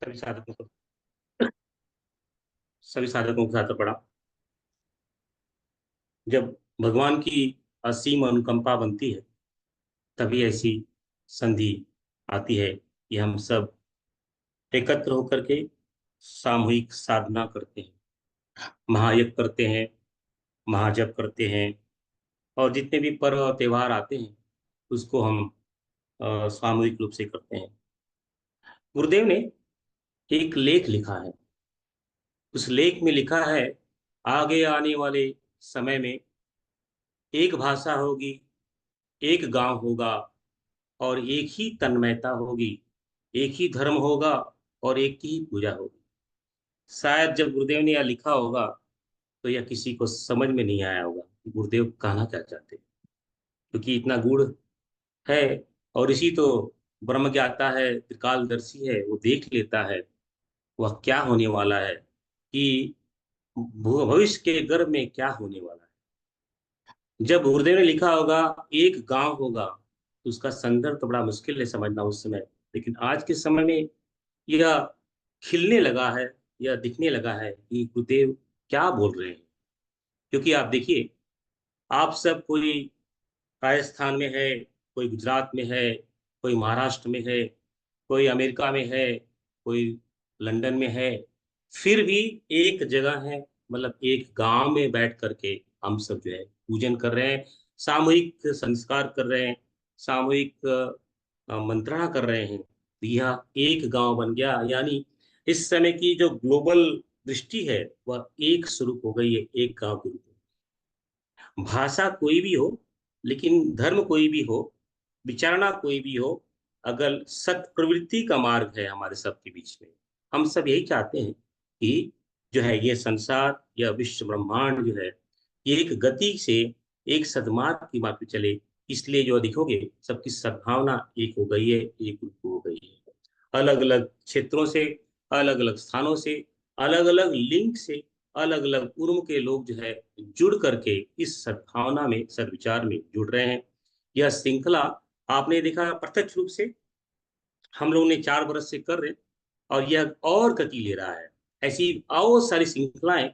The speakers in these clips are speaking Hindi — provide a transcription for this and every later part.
सभी साधकों को सभी साधकों के साथ पड़ा। जब भगवान की असीम अनुकंपा बनती है तभी ऐसी संधि आती है कि हम सब एकत्र होकर के सामूहिक साधना करते हैं, महायज्ञ करते हैं, महाजप करते हैं। और जितने भी पर्व और त्योहार आते हैं उसको हम सामूहिक रूप से करते हैं। गुरुदेव ने एक लेख लिखा है। उस लेख में लिखा है, आगे आने वाले समय में एक भाषा होगी, एक गांव होगा और एक ही तन्मयता होगी, एक ही धर्म होगा और एक की ही पूजा होगी। शायद जब गुरुदेव ने यह लिखा होगा तो यह किसी को समझ में नहीं आया होगा कि गुरुदेव कहना क्या चाहते हैं, क्योंकि इतना गूढ़ है। और इसी तो ब्रह्म ज्ञाता है, त्रिकालदर्शी है, वो देख लेता है वह क्या होने वाला है, कि भविष्य के गर्भ में क्या होने वाला है। जब गुरुदेव ने लिखा होगा एक गांव होगा तो उसका संदर्भ तो बड़ा मुश्किल है समझना उस समय। लेकिन आज के समय में यह खिलने लगा है, यह दिखने लगा है कि गुरुदेव क्या बोल रहे हैं। क्योंकि आप देखिए, आप सब कोई राजस्थान में है, कोई गुजरात में है, कोई महाराष्ट्र में है, कोई अमेरिका में है, कोई लंदन में है, फिर भी एक जगह है, मतलब एक गांव में बैठ करके हम सब जो है पूजन कर रहे हैं, सामूहिक संस्कार कर रहे हैं, सामूहिक मंत्रणा कर रहे हैं। तो यह एक गांव बन गया। यानी इस समय की जो ग्लोबल दृष्टि है वह एक स्वरूप हो गई है, एक गांव के रूप में। भाषा कोई भी हो, लेकिन धर्म कोई भी हो, विचारणा कोई भी हो, अगर सत प्रवृत्ति का मार्ग है हमारे सबके बीच में, हम सब यही चाहते हैं कि जो है ये संसार या विश्व ब्रह्मांड जो है एक गति से एक सद्मार्ग की मार्ग पे चले। इसलिए जो दिखोगे सबकी सद्भावना एक हो गई है, एक रूप हो गई है। अलग अलग क्षेत्रों से, अलग अलग स्थानों से, अलग अलग लिंग से, अलग अलग उर्म के लोग जो है जुड़ करके इस सद्भावना में, सद्विचार में जुड़ रहे हैं। यह श्रृंखला आपने देखा प्रत्यक्ष रूप से हम लोगों ने 4 बरस से कर रहे हैं, और यह और गति ले रहा है। ऐसी बहुत सारी श्रृंखलाएं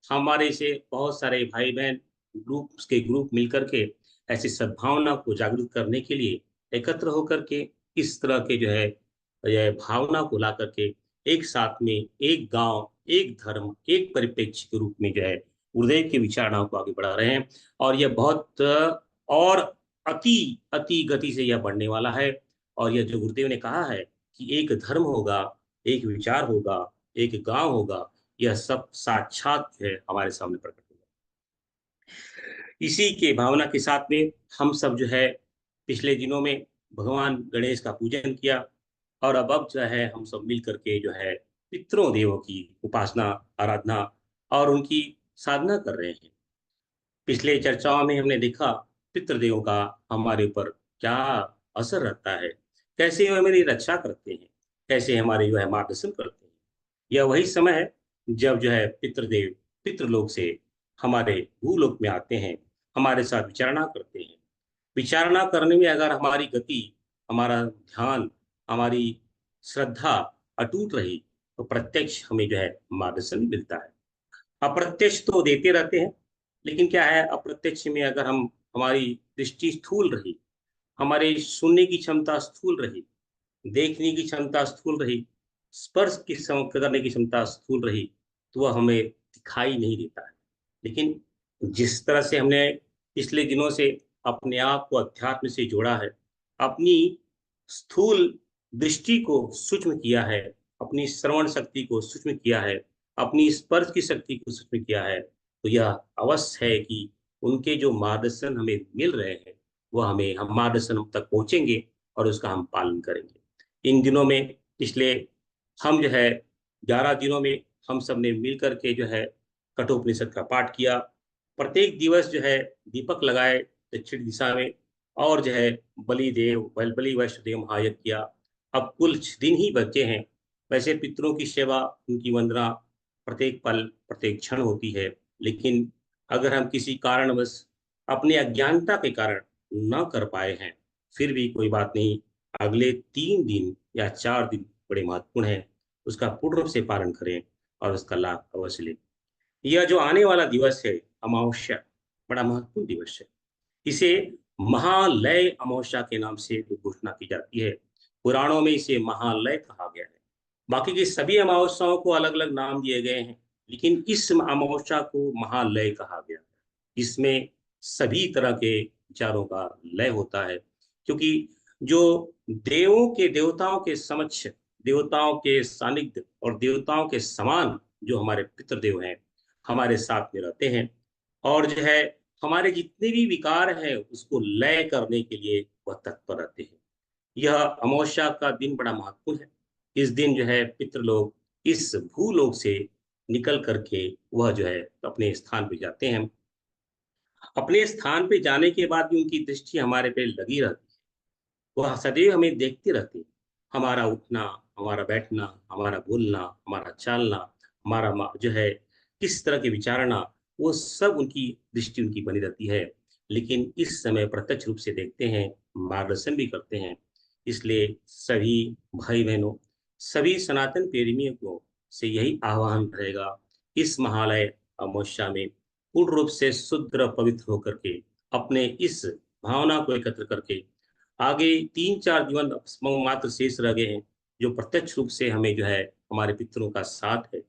हमारे से बहुत सारे भाई बहन ग्रुप मिलकर के ऐसी सद्भावना को जागृत करने के लिए एकत्र होकर के इस तरह के जो है यह भावना को ला करके एक साथ में एक गांव, एक धर्म, एक परिप्रेक्ष्य के रूप में जो है गुरुदेव की विचारणाओं को आगे बढ़ा रहे हैं। और यह बहुत और अति अति गति से यह बढ़ने वाला है। और यह जो गुरुदेव ने कहा है कि एक धर्म होगा, एक विचार होगा, एक गांव होगा, यह सब साक्षात जो है हमारे सामने प्रकट होगा। इसी के भावना के साथ में हम सब जो है पिछले दिनों में भगवान गणेश का पूजन किया, और अब जो है हम सब मिल करके जो है पितरों देवों की उपासना, आराधना और उनकी साधना कर रहे हैं। पिछले चर्चाओं में हमने देखा पितृदेवों का हमारे ऊपर क्या असर रहता है, कैसे वो हमारी रक्षा करते हैं, कैसे हमारे जो है मार्गदर्शन करते हैं। यह वही समय है जब जो है पितृदेव पितृलोक से हमारे भूलोक में आते हैं, हमारे साथ विचारणा करते हैं। विचारणा करने में अगर हमारी गति, हमारा ध्यान, हमारी श्रद्धा अटूट रही तो प्रत्यक्ष हमें जो है मार्गदर्शन मिलता है। अप्रत्यक्ष तो देते रहते हैं, लेकिन क्या है, अप्रत्यक्ष में अगर हम, हमारी दृष्टि स्थूल रही, हमारे सुनने की क्षमता स्थूल रही, देखने की क्षमता स्थूल रही, स्पर्श की करने की क्षमता स्थूल रही, तो वह हमें दिखाई नहीं देता है। लेकिन जिस तरह से हमने पिछले दिनों से अपने आप को अध्यात्म से जोड़ा है, अपनी स्थूल दृष्टि को सूक्ष्म किया है, अपनी श्रवण शक्ति को सूक्ष्म किया है, अपनी स्पर्श की शक्ति को सूक्ष्म किया है, तो यह अवश्य है कि उनके जो मार्गदर्शन हमें मिल रहे हैं वह हमें, हम मार्गदर्शन तक पहुंचेंगे और उसका हम पालन करेंगे। इन दिनों में, पिछले हम जो है 11 दिनों में हम सब ने मिल करके जो है कठोपनिषद का पाठ किया। प्रत्येक दिवस जो है दीपक लगाए दक्षिण दिशा में, और जो है बलि वैष्णदेव महायज्ञ किया। अब कुल 6 दिन ही बचे हैं। वैसे पितरों की सेवा, उनकी वंदना प्रत्येक पल प्रत्येक क्षण होती है, लेकिन अगर हम किसी कारणवश अपने अज्ञानता के कारण न कर पाए हैं, फिर भी कोई बात नहीं। अगले 3 दिन या 4 दिन बड़े महत्वपूर्ण हैं। उसका पूर्ण रूप से पालन करें और उसका लाभ अवश्य लें। यह जो आने वाला दिवस है अमावस्या, बड़ा महत्वपूर्ण दिवस है। इसे महालय अमावस्या के नाम से घोषणा की जाती है। पुराणों में इसे महालय कहा गया है। बाकी की सभी अमावस्याओं को अलग अलग नाम दिए गए हैं, लेकिन इस अमावस्या को महालय कहा गया है। इसमें सभी तरह के विचारों का लय होता है, क्योंकि जो देवताओं के समक्ष, देवताओं के सानिध्य और देवताओं के समान जो हमारे पितृदेव हैं, हमारे साथ में रहते हैं, और जो है हमारे जितने भी विकार हैं उसको लय करने के लिए वह तत्पर रहते हैं। यह अमावस्या का दिन बड़ा महत्वपूर्ण है। इस दिन जो है पितृलोग इस भूलोक से निकल करके वह जो है अपने स्थान पे जाते हैं। अपने स्थान पे जाने के बाद भी उनकी दृष्टि हमारे पे लगी रहती है। वह सदैव हमें देखते रहते हैं। हमारा उठना, हमारा बैठना, हमारा बोलना, हमारा चालना, हमारा जो है किस तरह के विचारना, वो सब उनकी दृष्टि उनकी बनी रहती है। लेकिन इस समय प्रत्यक्ष रूप से देखते हैं, मार्गदर्शन भी करते हैं। इसलिए सभी भाई बहनों, सभी सनातन प्रेमियों को से यही आह्वान रहेगा, इस महालय अमावस्या में पूर्ण रूप से शुद्ध और पवित्र होकर के अपने इस भावना को एकत्र करके आगे 3-4 जीवन मात्र शेष रह गए हैं, जो प्रत्यक्ष रूप से हमें जो है हमारे पितरों का साथ है,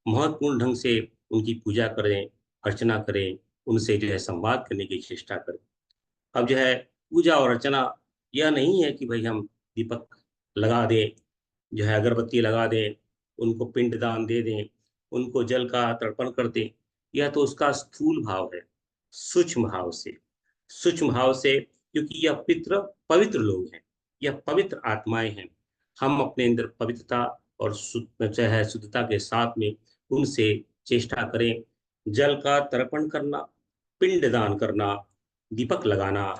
महत्वपूर्ण ढंग से उनकी पूजा करें, अर्चना करें, उनसे जो है संवाद करने की चेष्टा करें। अब जो है पूजा और अर्चना यह नहीं है कि भाई हम दीपक लगा दें, जो है अगरबत्ती लगा दें, उनको पिंड दान दे दें, उनको जल का तर्पण कर दें। यह तो उसका स्थूल भाव है। सूक्ष्म भाव से, सूक्ष्म भाव से, क्योंकि यह पितृ पवित्र लोग हैं, यह पवित्र आत्माएं हैं। हम अपने अंदर पवित्रता और जो है शुद्धता के साथ में उनसे चेष्टा करें। जल का तर्पण करना, पिंड दान करना, दीपक लगाना,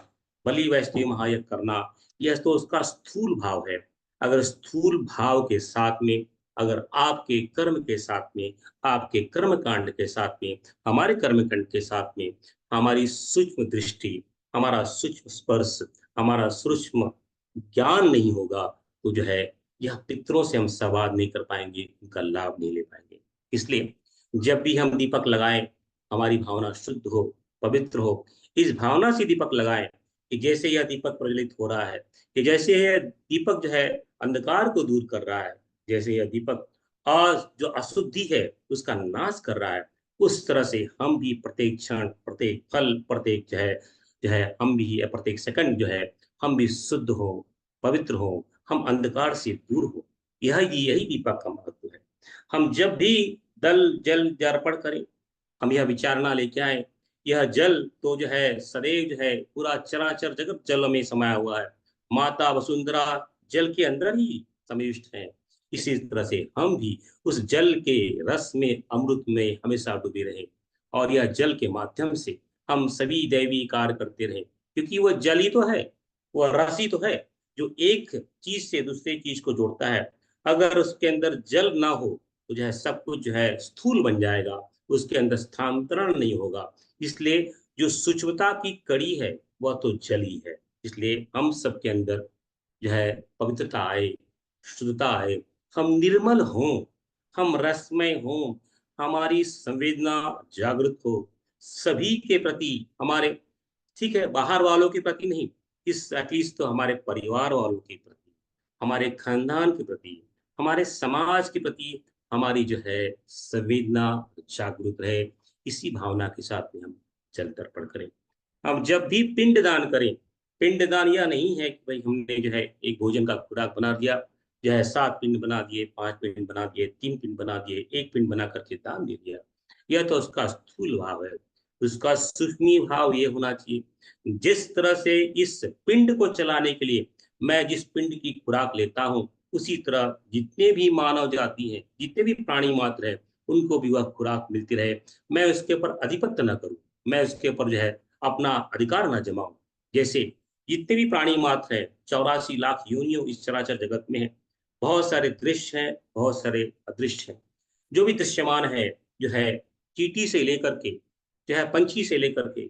बलि वैष्णव महायज्ञ करना, यह तो उसका स्थूल भाव है। अगर स्थूल भाव के साथ में, अगर आपके कर्म के साथ में, आपके कर्म कांड के साथ में, हमारे कर्म कांड के साथ में हमारी सूक्ष्म दृष्टि, हमारा सूक्ष्म स्पर्श, हमारा सूक्ष्म ज्ञान नहीं होगा, तो जो है यह पितरों से हम संवाद नहीं कर पाएंगे, उनका लाभ नहीं ले पाएंगे। इसलिए जब भी हम दीपक लगाएं, हमारी भावना शुद्ध हो, पवित्र हो। इस भावना से दीपक लगाएं कि जैसे यह दीपक प्रज्वलित हो रहा है, कि जैसे यह दीपक जो है अंधकार को दूर कर रहा है, जैसे यह दीपक और जो अशुद्धि है उसका नाश कर रहा है, उस तरह से हम भी प्रत्येक क्षण, प्रत्येक पल, प्रत्येक जो है हम भी प्रत्येक सेकंड जो है हम भी शुद्ध हो, पवित्र हो, हम अंधकार से दूर हो। यही दीपक का महत्व है। हम जब भी दल जल अर्पण करें, हम यह विचारना लेके आए, यह जल तो जो है सदैव जो है पूरा चराचर जगत जल में समाया हुआ है। माता वसुंधरा जल के अंदर ही समाविष्ट है। इसी तरह से हम भी उस जल के रस में, अमृत में हमेशा डूबे रहे, और यह जल के माध्यम से हम सभी दैवी कार्य करते रहे, क्योंकि वह जल ही तो है, वह रस ही तो है जो एक चीज से दूसरे चीज को जोड़ता है। अगर उसके अंदर जल ना हो तो जो है सब कुछ जो है स्थूल बन जाएगा, उसके अंदर स्थानांतरण नहीं होगा। इसलिए जो सूक्ष्मता की कड़ी है वह तो जल ही है। इसलिए हम सबके अंदर जो है पवित्रता आए, शुद्धता आए, हम निर्मल हों, हम रसमय हों, हमारी संवेदना जागृत हो सभी के प्रति, हमारे, ठीक है, बाहर वालों के प्रति नहीं, इस एटलीस्ट तो हमारे परिवार वालों के प्रति, हमारे खानदान के प्रति, हमारे समाज के प्रति हमारी जो है संवेदना जागरूक रहे। इसी भावना के साथ में हम जल तर्पण करें। हम जब भी पिंड दान करें, पिंड दान यह नहीं है कि भाई हमने जो है एक भोजन का खुराक बना दिया, जो है 7 पिंड बना दिए, 5 पिंड बना दिए, 3 पिंड बना दिए, 1 पिंड बना करके दान दे दिया। यह तो उसका स्थूल भाव है। उसका सूक्ष्मी भाव ये होना चाहिए, जिस तरह से इस पिंड को चलाने के लिए मैं जिस पिंड की खुराक लेता हूँ, उसी तरह जितने भी मानव जाति हैं, जितने भी प्राणी मात्र है, उनको भी वह खुराक मिलती रहे। मैं उसके ऊपर अधिपत्य न करूं, मैं उसके ऊपर जो है अपना अधिकार न जमाऊं। जैसे जितने भी प्राणी मात्र है, 84 लाख योनियों इस चराचर जगत में है। बहुत सारे दृश्य हैं, बहुत सारे अदृश्य हैं। जो भी दृश्यमान है, जो है चींटी से लेकर के, जो है पंछी से लेकर के,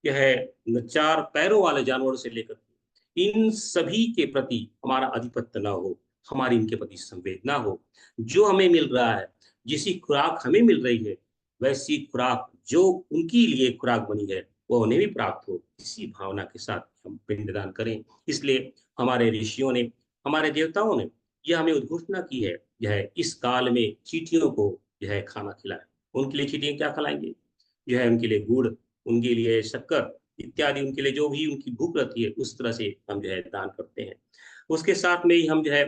जो है 4 पैरों वाले जानवरों से लेकर के, इन सभी के प्रति हमारा अधिपत्य न हो, हमारी इनके प्रति संवेदना हो। जो हमें मिल रहा है, जिसी खुराक हमें मिल रही है, वैसी खुराक जो उनकी लिए खुराक बनी है वो उन्हें भी प्राप्त हो, इसी भावना के साथ हम पिंडदान करें। इसलिए हमारे ऋषियों ने, हमारे देवताओं ने यह हमें उद्घोषणा की है, यह इस काल में चींटियों को यह खाना खिलाएं। उनके लिए चींटियां क्या खिलाएंगे? जो है उनके लिए गुड़, उनके लिए शक्कर इत्यादि, उनके लिए जो भी उनकी भूख रहती है उस तरह से हम जो है दान करते हैं। उसके साथ में ही हम जो है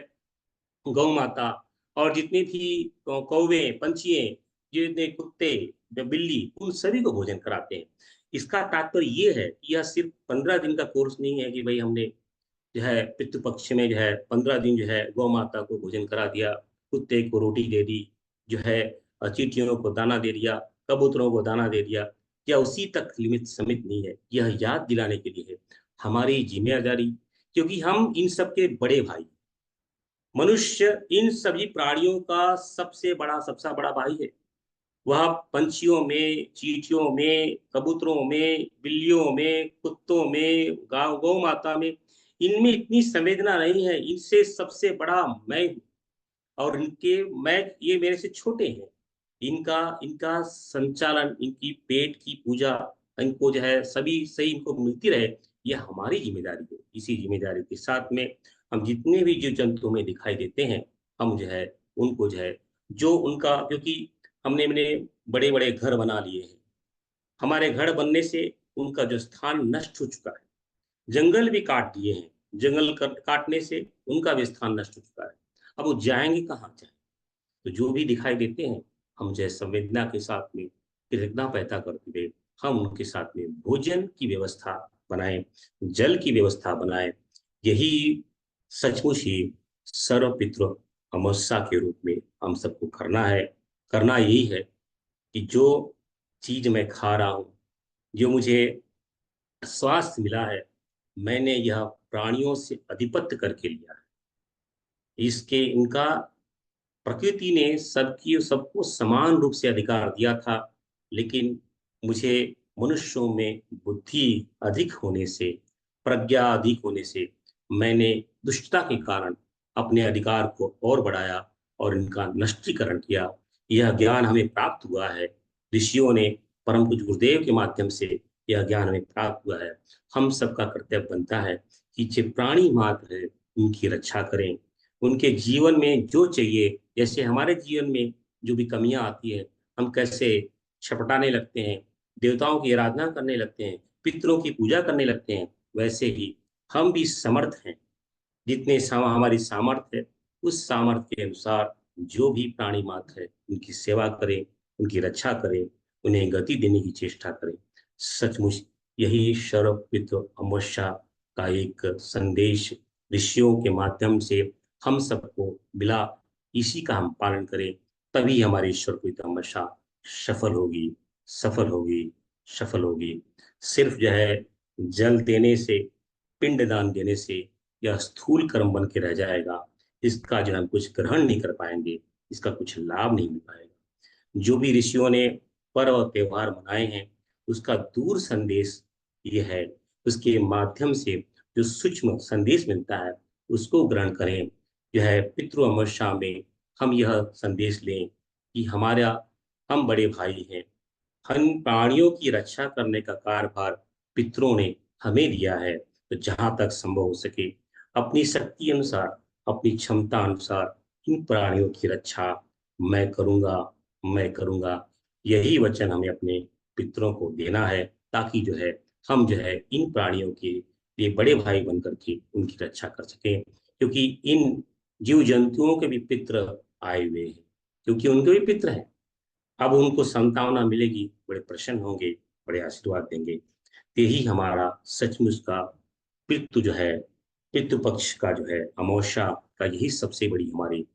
गौ माता और जितने भी कौवे पंछिए, जितने कुत्ते, बिल्ली, उन सभी को भोजन कराते हैं। इसका तात्पर्य ये है कि यह सिर्फ 15 दिन का कोर्स नहीं है कि भाई हमने जो है पितृपक्ष में जो है 15 दिन जो है गौ माता को भोजन करा दिया, कुत्ते को रोटी दे दी, जो है चींटियों को दाना दे दिया, कबूतरों को दाना दे दिया, या उसी तक लिमिट समित नहीं है। यह याद दिलाने के लिए है हमारी जिम्मेदारी, क्योंकि हम इन सबके बड़े भाई, मनुष्य इन सभी प्राणियों का सबसे बड़ा भाई है। वह पंछियों में, चींटियों में, कबूतरों में, बिल्लियों में, कुत्तों में, गौ माता में, इनमें इतनी संवेदना नहीं है। इनसे सबसे बड़ा मैं हूँ, और इनके मैं, ये मेरे से छोटे हैं। इनका इनका संचालन, इनकी पेट की पूजा, इनको जो है सभी सही इनको मिलती रहे, यह हमारी जिम्मेदारी है। इसी जिम्मेदारी के साथ में हम जितने भी जीव जंतु में दिखाई देते हैं, हम जो है उनको जो है, जो उनका, क्योंकि हमने अपने बड़े बड़े घर बना लिए हैं, हमारे घर बनने से उनका जो स्थान नष्ट हो चुका है। जंगल भी काट दिए हैं, काटने से उनका भी स्थान नष्ट हो चुका है। अब वो जाएंगे कहाँ जाए? तो जो भी दिखाई देते हैं, हम जो है संवेदना के साथ में, कृतज्ञता पैदा करते हुए हम उनके साथ में भोजन की व्यवस्था बनाएं, जल की व्यवस्था बनाएं। यही सचमुच ही सर्वपितृ अमावस्या के रूप में हम सबको करना है। करना यही है कि जो चीज मैं खा रहा हूँ, जो मुझे स्वास्थ्य मिला है, मैंने यह प्राणियों से अधिपत्य करके लिया है। इसके इनका प्रकृति ने सबकी सबको समान रूप से अधिकार दिया था, लेकिन मुझे मनुष्यों में बुद्धि अधिक होने से, प्रज्ञा अधिक होने से, मैंने दुष्टता के कारण अपने अधिकार को और बढ़ाया और इनका नष्टीकरण किया। यह ज्ञान हमें प्राप्त हुआ है ऋषियों ने, परम पूज्य गुरुदेव के माध्यम से यह ज्ञान हमें प्राप्त हुआ है। हम सबका कर्तव्य बनता है कि जो प्राणी मात्र है उनकी रक्षा करें, उनके जीवन में जो चाहिए, जैसे हमारे जीवन में जो भी कमियां आती है, हम कैसे छटपटाने लगते हैं, देवताओं की आराधना करने लगते हैं, पितरों की पूजा करने लगते हैं, वैसे ही हम भी समर्थ हैं। जितने हमारी सामर्थ्य है, उस सामर्थ्य के अनुसार जो भी प्राणी मात्र है उनकी सेवा करें, उनकी रक्षा करें, उन्हें गति देने की चेष्टा करें। सचमुच यही सर्व पितृ अमावस्या का एक संदेश ऋषियों के माध्यम से हम सबको मिला। इसी का हम पालन करें, तभी हमारी ईश्वर की तमस्या सफल होगी, सफल होगी, सफल होगी। सिर्फ जो है जल देने से, पिंडदान देने से यह स्थूल कर्म बन के रह जाएगा। इसका जो हम कुछ ग्रहण नहीं कर पाएंगे, इसका कुछ लाभ नहीं मिल पाएगा। जो भी ऋषियों ने पर्व और त्योहार मनाए हैं, उसका दूर संदेश ये है, उसके माध्यम से जो सूक्ष्म संदेश मिलता है उसको ग्रहण करें। जो है पितृ अमावस्या में हम यह संदेश लें कि हमारा, हम बड़े भाई हैं, हम प्राणियों की रक्षा करने का कार्यभार पितरों ने हमें दिया है। तो जहां तक संभव हो सके अपनी शक्ति अनुसार, अपनी क्षमता अनुसार इन प्राणियों की रक्षा मैं करूंगा, मैं करूंगा। यही वचन हमें अपने पितरों को देना है, ताकि जो है हम जो है इन प्राणियों के लिए बड़े भाई बन करके उनकी रक्षा कर सकें। क्योंकि इन जीव जंतुओं के भी पित्र आए हुए हैं, क्योंकि उनके भी पित्र हैं। अब उनको संतावना मिलेगी, बड़े प्रसन्न होंगे, बड़े आशीर्वाद देंगे। यही हमारा सचमुच का पितृ जो है, पितृ पक्ष का जो है अमावस्या का, यही सबसे बड़ी हमारी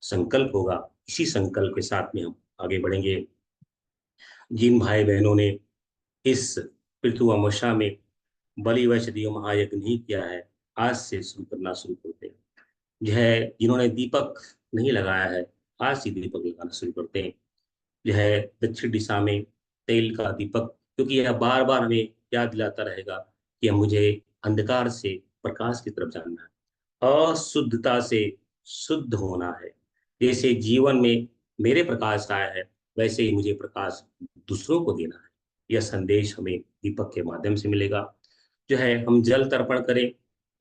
संकल्प होगा। इसी संकल्प के साथ में हम आगे बढ़ेंगे। जिन भाई बहनों ने इस पितृ अमावस्या में बलि वैष्णदेव महायज्ञ नहीं किया है, आज से शुरू करना शुरू करते हैं। यह जिन्होंने दीपक नहीं लगाया है, आज से दीपक लगाना शुरू करते हैं। जो है दक्षिण दिशा में तेल का दीपक, क्योंकि यह बार बार हमें याद दिलाता रहेगा कि मुझे अंधकार से प्रकाश की तरफ जाना है, अशुद्धता से शुद्ध होना है। जैसे जीवन में मेरे प्रकाश आया है, वैसे ही मुझे प्रकाश दूसरों को देना है। यह संदेश हमें दीपक के माध्यम से मिलेगा। जो है हम जल तर्पण करें,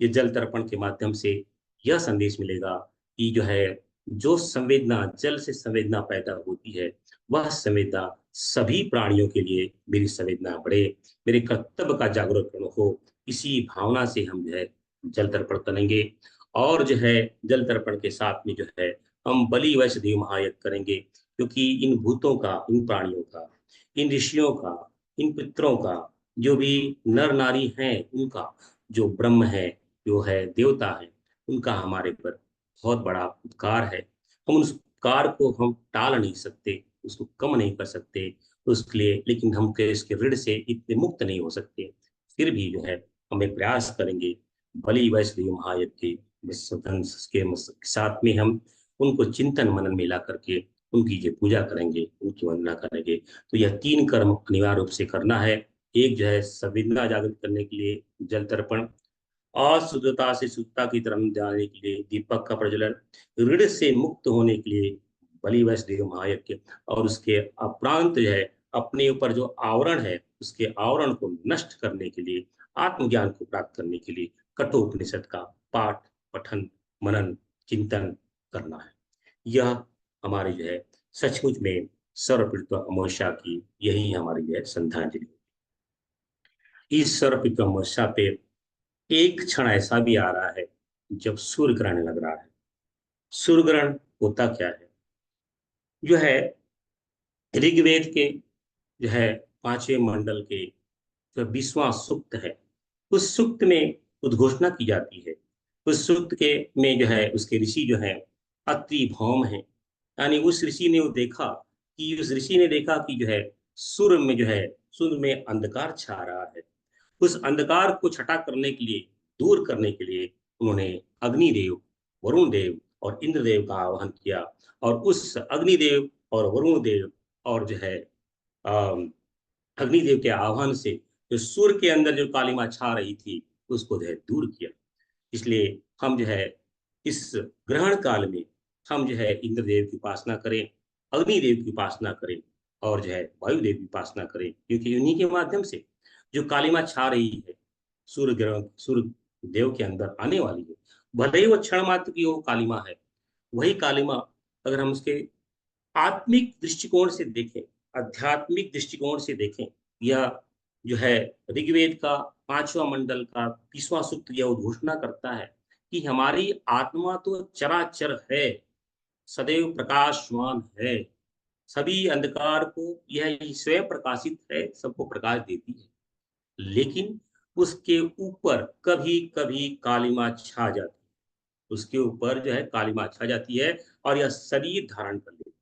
ये जल तर्पण के माध्यम से यह संदेश मिलेगा कि जो है जो संवेदना जल से संवेदना पैदा होती है, वह संवेदना सभी प्राणियों के लिए मेरी संवेदना बढ़े, मेरे कर्तव्य का जागरूकरण हो। इसी भावना से हम जो है जल तर्पण करेंगे। और जो है जल तर्पण के साथ में जो है हम बलि वैष्णदेव महायज्ञ करेंगे, क्योंकि इन भूतों का, इन प्राणियों का, इन ऋषियों का, इन पितरों का, जो भी नर नारी हैं उनका, जो ब्रह्म है, जो है देवता है, उनका हमारे पर बहुत बड़ा उपकार है। हम उस उपकार को हम टाल नहीं सकते, उसको कम नहीं कर सकते उसके लिए, लेकिन हम के इसके ऋण से इतने मुक्त नहीं हो सकते। फिर भी जो है हमें प्रयास करेंगे बलि वैष्णव महायज्ञ के विसर्जन के साथ में हम उनको चिंतन मनन में ला करके उनकी जो पूजा करेंगे, उनकी वंदना करेंगे। तो यह तीन कर्म अनिवार्य रूप से करना है। एक जो है संवेदना जागृत करने के लिए जल तर्पण, अशुद्धता से शुद्धता की तरफ जाने के लिए दीपक का प्रज्वलन, ऋण से मुक्त होने के लिए बलि वैष्णव महायज्ञ, और उसके उपरांत जो है अपने ऊपर जो आवरण है उसके आवरण को नष्ट करने के लिए, आत्मज्ञान को प्राप्त करने के लिए कठोपनिषद का पाठ, पठन, मनन, चिंतन करना है। यह हमारी जो है सचमुच में सर्वपितृ अमावस्या की यही हमारी जो है श्रद्धांजलि। इस सर्वपितृ अमावस्या पे एक क्षण ऐसा भी आ रहा है जब सूर्य ग्रहण लग रहा है। सूर्य ग्रहण होता क्या है? जो है ऋग्वेद के जो है पांचवें मंडल के जो 20वां सूक्त है, उस सूक्त में उद्घोषणा की जाती है। उस सूक्त के में जो है उसके ऋषि जो है अत्रि भौम है, यानी उस ऋषि ने वो देखा कि उस ऋषि ने देखा कि जो है सूर्य में जो है सूर्य में अंधकार छा रहा है। उस अंधकार को छटा करने के लिए, दूर करने के लिए उन्होंने अग्निदेव, वरुण देव और इंद्रदेव का आह्वान किया। और उस अग्निदेव और वरुण देव और जो है अम, अग्निदेव के आह्वान से जो सूर्य के अंदर जो कालिमा छा रही थी उसको जो है दूर किया। इसलिए हम जो है इस ग्रहण काल में हम जो है इंद्रदेव की उपासना करें, अग्निदेव की उपासना करें और जो है वायुदेव की उपासना करें, क्योंकि उन्हीं के माध्यम से जो कालिमा छा रही है सूर्य ग्रहण, सूर्य देव के अंदर आने वाली है। भले ही वो क्षण मात्र की वो कालिमा है, वही कालिमा अगर हम उसके आत्मिक दृष्टिकोण से देखें, आध्यात्मिक दृष्टिकोण से देखें, यह जो है ऋग्वेद का पांचवा मंडल का 20वां सूक्त यह घोषणा करता है कि हमारी आत्मा तो चराचर है, सदैव प्रकाशवान है, सभी अंधकार को यह स्वयं प्रकाशित है, सबको प्रकाश देती है। लेकिन उसके ऊपर कभी कभी कालिमा छा जाती है, उसके ऊपर जो है कालिमा छा जाती है और यह शरीर धारण कर लेती है।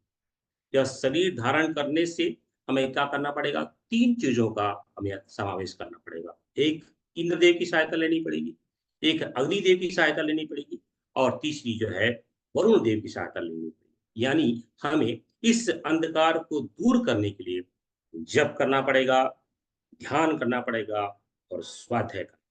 यह शरीर धारण करने से हमें क्या करना पड़ेगा? तीन चीजों का हमें समावेश करना पड़ेगा। एक, इंद्रदेव की सहायता लेनी पड़ेगी, एक अग्निदेव की सहायता लेनी पड़ेगी और तीसरी जो है वरुण देव की सहायता लेनी पड़ेगी। यानी हमें इस अंधकार को दूर करने के लिए जप करना पड़ेगा, ध्यान करना पड़ेगा और स्वाध्याय करना,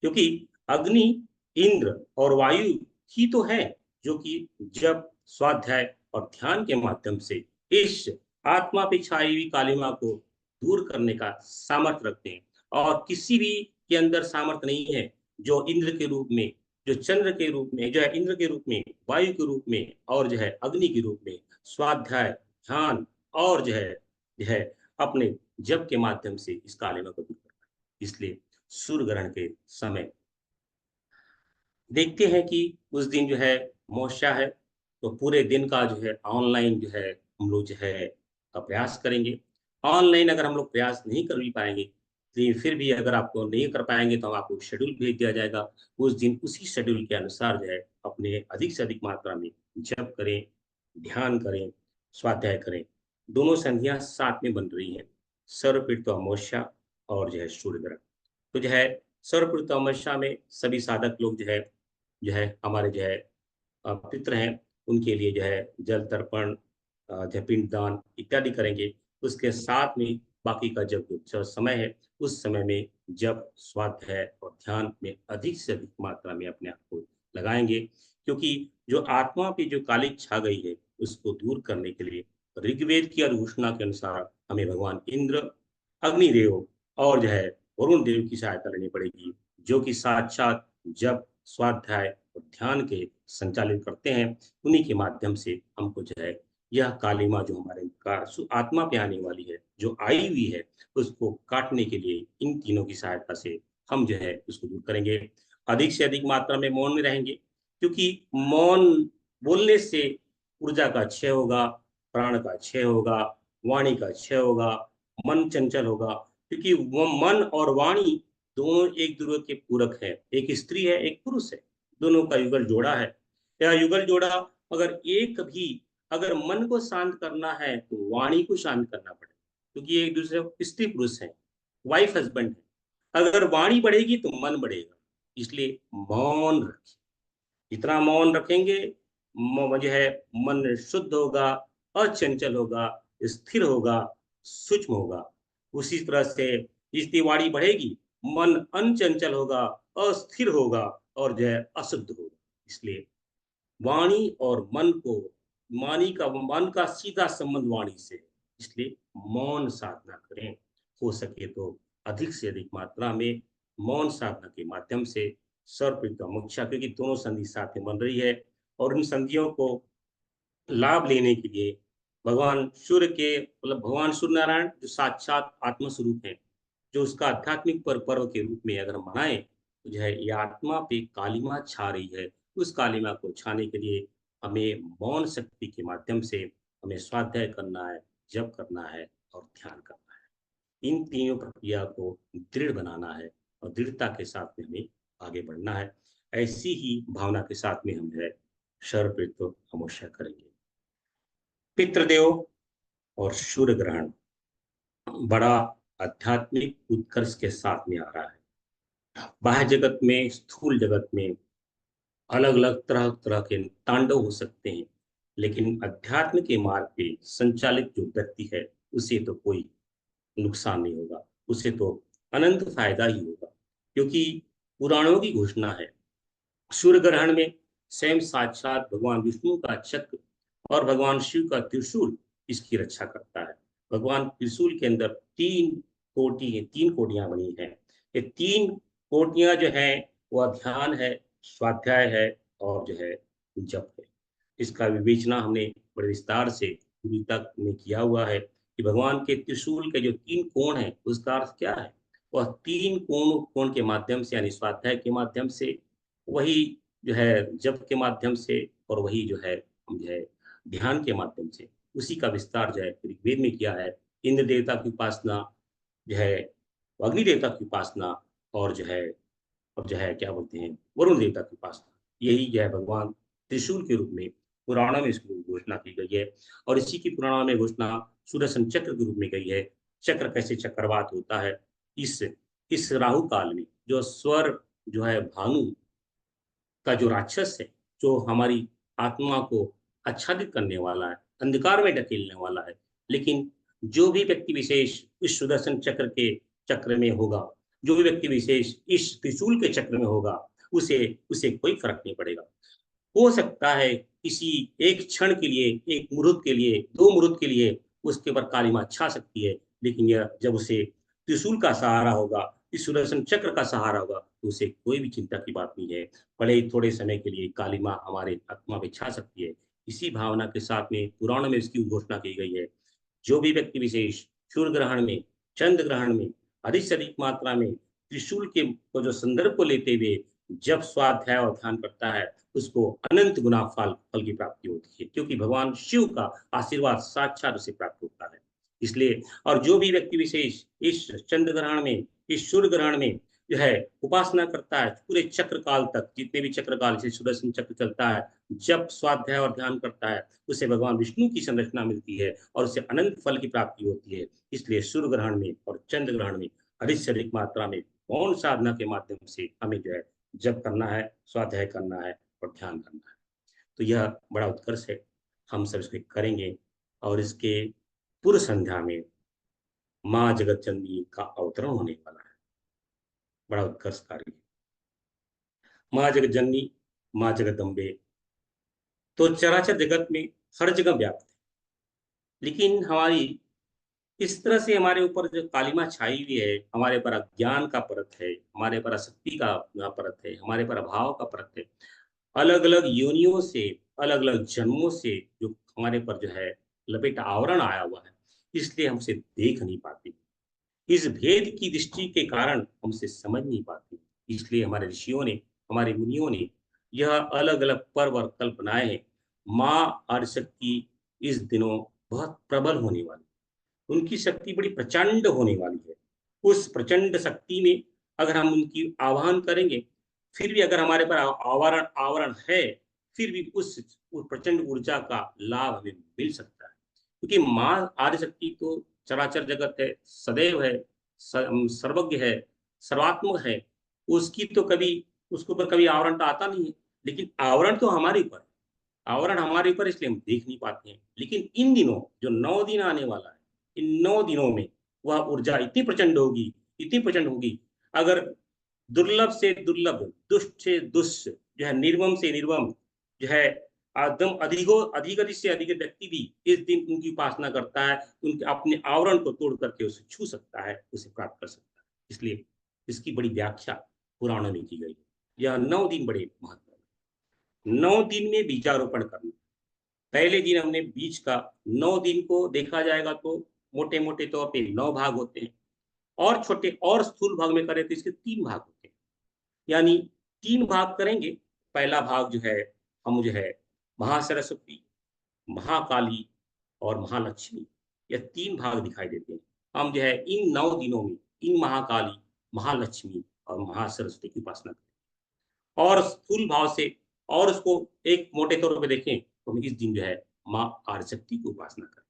क्योंकि अग्नि, इंद्र और वायु ही तो है जो कि जब स्वाध्याय और ध्यान के माध्यम से इस आत्मा पे छाई हुई कालिमा को दूर करने का सामर्थ्य रखते हैं। और किसी भी के अंदर सामर्थ्य नहीं है जो इंद्र के रूप में, जो चंद्र के रूप में, जो है इंद्र के रूप में, वायु के रूप में और जो है अग्नि के रूप में स्वाध्याय, ध्यान और जो है अपने जप के माध्यम से इस कालिमा को दूर करना है। इसलिए सूर्य ग्रहण के समय देखते हैं कि उस दिन जो है अमावस्या है, तो पूरे दिन का जो है ऑनलाइन जो है हम लोग जो है का प्रयास करेंगे। ऑनलाइन अगर हम लोग प्रयास नहीं कर भी पाएंगे, तो फिर भी अगर आपको नहीं कर पाएंगे तो हम आपको शेड्यूल भेज दिया जाएगा। उस दिन उसी शेड्यूल के अनुसार जो है अपने अधिक से अधिक मात्रा में जप करें, ध्यान करें, स्वाध्याय करें। दोनों संधियां साथ में बन रही हैं, सर्वपीठ तो अमावस्या और जो है सूर्य ग्रहण। तो जो है सर्वपीठ तो अमावस्या में सभी साधक लोग जो है हमारे जो है पितृ हैं, उनके लिए जो है जल तर्पण, जो है पिंडदान इत्यादि करेंगे। उसके साथ में बाकी का जब जो समय है उस समय में जप, स्वाध्याय और ध्यान में अधिक से अधिक मात्रा में अपने आप को लगाएंगे। क्योंकि जो आत्मा पे जो काली छा गई है उसको दूर करने के लिए ऋग्वेद की घोषणा के अनुसार हमें भगवान इंद्र, अग्निदेव और जो है वरुण देव की सहायता लेनी पड़ेगी, जो कि साक्षात जब स्वाध्याय और ध्यान के संचालित करते हैं। उन्हीं के माध्यम से हमको जो है यह काली माँ जो हमारे आत्मा पे आने वाली है, जो आई हुई है, उसको काटने के लिए इन तीनों की सहायता से हम जो है उसको दूर करेंगे। अधिक से अधिक मात्रा में मौन में रहेंगे, क्योंकि मौन बोलने से ऊर्जा का क्षय होगा, प्राण का क्षय होगा, वाणी का क्षय होगा, मन चंचल होगा, क्योंकि वो मन और वाणी दोनों एक दूसरे के पूरक है। एक स्त्री है, एक पुरुष है, दोनों का युगल जोड़ा है। यह युगल जोड़ा अगर एक भी अगर मन को शांत करना है तो वाणी को शांत करना पड़ेगा, क्योंकि एक दूसरे स्त्री पुरुष है, वाइफ हस्बैंड है। अगर वाणी बढ़ेगी तो मन बढ़ेगा, इसलिए मौन रखिए। जितना मौन रखेंगे जो है मन शुद्ध होगा, अचंचल होगा, स्थिर होगा, सूक्ष्म होगा। उसी तरह से जितनी वाणी बढ़ेगी मन अनचंचल होगा, अस्थिर होगा और जो है अशुद्ध होगा। इसलिए वाणी और मन का सीधा संबंध वाणी से है। इसलिए मौन साधना करें। हो सके तो अधिक से अधिक मात्रा में मौन साधना के माध्यम से सर्वप्रथम मोक्षा, क्योंकि दोनों संधि साथ में बन रही है और उन संधियों को लाभ लेने के लिए भगवान सूर्य के मतलब भगवान सूर्य नारायण जो साक्षात आत्म स्वरूप है, जो उसका आध्यात्मिक पर्व के रूप में अगर मनाए तो जो है ये आत्मा पे कालिमा छा रही है। उस कालिमा को छाने के लिए हमें मौन शक्ति के माध्यम से हमें स्वाध्याय करना है, जप करना है और ध्यान करना है। इन तीनों प्रक्रिया को दृढ़ बनाना है और दृढ़ता के साथ में हमें आगे बढ़ना है। ऐसी ही भावना के साथ में हम जो है सर्वप्रथम अमावस्या करेंगे। पितृदेव और सूर्य ग्रहण बड़ा आध्यात्मिक उत्कर्ष के साथ में आ रहा है। बाह्य जगत में, स्थूल जगत में अलग अलग तरह तरह के तांडव हो सकते हैं, लेकिन अध्यात्म के मार्ग पे संचालित जो व्यक्ति है उसे तो कोई नुकसान नहीं होगा, उसे तो अनंत फायदा ही होगा। क्योंकि पुराणों की घोषणा है, सूर्य ग्रहण में स्वयं साक्षात भगवान विष्णु का चक्र और भगवान शिव का त्रिशूल इसकी रक्षा करता है। भगवान त्रिशूल के अंदर तीन कोटियां बनी हैं। ये तीन कोटियां जो है वह ध्यान है, स्वाध्याय है और जो है जप है। इसका विवेचना हमने बड़े विस्तार से गीता में किया हुआ है कि भगवान के त्रिशूल के जो तीन कोण है उसका अर्थ क्या है। वह तीन कोण के माध्यम से यानी स्वाध्याय के माध्यम से, वही जो है जप के माध्यम से और वही जो है हम जो है ध्यान के माध्यम से, उसी का विस्तार जो है ऋग्वेद में किया है। इंद्र देवता की उपासना जो है, अग्नि देवता की उपासना और जो है अब जो है क्या बोलते हैं वरुण देवता की उपासना, यही जो है भगवान त्रिशूल के रूप में पुराणों में इसकी घोषणा की गई है। और इसी की पुराणों में घोषणा सुदर्शन चक्र के रूप में गई है। चक्र कैसे चक्रवात होता है, इस राहु काल में जो स्वर जो है भानु का जो राक्षस है, जो हमारी आत्मा को आच्छादित करने वाला है, अंधकार में ढकेलने वाला है, लेकिन जो भी व्यक्ति विशेष इस सुदर्शन चक्र में होगा, जो भी व्यक्ति विशेष इस त्रिशूल के चक्र में होगा, उसे उसे कोई फर्क नहीं पड़ेगा। हो सकता है किसी एक क्षण के लिए, एक मुहूर्त के लिए, दो मुहूर्त के लिए उसके ऊपर काली माँ छा सकती है, लेकिन यह जब उसे त्रिशूल का सहारा होगा, इस सुदर्शन चक्र का सहारा होगा, तो उसे कोई भी चिंता की बात नहीं है। भले ही थोड़े समय के लिए काली माँ हमारे आत्मा पे छा सकती है। इसी भावना के साथ में पुराणों में इसकी घोषणा की गई है। जो भी व्यक्ति विशेष सूर्य ग्रहण में, चंद्र ग्रहण में अधिक से अधिक मात्रा में त्रिशूल के को जो संदर्भ को लेते हुए जब स्वाध्याय और ध्यान करता है, उसको अनंत गुना फल फल की प्राप्ति होती है, क्योंकि भगवान शिव का आशीर्वाद साक्षात उसे प्राप्त होता है। इसलिए और जो भी व्यक्ति विशेष इस चंद्र ग्रहण में, इस सूर्य ग्रहण में जो है उपासना करता है, पूरे चक्र काल तक जितने भी चक्र काल से सुदर्शन चक्र चलता है, जब स्वाध्याय और ध्यान करता है, उसे भगवान विष्णु की संरचना मिलती है और उसे अनंत फल की प्राप्ति होती है। इसलिए सूर्य ग्रहण में और चंद्र ग्रहण में अधिक से अधिक मात्रा में मौन साधना के माध्यम से हमें जो है जप करना है, स्वाध्याय करना है और ध्यान करना है। तो यह बड़ा उत्कर्ष है, हम सब इसको करेंगे। और इसके पूर्व संध्या में माँ जगत जननी का अवतरण होने वाला है, बड़ा उत्कर्ष कार्य। माँ जगत जननी, माँ जगदम्बे तो चराचर जगत में हर जगह व्याप्त है। लेकिन हमारी इस तरह से हमारे ऊपर जो कालिमा छाई हुई है, हमारे पर अज्ञान का परत है, हमारे पर अशक्ति का परत है, हमारे पर अभाव का परत है, अलग अलग योनियों से, अलग अलग जन्मों से जो हमारे पर जो है लपेट आवरण आया हुआ है, इसलिए हमसे देख नहीं पाते। इस भेद की दृष्टि के कारण हमसे समझ नहीं पाते। इसलिए हमारे ऋषियों ने, हमारे मुनियों ने यह अलग अलग पर्व और कल्प बनाए हैं। माँ आदिशक्ति इस दिनों बहुत प्रबल होने वाली, उनकी शक्ति बड़ी प्रचंड होने वाली है। उस प्रचंड शक्ति में अगर हम उनकी आह्वान करेंगे, फिर भी अगर हमारे पर आवरण आवरण है, फिर भी उस प्रचंड ऊर्जा का लाभ हमें मिल सकता है। क्योंकि माँ आदिशक्ति तो चराचर जगत है, सदैव है, सर्वज्ञ है, सर्वात्मक है। उसकी तो कभी, उसके ऊपर कभी आवरण तो आता नहीं है। लेकिन आवरण तो हमारे ऊपर है, आवरण हमारे ऊपर, इसलिए हम देख नहीं पाते हैं। लेकिन इन दिनों जो 9 दिन आने वाला है, इन 9 दिनों में वह ऊर्जा इतनी प्रचंड होगी, इतनी प्रचंड होगी, अगर दुर्लभ से दुर्लभ, दुष्ट से दुष्ट, जो है निर्मम से निर्मम, जो है एकदम अधिक अधिक से अधिक व्यक्ति भी इस दिन उनकी उपासना करता है, उनके अपने आवरण को तोड़ करके उसे छू सकता है, उसे प्राप्त कर सकता है। इसलिए इसकी बड़ी व्याख्या पुराणों में की गई है। यह 9 दिन बड़े महत्व है। 9 दिन में बीजारोपण करना। पहले दिन हमने बीज का, 9 दिन को देखा जाएगा तो मोटे मोटे तौर पे 9 भाग होते हैं, और छोटे और स्थूल भाग में करें तो इसके 3 भाग होते हैं। यानी 3 भाग करेंगे। पहला भाग जो है, हम जो है महासरस्वती, महाकाली और महालक्ष्मी, ये 3 भाग दिखाई देते हैं। हम जो है इन 9 दिनों में इन महाकाली, महालक्ष्मी और महासरस्वती की उपासना करें। और स्थूल भाव से, और उसको एक मोटे तौर पे देखें तो हम इस दिन जो है माँ आदिशक्ति की उपासना करें।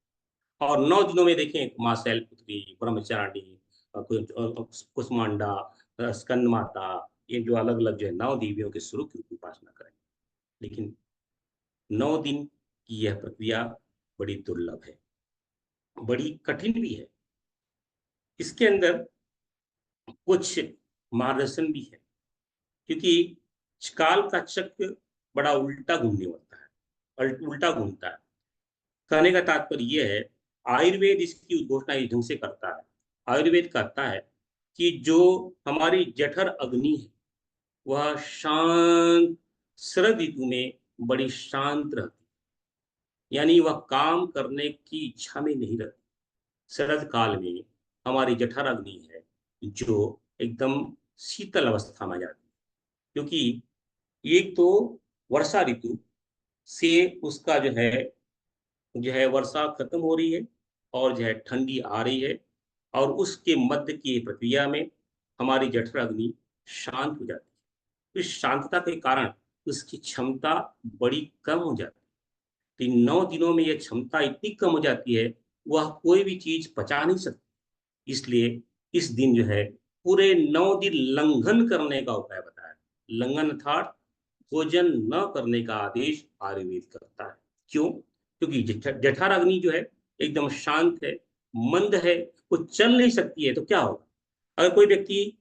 और 9 दिनों में देखें माँ शैलपुत्री, ब्रह्मचारिणी, कुष्मांडा, स्कंद माता, ये जो अलग अलग जो है 9 देवियों के स्वरूप की उपासना करें। लेकिन 9 दिन की यह प्रक्रिया बड़ी दुर्लभ है, बड़ी कठिन भी है। इसके अंदर कुछ मार्गदर्शन भी है, क्योंकि काल का चक्र बड़ा उल्टा घूमने वाला है, उल्टा घूमता है। कहने का तात्पर्य यह है, आयुर्वेद इसकी उद्घोषणा इस ढंग से करता है। आयुर्वेद कहता है कि जो हमारी जठर अग्नि है, वह शांत, शरद ऋतु में बड़ी शांत रहती, यानी वह काम करने की इच्छा में नहीं रहती। शरद काल में हमारी जठर अग्नि है जो एकदम शीतल अवस्था में जाती है। क्योंकि एक तो वर्षा ऋतु से उसका जो है वर्षा खत्म हो रही है, और जो है ठंडी आ रही है, और उसके मध्य की प्रक्रिया में हमारी जठर अग्नि शांत हो जाती है। इस शांतता के कारण उसकी क्षमता बड़ी कम हो जाती है। तो इन 9 दिनों में यह क्षमता इतनी कम हो जाती है, वह कोई भी चीज पचा नहीं सकती। इसलिए इस दिन जो है पूरे 9 दिन लंघन करने का उपाय बताया। लंघन अर्थात भोजन न करने का आदेश आयुर्वेद करता है। क्यों? क्योंकि जठराग्नि जो है एकदम शांत है, मंद है, वो चल नहीं सकती है। तो क्या होगा? अगर कोई व्यक्ति,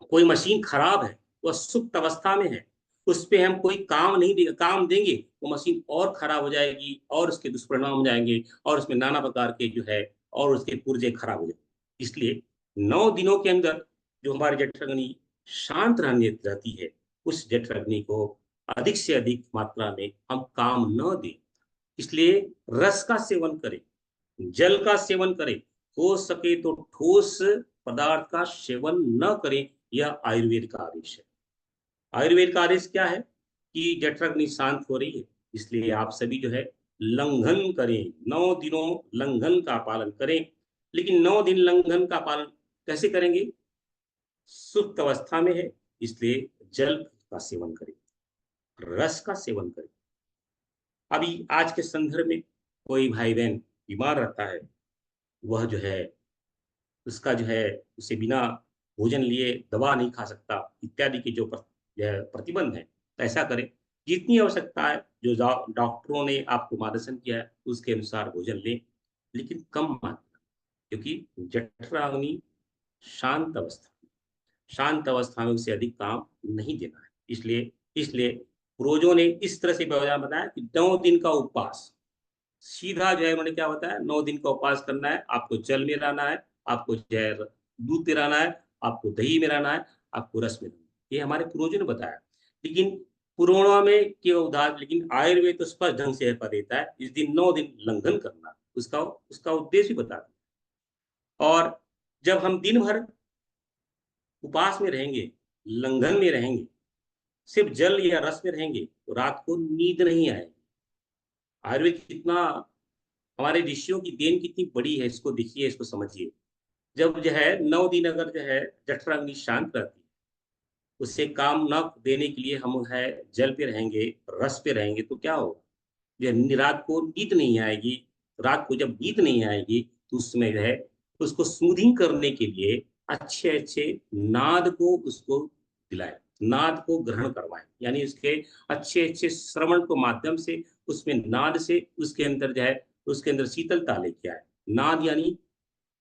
कोई मशीन खराब है, वह सुप्त अवस्था में है, उस पे हम कोई काम नहीं दे, काम देंगे, वो मशीन और खराब हो जाएगी, और उसके दुष्परिणाम हो जाएंगे, और उसमें नाना प्रकार के जो है, और उसके पुर्जे खराब हो जाएंगे। इसलिए 9 दिनों के अंदर जो हमारी जठराग्नि शांत रहने रहती है, उस जठराग्नि को अधिक से अधिक मात्रा में हम काम न दें। इसलिए रस का सेवन करें, जल का सेवन करें, हो सके तो ठोस पदार्थ का सेवन न करें। यह आयुर्वेद का आदेश है। आयुर्वेद का आदेश क्या है कि जठराग्नि शांत हो रही है, इसलिए आप सभी जो है लंघन करें, 9 दिनों लंघन का पालन करें। लेकिन 9 दिन लंघन का पालन कैसे करेंगे? सुप्त अवस्था में है, इसलिए जल का सेवन करें, रस का सेवन करें। अभी आज के संदर्भ में कोई भाई बहन बीमार रहता है, वह जो है उसका जो है उसे बिना भोजन लिए दवा नहीं खा सकता, इत्यादि के जो है प्रतिबंध है, तो ऐसा करें। जितनी आवश्यकता है, जो डॉक्टरों ने आपको मार्गदर्शन किया है, उसके अनुसार भोजन लें, लेकिन कम मात्रा। क्योंकि जठराग्नि शांत अवस्था में उसे अधिक काम नहीं देना है। इसलिए इसलिए पूर्वजों ने इस तरह से व्यवधान बताया कि 9 दिन का उपवास, सीधा जो है उन्होंने क्या बताया, 9 दिन का उपवास करना है, आपको जल में रहना है, आपको जो है दूध में रहना है, आपको दही में रहना है, आपको रस में रहना है। ये हमारे पूर्वजों ने बताया। लेकिन पुराणों में के उदाहरण, लेकिन आयुर्वेद तो स्पष्ट ढंग से बता देता है, इस दिन 9 दिन लंघन करना, उसका उसका उद्देश्य भी बता दिया। और जब हम दिन भर उपवास में रहेंगे, लंघन में रहेंगे, सिर्फ जल या रस में रहेंगे, तो रात को नींद नहीं आएगी। आयुर्वेद कितना, हमारे ऋषियों की देन कितनी बड़ी है, इसको देखिए, इसको समझिए। जब जो है 9 दिन अगर जो है जठराग्नि शांत रहती है, उससे काम न देने के लिए हम है जल पे रहेंगे, रस पे रहेंगे, तो क्या होगा, रात को नींद नहीं आएगी। रात को जब नींद नहीं आएगी, तो उसमें जो है उसको स्मूथिंग करने के लिए अच्छे अच्छे नाद को उसको दिलाए, नाद को ग्रहण करवाएं, यानी उसके अच्छे अच्छे श्रवण को माध्यम से, उसमें नाद से उसके अंदर जो है उसके अंदर शीतलता लेके आए। नाद यानी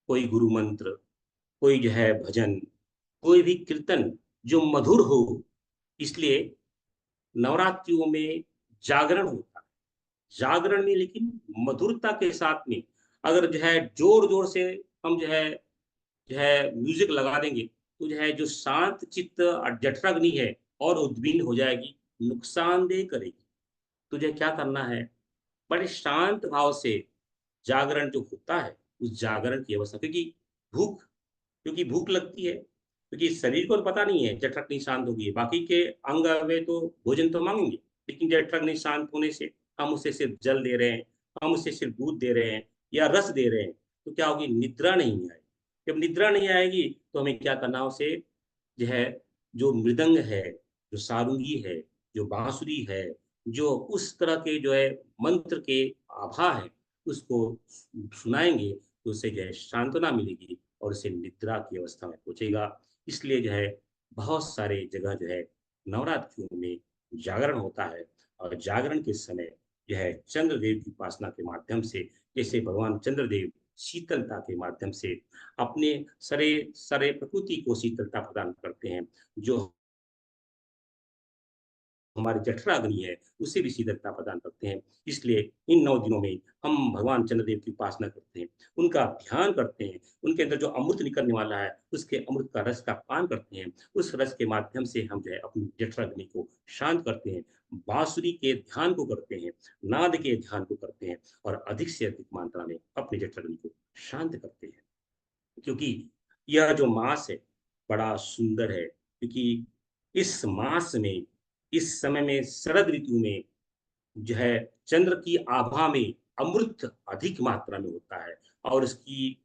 कोई गुरु मंत्र, कोई जो है भजन, कोई भी कीर्तन जो मधुर हो। इसलिए नवरात्रियों में जागरण होता है। जागरण में लेकिन मधुरता के साथ में, अगर जो है जोर जोर से हम जो है म्यूजिक लगा देंगे, तो जो है जो शांत चित्त जठराग्नि है और उद्विग्न हो जाएगी, नुकसानदेह करेगी। तुझे क्या करना है, बड़े शांत भाव से जागरण जो होता है, उस जागरण की अवस्था, क्योंकि भूख लगती है, क्योंकि शरीर को तो पता नहीं है जठराग्नि शांत होगी, बाकी के अंग अवयव तो भोजन तो मांगेंगे, लेकिन जठराग्नि शांत होने से हम उसे सिर्फ जल दे रहे हैं, हम उसे सिर्फ दूध दे रहे हैं या रस दे रहे हैं, तो क्या होगी, निद्रा नहीं आएगी। जब निद्रा नहीं आएगी, तो हमें क्या करना है, उसे जो है, जो मृदंग है, जो सारंगी है, जो बांसुरी है, जो उस तरह के जो है मंत्र के आभा है, उसको सुनाएंगे, तो उससे जो है सांत्वना मिलेगी और उसे निद्रा की अवस्था में पहुंचेगा। इसलिए जो है बहुत सारे जगह जो है नवरात्रियों में जागरण होता है, और जागरण के समय जो है चंद्रदेव की उपासना के माध्यम से, जैसे भगवान चंद्रदेव शीतलता के माध्यम से अपने सरे सरे प्रकृति को शीतलता प्रदान करते हैं, जो हमारी जठराग्नि है उसे भी शीतलता प्रदान करते हैं। इसलिए इन 9 दिनों में हम भगवान चंद्रदेव की उपासना करते हैं, उनका ध्यान करते हैं, उनके अंदर जो अमृत निकलने वाला है उसके अमृत का रस का पान करते हैं, उस रस के माध्यम से हम जो है अपनी जठराग्नि को शांत करते हैं, बांसुरी के ध्यान को करते हैं, नाद के ध्यान को करते हैं, और अधिक से अधिक मात्रा में अपनी जठराग्नि को शांत करते हैं। क्योंकि यह जो मास है बड़ा सुंदर है, क्योंकि इस मास में, इस समय में, शरद ऋतु में जो है चंद्र की आभा में अमृत अधिक मात्रा में होता है, और इसकी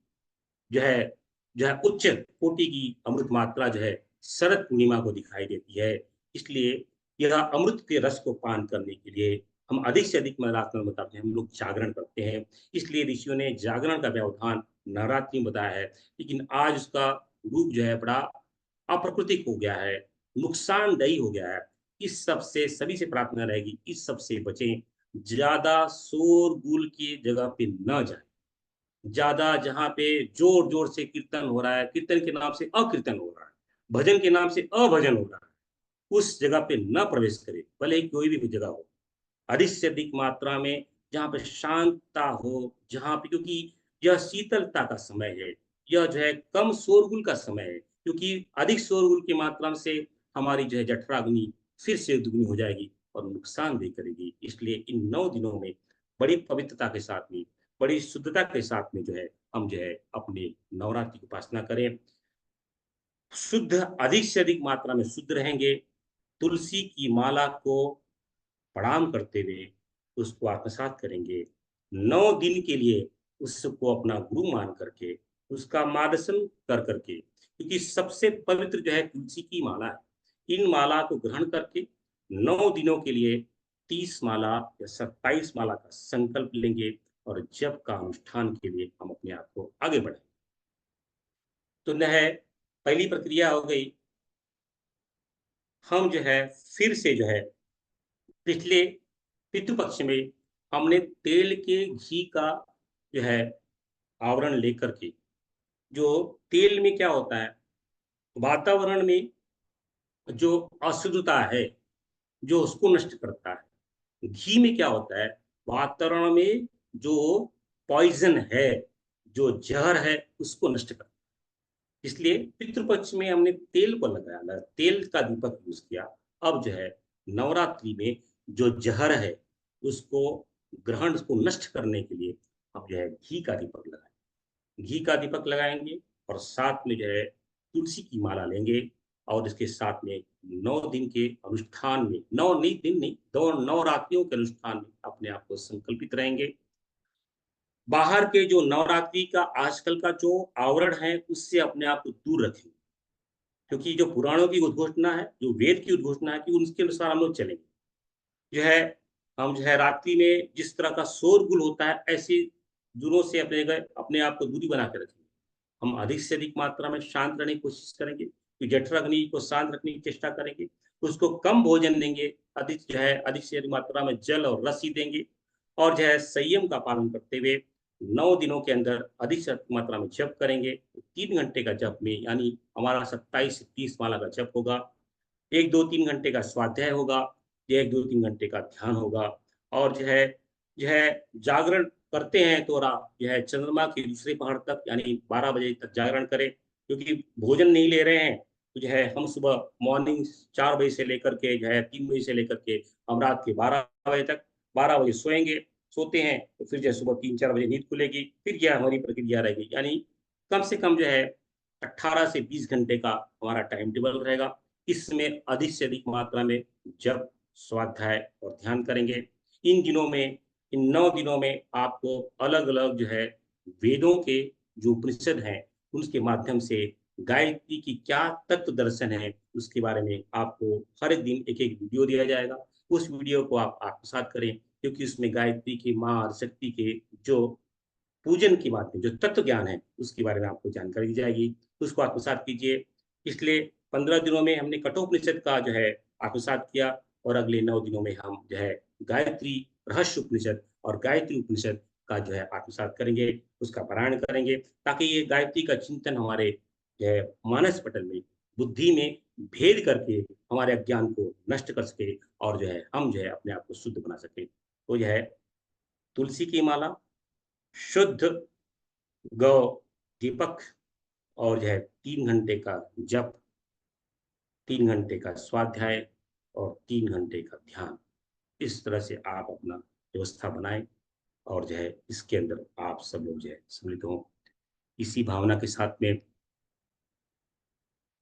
जो है उच्च कोटि की अमृत मात्रा जो है शरद पूर्णिमा को दिखाई देती है। इसलिए यह अमृत के रस को पान करने के लिए हम अधिक से अधिक मात्रा में बताते हैं, हम लोग जागरण करते हैं। इसलिए ऋषियों ने जागरण का व्यवधान नवरात्रि में बताया है, लेकिन आज उसका रूप जो है बड़ा अप्राकृतिक हो गया है, नुकसानदेही हो गया है। इस सब से सभी से प्रार्थना रहेगी, इस सब से बचें, ज्यादा शोरगुल की जगह पे न जाए, ज्यादा जहाँ पे जोर जोर से कीर्तन हो रहा है, कीर्तन के नाम से अकीर्तन हो रहा है, भजन के नाम से अभजन हो रहा है, उस जगह पे न प्रवेश करे, भले ही कोई भी जगह हो। अधिक से अधिक मात्रा में जहाँ पे शांतता हो, जहाँ पे, क्योंकि यह शीतलता का समय है, यह जो है कम शोरगुल का समय है, क्योंकि अधिक शोरगुल की मात्रा से हमारी जो है जठराग्नि फिर से दुगनी हो जाएगी और नुकसानदेह करेगी। इसलिए इन 9 दिनों में बड़ी पवित्रता के साथ में, बड़ी शुद्धता के साथ में जो है हम जो है अपने नवरात्रि की उपासना करें, शुद्ध, अधिक से अधिक मात्रा में शुद्ध रहेंगे, तुलसी की माला को प्रणाम करते हुए उसको आत्मसात करेंगे, 9 दिन के लिए उसको अपना गुरु मान करके, उसका मार्गदर्शन कर करके, क्योंकि सबसे पवित्र जो है तुलसी की माला है, इन माला को ग्रहण करके 9 दिनों के लिए 30 माला या 27 माला का संकल्प लेंगे, और जप का अनुष्ठान के लिए हम अपने आप को आगे बढ़ें। तो न है, पहली प्रक्रिया हो गई, हम जो है फिर से जो है पिछले पितृपक्ष में हमने तेल के घी का जो है आवरण लेकर के, जो तेल में क्या होता है, वातावरण में जो अशुद्धता है, जो उसको नष्ट करता है। घी में क्या होता है, वातावरण में जो पॉइजन है, जो जहर है, उसको नष्ट करता है। इसलिए पितृपक्ष में हमने तेल को लगाया, तेल का दीपक यूज किया। अब जो है नवरात्रि में जो जहर है उसको ग्रहण को नष्ट करने के लिए अब जो है घी का दीपक लगाएंगे। घी का दीपक लगाएंगे और साथ में जो है तुलसी की माला लेंगे। और इसके साथ में 9 दिन के अनुष्ठान में, 9 नहीं दिन नहीं, 9 रात्रियों के अनुष्ठान में अपने आप को संकल्पित रहेंगे। बाहर के जो नवरात्रि का आजकल का जो आवरण है उससे अपने आप को दूर रखें, क्योंकि जो पुराणों की उद्घोषणा है, जो वेद की उद्घोषणा है कि उनके अनुसार हम लोग चलेंगे। जो है हम जो है रात्रि में जिस तरह का शोरगुल होता है, ऐसे दूरों से अपने आप को दूरी बना के रखेंगे। हम अधिक से अधिक मात्रा में शांत रहने की कोशिश करेंगे, तो जठराग्नि को शांत रखने की चेष्टा करेंगे। उसको कम भोजन देंगे, अधिक से अधिक मात्रा में जल और रस देंगे। और जो है संयम का पालन करते हुए 9 दिनों के अंदर अधिक से अधिक मात्रा में जप करेंगे। 3 घंटे का जप में, यानी हमारा 27 से 30 माला का जप होगा। 1 2 3 घंटे का स्वाध्याय होगा। 1 2 3 घंटे का ध्यान होगा। और जो है जागरण करते हैं तो जो है चंद्रमा के दूसरे पहाड़ तक, यानी 12 बजे तक जागरण करें। क्योंकि भोजन नहीं ले रहे हैं तो जो है हम सुबह मॉर्निंग 4 बजे से लेकर के जो है 3 बजे से लेकर के हम रात के 12 बजे तक, 12 बजे सोएंगे। सोते हैं तो फिर जो है सुबह 3 4 बजे नींद खुलेगी। फिर यह हमारी प्रक्रिया रहेगी, यानी कम से कम जो है 18 से 20 घंटे का हमारा टाइम टेबल रहेगा। इसमें अधिक से अधिक मात्रा में जप, स्वाध्याय और ध्यान करेंगे। इन दिनों में, इन 9 दिनों में आपको अलग अलग जो है वेदों के जो उपनिषद हैं उसके माध्यम से गायत्री की क्या तत्व दर्शन है उसके बारे में आपको हर एक दिन एक एक वीडियो दिया जाएगा। उस वीडियो को आप आत्मसात करें, क्योंकि उसमें गायत्री की माँ शक्ति के जो पूजन की बातें, जो तत्व ज्ञान है उसके बारे में आपको जानकारी दी जाएगी। उसको आत्मसात कीजिए। इसलिए 15 दिनों में हमने कठोपनिषद का जो है आत्मसात किया, और अगले 9 दिनों में हम जो है गायत्री रहस्य उपनिषद और गायत्री उपनिषद का जो है आत्मसात करेंगे, उसका पारायण करेंगे, ताकि ये गायत्री का चिंतन हमारे जो है मानस पटल में, बुद्धि में भेद करके हमारे अज्ञान को नष्ट कर सके, और जो है हम जो है अपने आप को शुद्ध बना सके। तो यह है तुलसी की माला, शुद्ध गौ दीपक, और जो है 3 घंटे का जप, 3 घंटे का स्वाध्याय और 3 घंटे का ध्यान। इस तरह से आप अपना व्यवस्था बनाएं, और जो है इसके अंदर आप सब लोग जो है सम्मिलित हों। इसी भावना के साथ में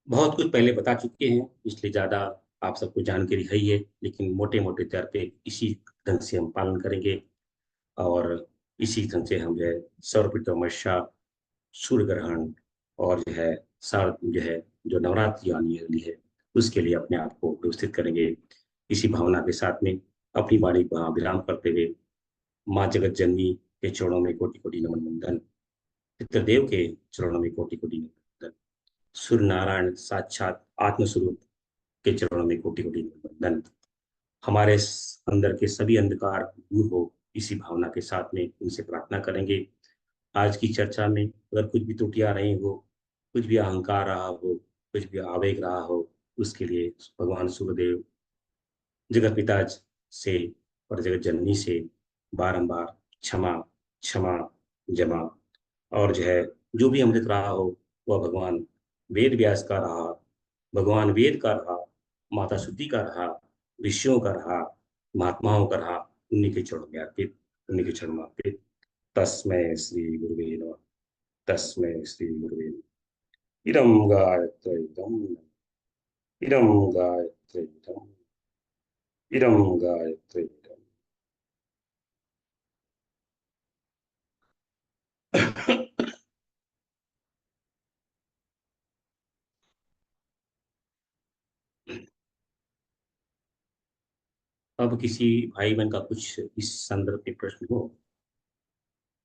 बहुत कुछ पहले बता चुके हैं, इसलिए ज़्यादा आप सबको जानकारी है ही है, लेकिन मोटे मोटे तौर पे इसी ढंग से हम पालन करेंगे। और इसी ढंग से हम जो है सर्वपितमस्या, सूर्य ग्रहण, और जो है जो है जो नवरात्रि आने वाली है उसके लिए अपने आप को व्यवस्थित करेंगे। इसी भावना के साथ में अपनी वाणी को यहाँ विराम करते हुए माँ जगत जननी के चरणों में कोटि कोटि नमन बंदन, पितृदेव के चरणों में कोटि कोटि नमन बंदन, सूर्य नारायण साक्षात आत्मस्वरूप के चरणों में कोटि कोटि नमन बंदन। हमारे अंदर के सभी अंधकार दूर हो, इसी भावना के साथ में उनसे प्रार्थना करेंगे। आज की चर्चा में अगर कुछ भी त्रुटियां रही हो, कुछ भी अहंकार रहा हो, कुछ भी आवेग रहा हो, उसके लिए भगवान सूर्यदेव, जगत पिता से और जगत जननी से बारंबार क्षमा क्षमा जमा। और जो है जो भी अमृत रहा हो वह भगवान वेद व्यास का रहा, भगवान वेद का रहा, माता शुद्धि का रहा, ऋषियों का रहा, महात्माओं का रहा, उन्हीं के चरणों में अर्पित, उन्हीं के चरणों में अर्पित। तस्मै श्री गुरुवे नमः। तस्मै श्री गुरुवे नमः। इदं गायत्रीदम्, इदं गायत्रीदम्, इदं गायत्रीदम्। अब किसी भाई बहन का कुछ इस संदर्भ में प्रश्न हो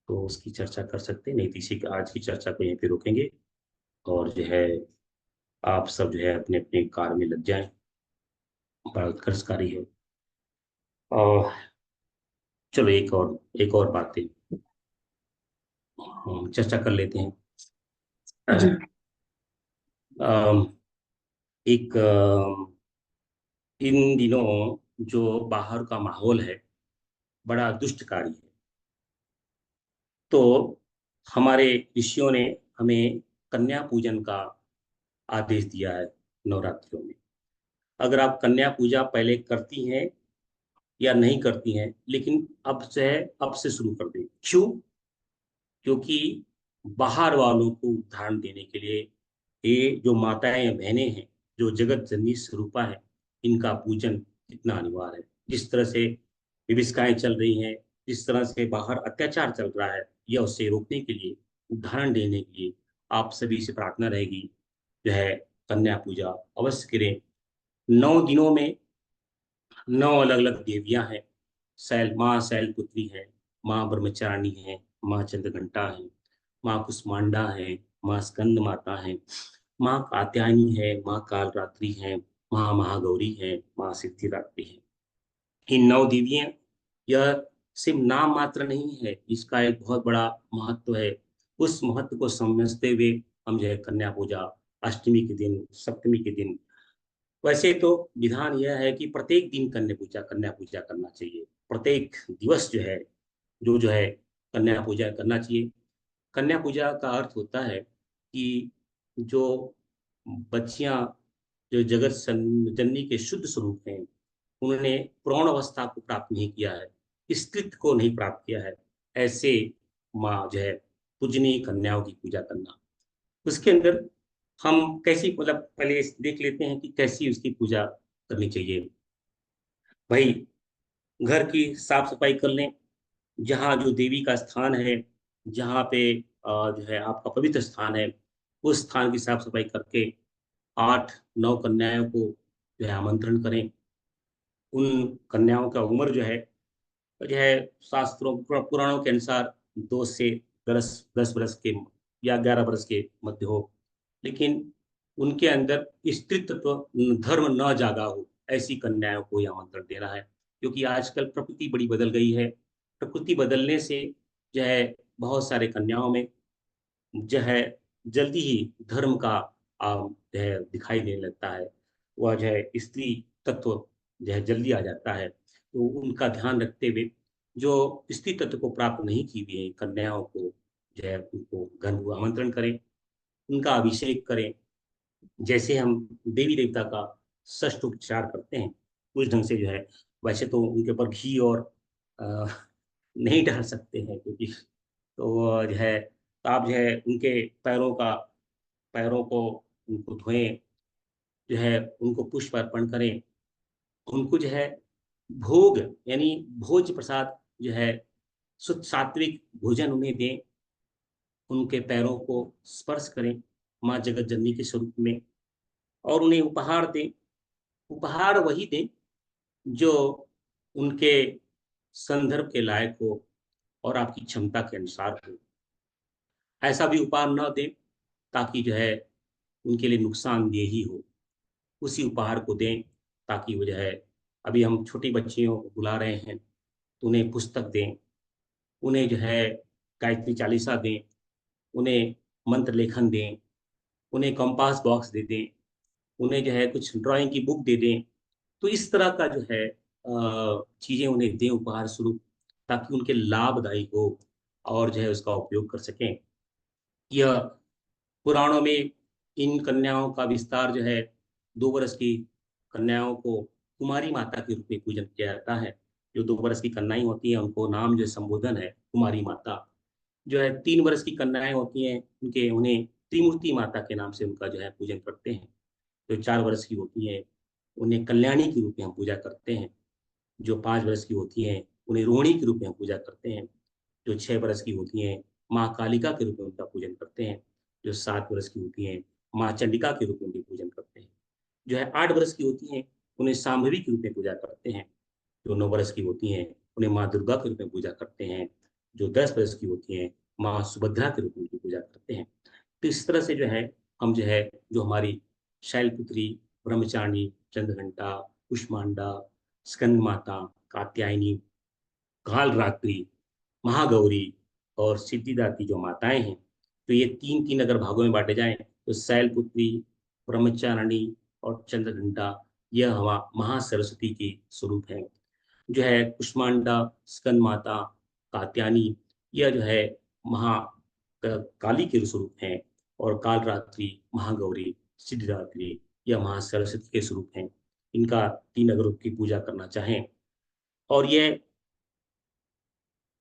तो उसकी चर्चा कर सकते हैं, नहीं तो इसी आज की चर्चा को यहीं पे रोकेंगे। और जो है आप सब जो है अपने अपने कार्य में लग जाएं, बड़ा उत्कर्ष कार्य है। और चलो एक और बातें हम चर्चा कर लेते हैं। जी। अम, एक इन दिनों जो बाहर का माहौल है बड़ा दुष्टकारी है। तो हमारे ऋषियों ने हमें कन्या पूजन का आदेश दिया है नवरात्रियों में। अगर आप कन्या पूजा पहले करती हैं या नहीं करती हैं, लेकिन अब से शुरू कर दें। क्यों? क्योंकि बाहर वालों को उदाहरण देने के लिए ये जो माताएं या बहनें हैं, जो जगत जननी स्वरूपा है, इनका पूजन कितना अनिवार्य है। जिस तरह से विभिषिकाएं चल रही हैं, जिस तरह से बाहर अत्याचार चल रहा है, या उससे रोकने के लिए, उदाहरण देने के लिए आप सभी से प्रार्थना रहेगी, जो है कन्या पूजा अवश्य करें। 9 दिनों में 9 अलग अलग देवियां हैं। माँ शैलपुत्री है, माँ ब्रह्मचारिणी है, माँ चंद्रघंटा है, माँ कुष्मांडा है, माँ स्कंद माता है, माँ कात्यायनी है, माँ कालरात्रि है, माँ महागौरी है, माँ सिद्धिदात्री है। इन 9 देवियां, यह सिर्फ नाम मात्र नहीं है, इसका एक बहुत बड़ा महत्व है। उस महत्व को समझते हुए हम जो है कन्या पूजा अष्टमी के दिन, सप्तमी के दिन, वैसे तो विधान यह है कि प्रत्येक दिन कन्या पूजा करना चाहिए। प्रत्येक दिवस जो है, जो है कन्या पूजा करना चाहिए। कन्या पूजा का अर्थ होता है कि जो बच्चियां, जो जननी के शुद्ध स्वरूप हैं, उन्होंने प्रौढ़ अवस्था को प्राप्त नहीं किया है, स्त्रीत्व को नहीं प्राप्त किया है, ऐसे माँ जो है पूजनीय कन्याओं की पूजा करना। उसके अंदर हम कैसी, मतलब पहले देख लेते हैं कि कैसी उसकी पूजा करनी चाहिए। भाई, घर की साफ सफाई कर लें। जहाँ जो देवी का स्थान है, जहाँ पे जो है आपका पवित्र स्थान है, उस स्थान की साफ सफाई करके 8 9 कन्याओं को जो है आमंत्रण करें। उन कन्याओं का उम्र जो है शास्त्रों पुराणों के अनुसार 2 से 10 10 वर्ष के या 11 वर्ष के मध्य हो, लेकिन उनके अंदर स्त्रीत्व धर्म न जागा हो, ऐसी कन्याओं को यह आमंत्रण देना है। क्योंकि आजकल प्रकृति बड़ी बदल गई है। प्रकृति बदलने से जो है बहुत सारे कन्याओं में जो है जल्दी ही धर्म का जो है दिखाई देने लगता है। वह जो है स्त्री तत्व जो है जल्दी आ जाता है। तो उनका ध्यान रखते हुए जो स्त्री तत्व को प्राप्त नहीं की हुई है कन्याओं को जो है उनको घर को आमंत्रण करें, उनका अभिषेक करें। जैसे हम देवी देवता का षष्ठ उपचार करते हैं, उस ढंग से जो है, वैसे तो उनके ऊपर घी और अ, नहीं डाल सकते हैं, क्योंकि तो जो है, तो आप जो है उनके पैरों को उनको धोएं, जो है उनको पुष्प अर्पण करें, उनको जो है भोग, यानी भोज प्रसाद जो है, शुद्ध सात्विक भोजन उन्हें दें, उनके पैरों को स्पर्श करें माँ जगत जननी के स्वरूप में, और उन्हें उपहार दें। उपहार वही दें जो उनके संदर्भ के लायक हो और आपकी क्षमता के अनुसार हो। ऐसा भी उपहार न दें ताकि जो है उनके लिए नुकसानदेह ही हो। उसी उपहार को दें ताकि वो जो है, अभी हम छोटी बच्चियों को बुला रहे हैं तो उन्हें पुस्तक दें, उन्हें जो है गायत्री चालीसा दें, उन्हें मंत्र लेखन दें, उन्हें कंपास बॉक्स दे दें, उन्हें जो है कुछ ड्राइंग की बुक दे दें। तो इस तरह का जो है चीजें उन्हें दें उपहार स्वरूप, ताकि उनके लाभदायी हो और जो है उसका उपयोग कर सकें। यह पुराणों में इन कन्याओं का विस्तार जो है, 2 वर्ष की कन्याओं को कुमारी माता के रूप में पूजन किया जाता है। जो 2 वर्ष की कन्याएं होती हैं उनको नाम जो संबोधन है कुमारी माता। जो है 3 वर्ष की कन्याएं होती हैं, उन्हें त्रिमूर्ति माता के नाम से उनका जो है पूजन करते हैं। जो 4 वर्ष की होती हैं उन्हें कल्याणी के रूप में हम पूजा करते हैं। जो 5 वर्ष की होती हैं उन्हें रोहिणी के रूप में हम पूजा करते हैं। जो 6 वर्ष की होती हैं माँ कालिका के रूप में उनका पूजन करते हैं। जो 7 वर्ष की होती हैं माँ चंडिका के रूप में उनकी पूजन करते हैं। जो है 8 वर्ष की होती हैं उन्हें शांभवी के रूप में पूजा करते हैं। जो 9 वर्ष की होती हैं उन्हें माँ दुर्गा के रूप में पूजा करते हैं। जो 10 वर्ष की होती हैं माँ सुभद्रा के रूप में उनकी पूजा करते हैं। तो इस तरह से जो है हम जो है, जो हमारी शैलपुत्री, ब्रह्मचारिणी, चंद्रघंटा, कुष्मांडा, स्कंद माता, कात्यायनी, कालरात्रि, महागौरी और सिद्धिदात्री जो माताएं हैं, तो ये 3 3 अगर भागों में बांटे जाएं तो शैलपुत्री, ब्रह्मचारिणी और चंद्रघंटा, यह हवा महासरस्वती की स्वरूप है। जो है कुष्मांडा, स्कंद माता, कात्यायनी, यह जो है महा काली के स्वरूप हैं। और काल रात्रि, महागौरी, सिद्धिदात्री, यह महासरस्वती के स्वरूप हैं। इनका 3 अगर की पूजा करना चाहें, और ये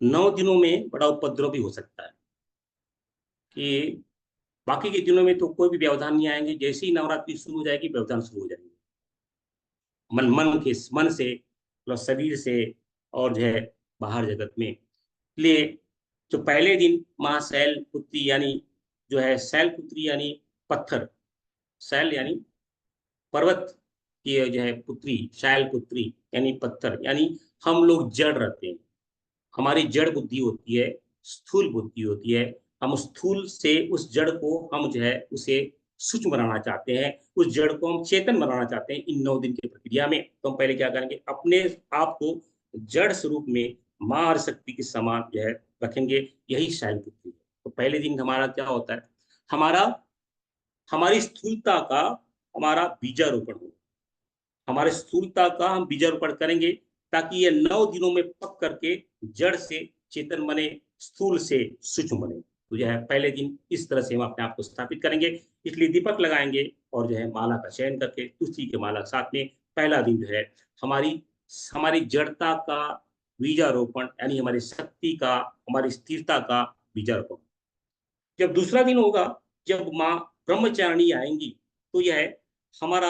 9 दिनों में बड़ा उपद्रव भी हो सकता है कि बाकी के दिनों में तो कोई भी व्यवधान नहीं आएंगे, जैसे ही नवरात्रि शुरू हो जाएगी व्यवधान शुरू हो जाएंगे। मन से प्लस शरीर से, और जो है बाहर जगत में। इसलिए जो पहले दिन माँ शैल पुत्री यानी जो है शैल पुत्री यानी पत्थर, शैल यानी पर्वत की जो है पुत्री, शैल पुत्री यानी पत्थर, यानी हम लोग जड़ रहते हैं। हमारी जड़ बुद्धि होती है, स्थूल बुद्धि होती है। हम स्थूल से उस जड़ को हम जो है उसे सूक्ष्म बनाना चाहते हैं, उस जड़ को हम चेतन बनाना चाहते हैं। इन 9 दिन की प्रक्रिया में तो हम पहले क्या करेंगे, अपने आप को जड़ स्वरूप में मां और शक्ति के समान जो है रखेंगे। यही शैल बुद्धि है। तो पहले दिन हमारा क्या होता है, हमारा हमारी स्थूलता का हमारा बीजारोपण हो, हमारे स्थूलता का हम बीजारोपण करेंगे, ताकि ये 9 दिनों में पक करके जड़ से चेतन बने, स्थूल से सूक्ष्म बने। तो जो है पहले दिन इस तरह से हम अपने आप को स्थापित करेंगे। इसलिए दीपक लगाएंगे और जो है माला का चयन करके तुलसी के माला के साथ में पहला दिन जो है हमारी हमारी जड़ता का बीजारोपण, यानी हमारी शक्ति का, हमारी स्थिरता का बीजारोपण। जब दूसरा दिन होगा, जब माँ ब्रह्मचारिणी आएंगी, तो यह है हमारा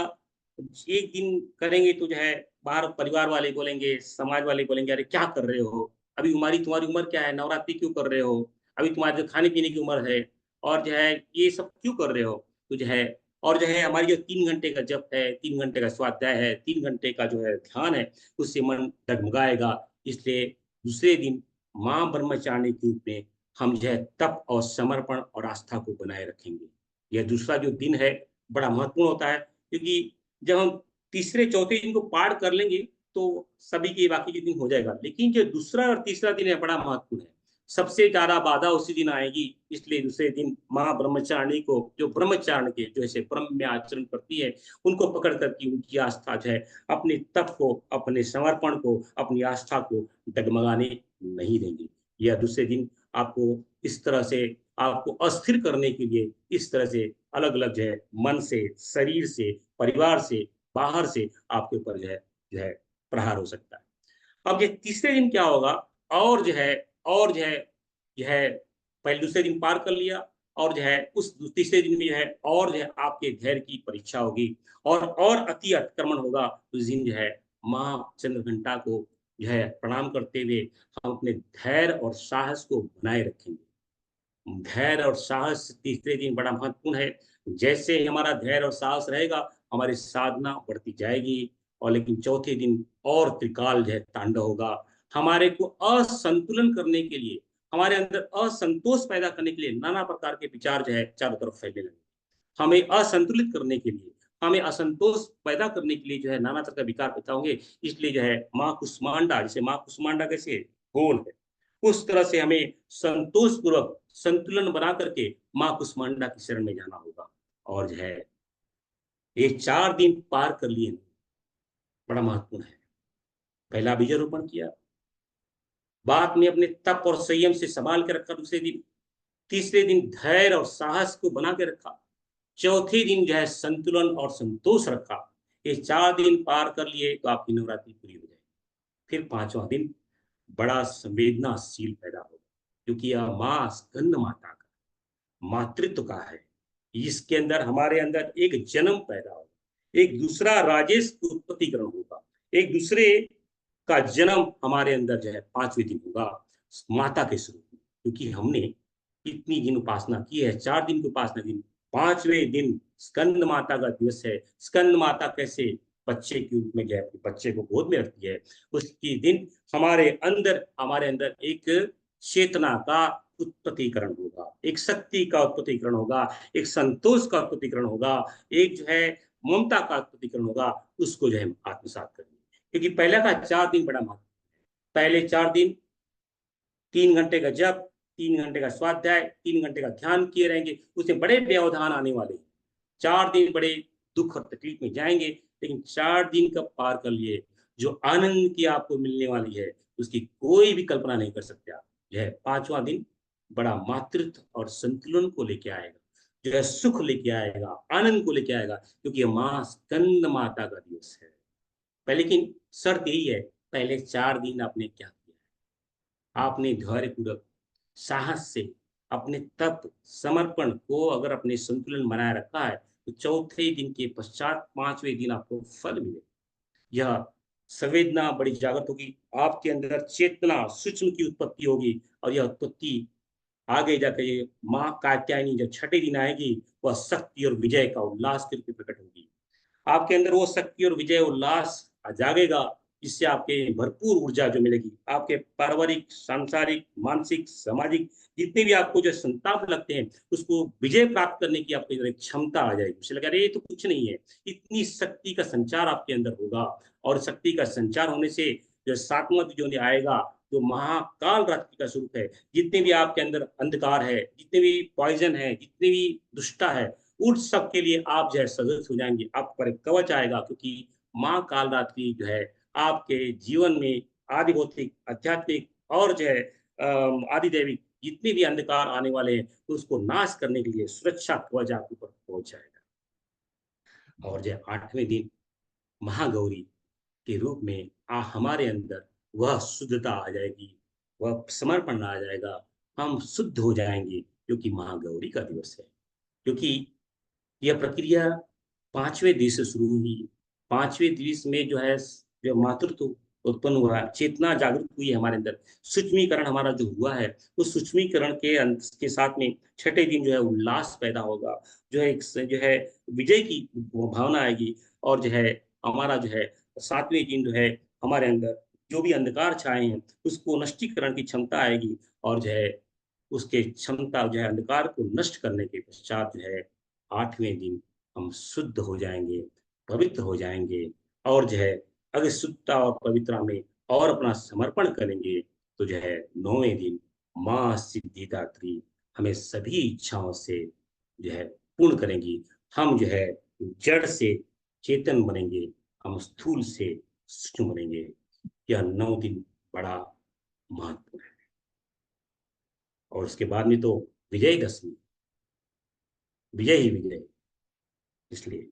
एक दिन करेंगे तो जो है बाहर परिवार वाले बोलेंगे, समाज वाले बोलेंगे, अरे क्या कर रहे हो, अभी तुम्हारी उम्र क्या है, नवरात्रि क्यों कर रहे हो, अभी तुम्हारे जो खाने पीने की उम्र है, और जो है ये सब क्यों कर रहे हो। तो जो है, और जो है हमारी जो 3 घंटे का जप है, 3 घंटे का स्वाध्याय है, 3 घंटे का जो है ध्यान है, उससे मन डगमगाएगा। इसलिए दूसरे दिन माँ ब्रह्मचारिणी के रूप में हम जो है तप और समर्पण और आस्था को बनाए रखेंगे। यह दूसरा जो दिन है बड़ा महत्वपूर्ण होता है, क्योंकि जब हम तीसरे चौथे दिन को पार कर लेंगे तो सभी के बाकी के दिन हो जाएगा, लेकिन जो दूसरा और तीसरा दिन है बड़ा महत्वपूर्ण है। सबसे ज्यादा बाधा उसी दिन आएगी। इसलिए दूसरे दिन माँ ब्रह्मचारिणी को, जो ब्रह्मचारण के जो ऐसे ब्रह्म में आचरण करती है, उनको पकड़ करके उनकी आस्था जो है अपने तप को, अपने समर्पण को, अपनी आस्था को डगमगाने नहीं देंगे। यह दूसरे दिन आपको इस तरह से, आपको अस्थिर करने के लिए इस तरह से अलग अलग जो है मन से, शरीर से, परिवार से, बाहर से आपके ऊपर जो है प्रहार हो सकता है। अब ये तीसरे दिन क्या होगा, और जो है और जो है पहले दूसरे दिन पार कर लिया, और जो है उस तीसरे दिन में जो है और जो है आपके धैर्य की परीक्षा होगी, और अति अतिक्रमण होगा। उस दिन जो है माँ चंद्रघंटा को जो है प्रणाम करते हुए हम अपने धैर्य और साहस को बनाए रखेंगे। धैर्य और साहस तीसरे दिन बड़ा महत्वपूर्ण है। जैसे ही हमारा धैर्य और साहस रहेगा, हमारी साधना बढ़ती जाएगी। और लेकिन चौथे दिन और त्रिकाल जो है तांडव होगा। हमारे को असंतुलन करने के लिए, हमारे अंदर असंतोष पैदा करने के लिए नाना प्रकार के विचार जो है चारों तरफ फैलने लगे। हमें असंतुलित करने के लिए, हमें असंतोष पैदा करने के लिए जो है नाना तरह का विकार पैदा होंगे। इसलिए जो है माँ कुष्मांडा, जैसे माँ कुष्मांडा कैसे गोल है, उस तरह से हमें संतोष पूर्वक संतुलन बना करके माँ कुष्मांडा की शरण में जाना होगा। और जो है ये 4 दिन पार कर लिए, बड़ा महत्वपूर्ण है। पहला बीजारोपण किया, बाद में अपने तप और संयम से संभाल के रखा दूसरे दिन, तीसरे दिन धैर्य और साहस को बना के रखा, चौथे दिन जो है संतुलन और संतोष रखा। ये 4 दिन पार कर लिए तो आपकी नवरात्रि पूरी हो जाएगी। फिर पांचवा दिन बड़ा संवेदनाशील पैदा होगा, क्योंकि यह माँ स्कंद माता का मातृत्व का है। इसके अंदर हमारे अंदर एक जन्म पैदा होगा, एक दूसरा राजेश की उत्पत्तिकरण होगा, एक दूसरे का जन्म हमारे अंदर जो है 5वें दिन होगा माता के स्वरूप में। क्योंकि हमने इतनी दिन उपासना की है, 4 दिन की उपासना की, 5वें दिन स्कंद माता का दिवस है। स्कंद माता कैसे बच्चे के रूप में जो है बच्चे को गोद में रखती है, उसकी दिन हमारे अंदर एक चेतना का उत्पत्तिकरण होगा, एक शक्ति का उत्पत्तिकरण होगा, एक संतोष का उत्पत्तिकरण होगा, एक जो है ममता का उत्पत्तिकरण होगा। उसको जो है आत्मसात करेंगे। क्योंकि पहले का 4 दिन बड़ा महत्व, पहले 4 दिन 3 घंटे का जप, 3 घंटे का स्वाध्याय, 3 घंटे का ध्यान किए रहेंगे, उससे बड़े व्यवधान आने वाले। 4 दिन बड़े दुख और तकलीफ में जाएंगे। लेकिन 4 दिन का पार कर लिए, जो आनंद की आपको मिलने वाली है उसकी कोई भी कल्पना नहीं कर सकते आप। जो है 5वां दिन बड़ा मातृत्व और संतुलन को लेके आएगा, जो है सुख लेके आएगा, आनंद को लेके आएगा, क्योंकि ये माँ स्कंद माता का दिवस है। पर लेकिन शर्त यही है, पहले 4 दिन आपने क्या किया है? आपने धैर्यपूर्वक साहस से अपने तप समर्पण को अगर अपने संतुलन बनाए रखा है, तो चौथे दिन के पश्चात 5वें दिन आपको फल मिलेगा। यह संवेदना बड़ी जागृत होगी, आपके अंदर चेतना सूक्ष्म की उत्पत्ति होगी, और यह उत्पत्ति आगे जाकर ये माँ कात्यायनी जब छठे दिन आएगी, वह शक्ति और विजय का उल्लास करके प्रकट होगी। आपके अंदर वो शक्ति और विजय उल्लास जागेगा, जिससे आपके भरपूर ऊर्जा जो मिलेगी, आपके पारिवारिक, सांसारिक, मानसिक, सामाजिक जितने भी आपको जो संताप लगते हैं, उसको विजय प्राप्त करने की आपके अंदर एक क्षमता आ जाएगी। उसे लगा अरे ये तो कुछ नहीं है, इतनी शक्ति का संचार आपके अंदर होगा। और शक्ति का संचार होने से जो 7वां जो आएगा, जो महाकाल रात्रि का स्वरूप है, जितने भी आपके अंदर अंधकार है, जितने भी पॉइजन है, जितने भी दुष्टा है, उन सब के लिए आप जो है सजग हो जाएंगे, आप पर एक कवच आएगा, क्योंकि माँ काल रात्रि जो है आपके जीवन में आदि भौतिक, आध्यात्मिक और जो है आदि दैविक जितने भी अंधकार आने वाले हैं, तो उसको नाश करने के लिए सुरक्षा कवच आपके ऊपर पहुंच जाएगा। और जो 8वें दिन महागौरी के रूप में हमारे अंदर वह शुद्धता आ जाएगी, वह समर्पण आ जाएगा, हम शुद्ध हो जाएंगे, क्योंकि महागौरी का दिवस है। क्योंकि यह प्रक्रिया 5वें दिवस से शुरू हुई। 5वें दिवस में जो है जो मातृत्व उत्पन्न हुआ, चेतना जागृत हुई है हमारे अंदर, सूक्ष्मीकरण हमारा जो हुआ है, उस सूक्ष्मीकरण के अंत के साथ में छठे दिन जो है उल्लास पैदा होगा, जो है एक जो है विजय की वो भावना आएगी। और जो है हमारा जो है 7वें दिन जो है हमारे अंदर जो भी अंधकार छाए हैं, उसको नष्टीकरण की क्षमता आएगी। और जो है उसके क्षमता जो है अंधकार को नष्ट करने के पश्चात जो है 8वें दिन हम शुद्ध हो जाएंगे, पवित्र हो जाएंगे। और जो है अगर शुद्धता और पवित्रता में और अपना समर्पण करेंगे, तो जो है 9वें दिन माँ सिद्धिदात्री हमें सभी इच्छाओं से जो है पूर्ण करेंगी। हम जो है जड़ से चेतन बनेंगे, हम स्थूल से सूक्ष्म बनेंगे। यह 9 दिन बड़ा महत्वपूर्ण है। और उसके बाद में तो विजयदशमी, विजय ही विजय, इसलिए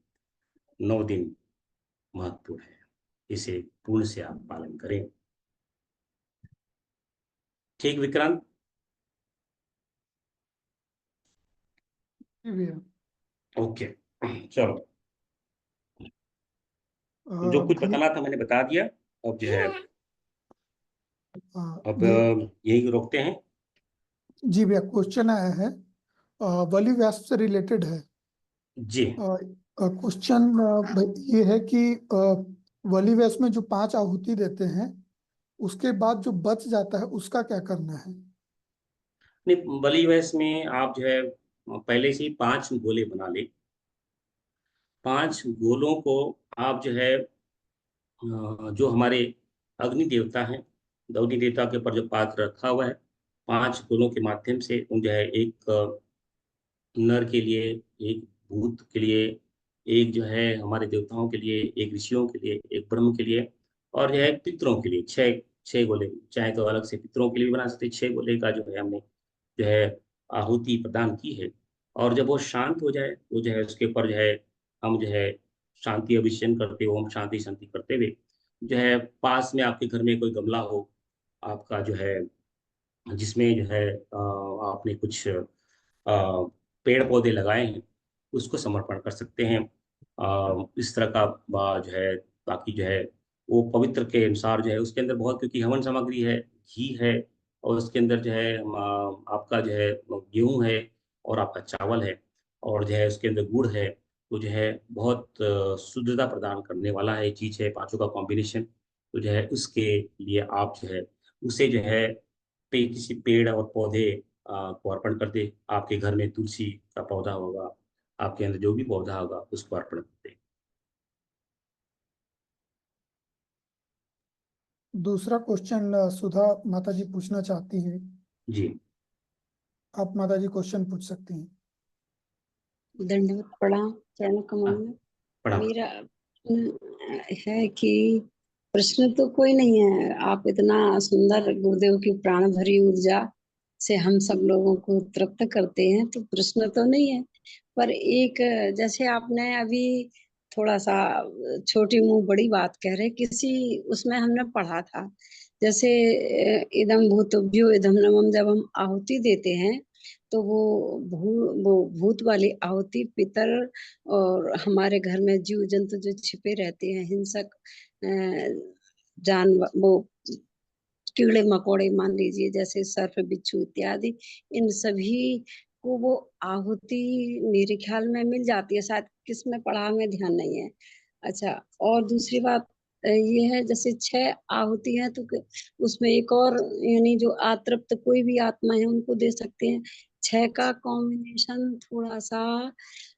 9 दिन महत्वपूर्ण है। इसे पूर्ण से आप पालन करें। ठीक विक्रांत? जी भैया। ओके, चलो, जो कुछ भैया, बताना था मैंने बता दिया। अब जो है अब ये यही रोकते हैं। जी भैया, क्वेश्चन आया है, बलि व्यास से रिलेटेड है। जी क्वेश्चन ये है कि बलि व्यास में जो 5 आहुति देते हैं, उसके बाद जो बच जाता है उसका क्या करना है? नहीं, बलि वैस में आप जो है पहले से ही 5 गोले बना ले। 5 गोलों को आप जो है जो हमारे अग्नि देवता हैं, अग्नि देवता के ऊपर जो पात्र रखा हुआ है, 5 गोलों के माध्यम से उन जो है एक नर के लिए, एक भूत के लिए, एक जो है हमारे देवताओं के लिए, एक ऋषियों के लिए, एक ब्रह्म के लिए, और जो है पितरों के लिए 6 6 गोले। चाहे तो अलग से पितरों के लिए भी बना सकते, 6 गोले का जो है हमने जो है आहुति प्रदान की है। और जब वो शांत हो जाए, तो जो है उसके ऊपर जो है हम जो है शांति अभिषेक करते, ओम शांति शांति करते हुए जो है पास में आपके घर में कोई गमला हो आपका जो है, जिसमें जो है आपने कुछ पेड़ पौधे लगाए हैं, उसको समर्पण कर सकते हैं। इस तरह का जो है, बाकी जो है वो पवित्र के अनुसार जो है उसके अंदर बहुत, क्योंकि हवन सामग्री है, घी है, और उसके अंदर जो है आपका जो है गेहूं है, और आपका चावल है, और जो है उसके अंदर गुड़ है। तो जो है बहुत शुद्धता प्रदान करने वाला है, चीज है, पांचों का कॉम्बिनेशन। तो जो है उसके लिए आप जो है उसे जो है किसी पेड़ और पौधे को अर्पण कर दे। आपके घर में तुलसी का पौधा होगा, आपके अंदर जो भी पौधा होगा उसको अर्पण कर दे। दूसरा क्वेश्चन सुधा माता जी पूछना चाहती हैं। जी, आप माता जी क्वेश्चन पूछ सकती हैं। दंडवत प्रणाम। चरण कमल हाँ, में प्रणाम। मेरा है कि प्रश्न तो कोई नहीं है। आप इतना सुंदर गुरुदेव की प्राण भरी ऊर्जा से हम सब लोगों को तृप्त करते हैं, तो प्रश्न तो नहीं है। पर एक, जैसे आपने अभी थोड़ा सा छोटी मुंह बड़ी बात कह रहे, किसी उसमें हमने पढ़ा था, जैसे इदम भूतभ्यो इदम नमः जब हम आहुति देते हैं, तो वो भूत वाली आहुति पितर और हमारे घर में जीव जंतु जो छिपे रहते हैं, हिंसक जानवर, वो कीड़े मकोड़े मान लीजिए, जैसे सर्प बिच्छू इत्यादि, इन सभी को वो आहुति मेरे ख्याल में मिल जाती है। शायद किस में पढ़ा में ध्यान नहीं है। अच्छा, और दूसरी बात ये है, जैसे 6 आहुति है तो उसमें एक और, यानी जो अतृप्त कोई भी आत्मा है उनको दे सकते हैं। 6 का कॉम्बिनेशन थोड़ा सा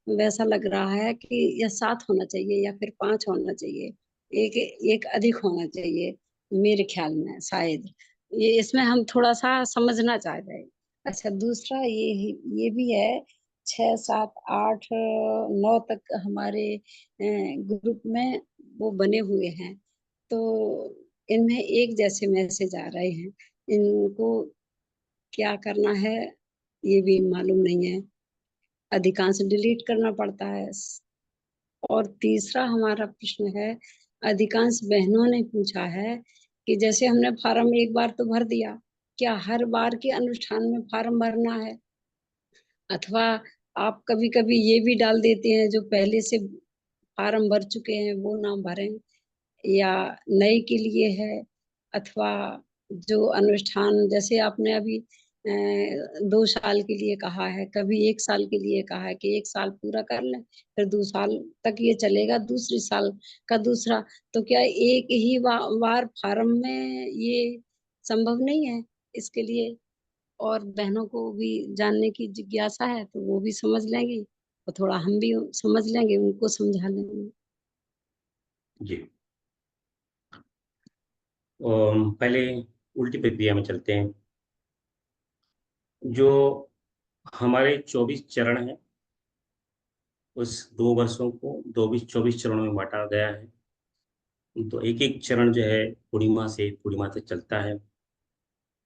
वैसा लग रहा है कि या 7 होना चाहिए या फिर 5 होना चाहिए, एक एक अधिक होना चाहिए मेरे ख्याल में, शायद ये इसमें हम थोड़ा सा समझना चाह रहे हैं। अच्छा, दूसरा ये भी है, 6 7 8 9 तक हमारे ग्रुप में वो बने हुए हैं, तो इनमें एक जैसे मैसेज आ रहे हैं, इनको क्या करना है ये भी मालूम नहीं है। अधिकांश डिलीट करना पड़ता है। और तीसरा हमारा प्रश्न है, अधिकांश बहनों ने पूछा है कि जैसे हमने फार्म एक बार तो भर दिया, क्या हर बार के अनुष्ठान में फार्म भरना है, अथवा आप कभी कभी ये भी डाल देते हैं जो पहले से फार्म भर चुके हैं वो नाम भरें, या नए के लिए है, अथवा जो अनुष्ठान जैसे आपने अभी 2 साल के लिए कहा है, कभी 1 साल के लिए कहा है कि 1 साल पूरा कर लें, फिर 2 साल तक ये चलेगा, दूसरी साल का दूसरा, तो क्या एक ही बार फार्म में ये संभव नहीं है इसके लिए? और बहनों को भी जानने की जिज्ञासा है तो वो भी समझ लेंगी, और थोड़ा हम भी समझ लेंगे, उनको समझा लेंगे। जी। पहले उल्टी प्रक्रिया में चलते हैं। जो हमारे 24 चरण हैं, उस 2 वर्षों को 24 चरणों में बांटा गया है। तो एक एक चरण जो है पूर्णिमा से पूर्णिमा तक चलता है।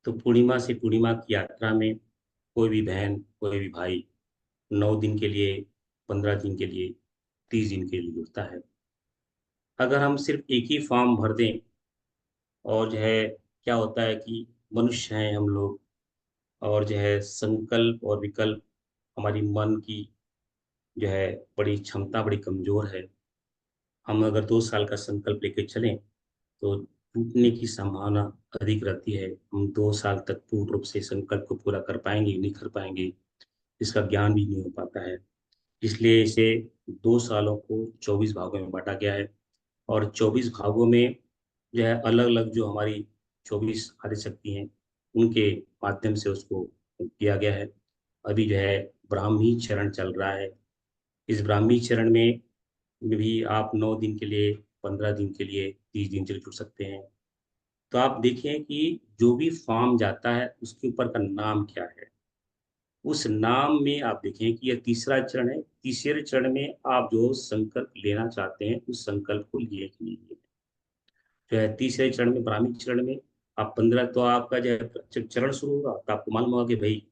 तो पूर्णिमा से पूर्णिमा की यात्रा में कोई भी बहन, कोई भी भाई 9 दिन के लिए, 15 दिन के लिए, 30 दिन के लिए जुड़ता है। अगर हम सिर्फ एक ही फॉर्म भर दें, और जो है क्या होता है कि मनुष्य हैं हम लोग, और जो है संकल्प और विकल्प, हमारी मन की जो है बड़ी क्षमता बड़ी कमजोर है। हम अगर 2 साल का संकल्प लेके चलें तो टूटने की संभावना अधिक रहती है। हम 2 साल तक पूर्ण रूप से संकल्प को पूरा कर पाएंगे नहीं कर पाएंगे, इसका ज्ञान भी नहीं हो पाता है। इसलिए इसे 2 सालों को 24 भागों में बांटा गया है। और 24 भागों में जो है अलग अलग जो हमारी 24 आदि शक्ति हैं, उनके माध्यम से उसको किया गया है। अभी जो है ब्राह्मी चरण चल रहा है। इस ब्राह्मी चरण में भी आप 9 दिन के लिए, 15 दिन के लिए, 30 दिन के लिए जुड़ सकते हैं। तो आप देखें कि जो भी फॉर्म जाता है उसके ऊपर का नाम क्या है। उस नाम में आप देखें कि यह तीसरा चरण है। तीसरे चरण में आप जो संकल्प लेना चाहते हैं उस संकल्प को लिए कि नहीं लिए। जो है तीसरे चरण में, ब्राह्मी चरण में, आप 15, तो आपका जो है जब चरण शुरू होगा तो आपको मालूम होगा कि भाई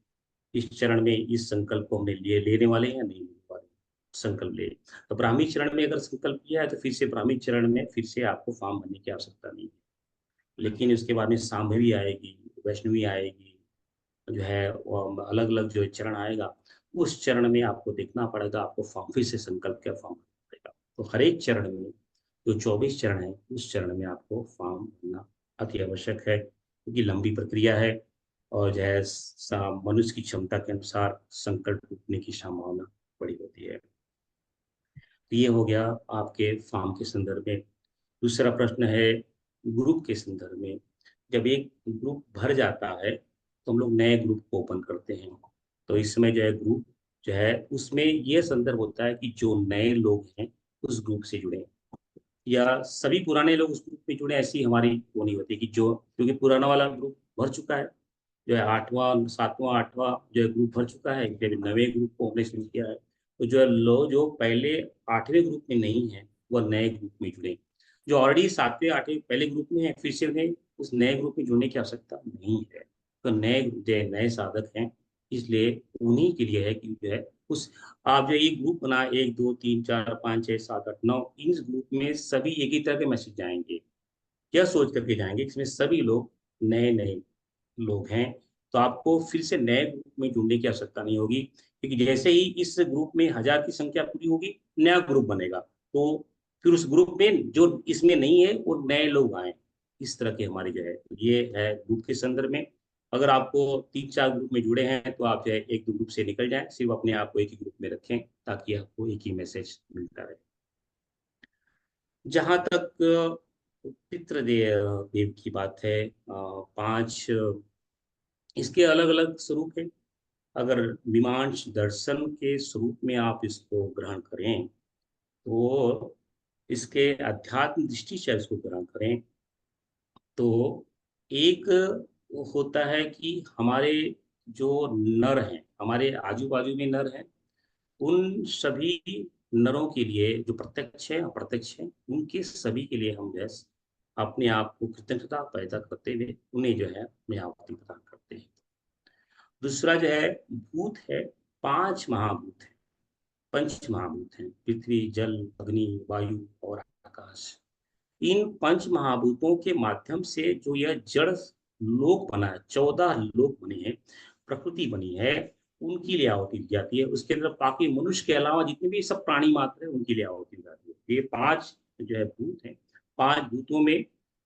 इस चरण में इस संकल्प को हमने लिए, लेने वाले हैं या नहीं लेने वाले, संकल्प ले। तो ब्राह्मी चरण में अगर संकल्प किया है तो फिर से ब्राह्मी चरण में फिर से आपको फॉर्म भरने की आवश्यकता नहीं है। लेकिन उसके बाद में शांभवी आएगी, वैष्णवी आएगी, जो है अलग अलग जो चरण आएगा, उस चरण में आपको देखना पड़ेगा, आपको फॉर्म फिर से संकल्प का फॉर्म भरना पड़ेगा। तो हर एक चरण में, जो 24 चरण है, उस चरण में आपको फॉर्म भरना अति आवश्यक है, क्योंकि लंबी प्रक्रिया है। और जो है मनुष्य की क्षमता के अनुसार संकल्प टूटने की संभावना बड़ी होती है। तो ये हो गया आपके फॉर्म के संदर्भ में। दूसरा प्रश्न है ग्रुप के संदर्भ में। जब एक ग्रुप भर जाता है तो हम लोग नए ग्रुप को ओपन करते हैं। तो इस समय जो है ग्रुप जो है उसमें यह संदर्भ होता है कि जो नए लोग हैं उस ग्रुप से जुड़े, या सभी पुराने लोग उस ग्रुप में जुड़े, ऐसी हमारी वो नहीं होती कि जो, क्योंकि पुराना वाला ग्रुप भर चुका है, जो है 8वां 7वां 8वां जो है ग्रुप भर चुका है, फिर नवे ग्रुप को हमने शुरू किया है। तो जो है लोग जो पहले 8वें ग्रुप में नहीं है वह नए ग्रुप में जुड़े। जो ऑलरेडी 7वें 8वें पहले ग्रुप में है, फिर से उन्हें उस नए ग्रुप में जुड़ने की आवश्यकता नहीं है। तो नए साधक हैं, इसलिए उन्हीं के लिए है कि जो है उस आप जो एक ग्रुप बना 1 2 3 4 5 6 7 8 9, इस ग्रुप में सभी एक ही तरह के मैसेज जाएंगे। क्या सोच करके जाएंगे, इसमें सभी लोग नए नए लोग हैं। तो आपको फिर से नए ग्रुप में जुड़ने की आवश्यकता नहीं होगी, क्योंकि जैसे ही इस ग्रुप में 1000 की संख्या पूरी होगी, नया ग्रुप बनेगा। तो फिर उस ग्रुप में जो इसमें नहीं है वो नए लोग आए। इस तरह के हमारे जो है ये है ग्रुप के संदर्भ में। अगर आपको 3 4 ग्रुप में जुड़े हैं तो आप जो है एक दो ग्रुप से निकल जाएं, सिर्फ अपने आप को एक ही ग्रुप में रखें ताकि आपको एक ही मैसेज मिलता रहे। जहां तक पितृदेव की बात है, 5 इसके अलग अलग स्वरूप हैं। अगर विमांश दर्शन के स्वरूप में आप इसको ग्रहण करें, तो इसके अध्यात्म दृष्टि से इसको ग्रहण करें, तो एक होता है कि हमारे जो नर हैं, हमारे आजू बाजू में नर हैं, उन सभी नरों के लिए जो प्रत्यक्ष है अप्रत्यक्ष है, उनके सभी के लिए हम जो है अपने आप को कृतज्ञता पैदा करते हुए उन्हें जो है अपने आहुति प्रदान करते हैं। दूसरा जो है भूत है, 5 महाभूत है, पंच महाभूत हैं, पृथ्वी जल अग्नि वायु और आकाश। इन पंच महाभूतों के माध्यम से जो यह जड़ लोक बना है, 14 लोक बने हैं, प्रकृति बनी है, उनकी लिए आहुति दी जाती है। उसके अंदर बाकी मनुष्य के अलावा जितने भी सब प्राणी मात्र है उनके लिए आहुति दी जाती है। ये 5 जो है भूत है, 5 भूतों में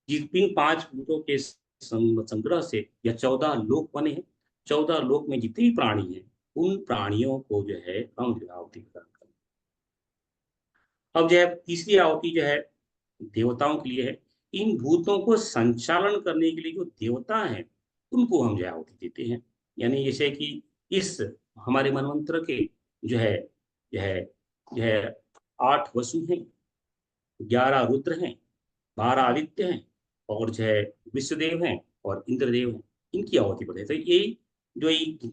जिन 5 भूतों के संग्रह से यह 14 लोक बने हैं। 14 लोक में जितने भी प्राणी हैं, उन प्राणियों को जो है हम जो है आहुति प्रदान करते हैं। अब जो है तीसरी आहुति जो है देवताओं के लिए है। इन भूतों को संचालन करने के लिए जो देवता हैं, उनको हम जो है आहुति देते हैं। यानी जैसे कि इस हमारे मनवंतर के जो है जो है 8 वसु हैं, 11 रुद्र हैं, 12 आदित्य हैं, और जो है विश्वदेव हैं और इंद्रदेव हैं। इनकी आहुति बढ़े तो ये जो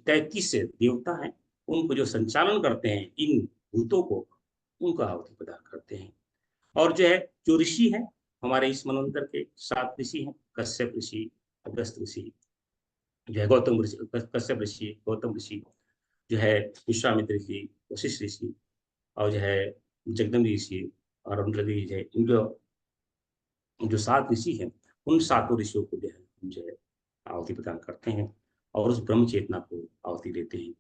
33 देवता हैं, उनको जो संचालन करते हैं इन भूतों को, उनको आहुति प्रदान करते हैं। और जो है जो ऋषि हैं, हमारे इस मनवंतर के 7 ऋषि हैं, कश्यप ऋषि, अगस्त ऋषि, जो है गौतम ऋषि, कश्यप ऋषि, गौतम ऋषि, जो है विश्वामित्र ऋषि, वशिष्ठ ऋषि, और जो है जगदम्ब ऋषि और रुद्र ऋषि है। इनको जो 7 ऋषि हैं, उन 7 ऋषियों को जो है हम जो है आहुति प्रदान करते हैं और उस ब्रह्म चेतना को आहुति देते हैं।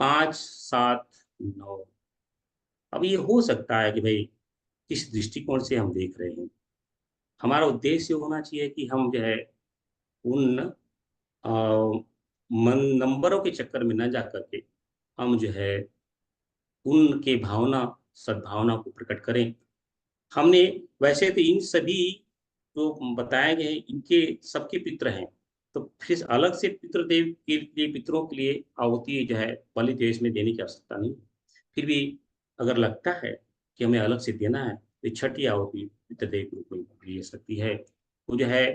5 7 9। अब ये हो सकता है कि भाई किस दृष्टिकोण से हम देख रहे हैं। हमारा उद्देश्य होना चाहिए कि हम जो है उन अ, मन नंबरों के चक्कर में न जा करके हम जो है उनके भावना सद्भावना को प्रकट करें। हमने वैसे तो इन सभी जो बताए गए इनके सबके पित्र हैं, तो फिर अलग से पितृदेव के लिए पितरों के लिए आहुति जो है बलि देश में देने की आवश्यकता नहीं। फिर भी अगर लगता है कि हमें अलग से देना है, तो छठी आहुति पितृदेव के रूप में ली जा सकती है। वो जो है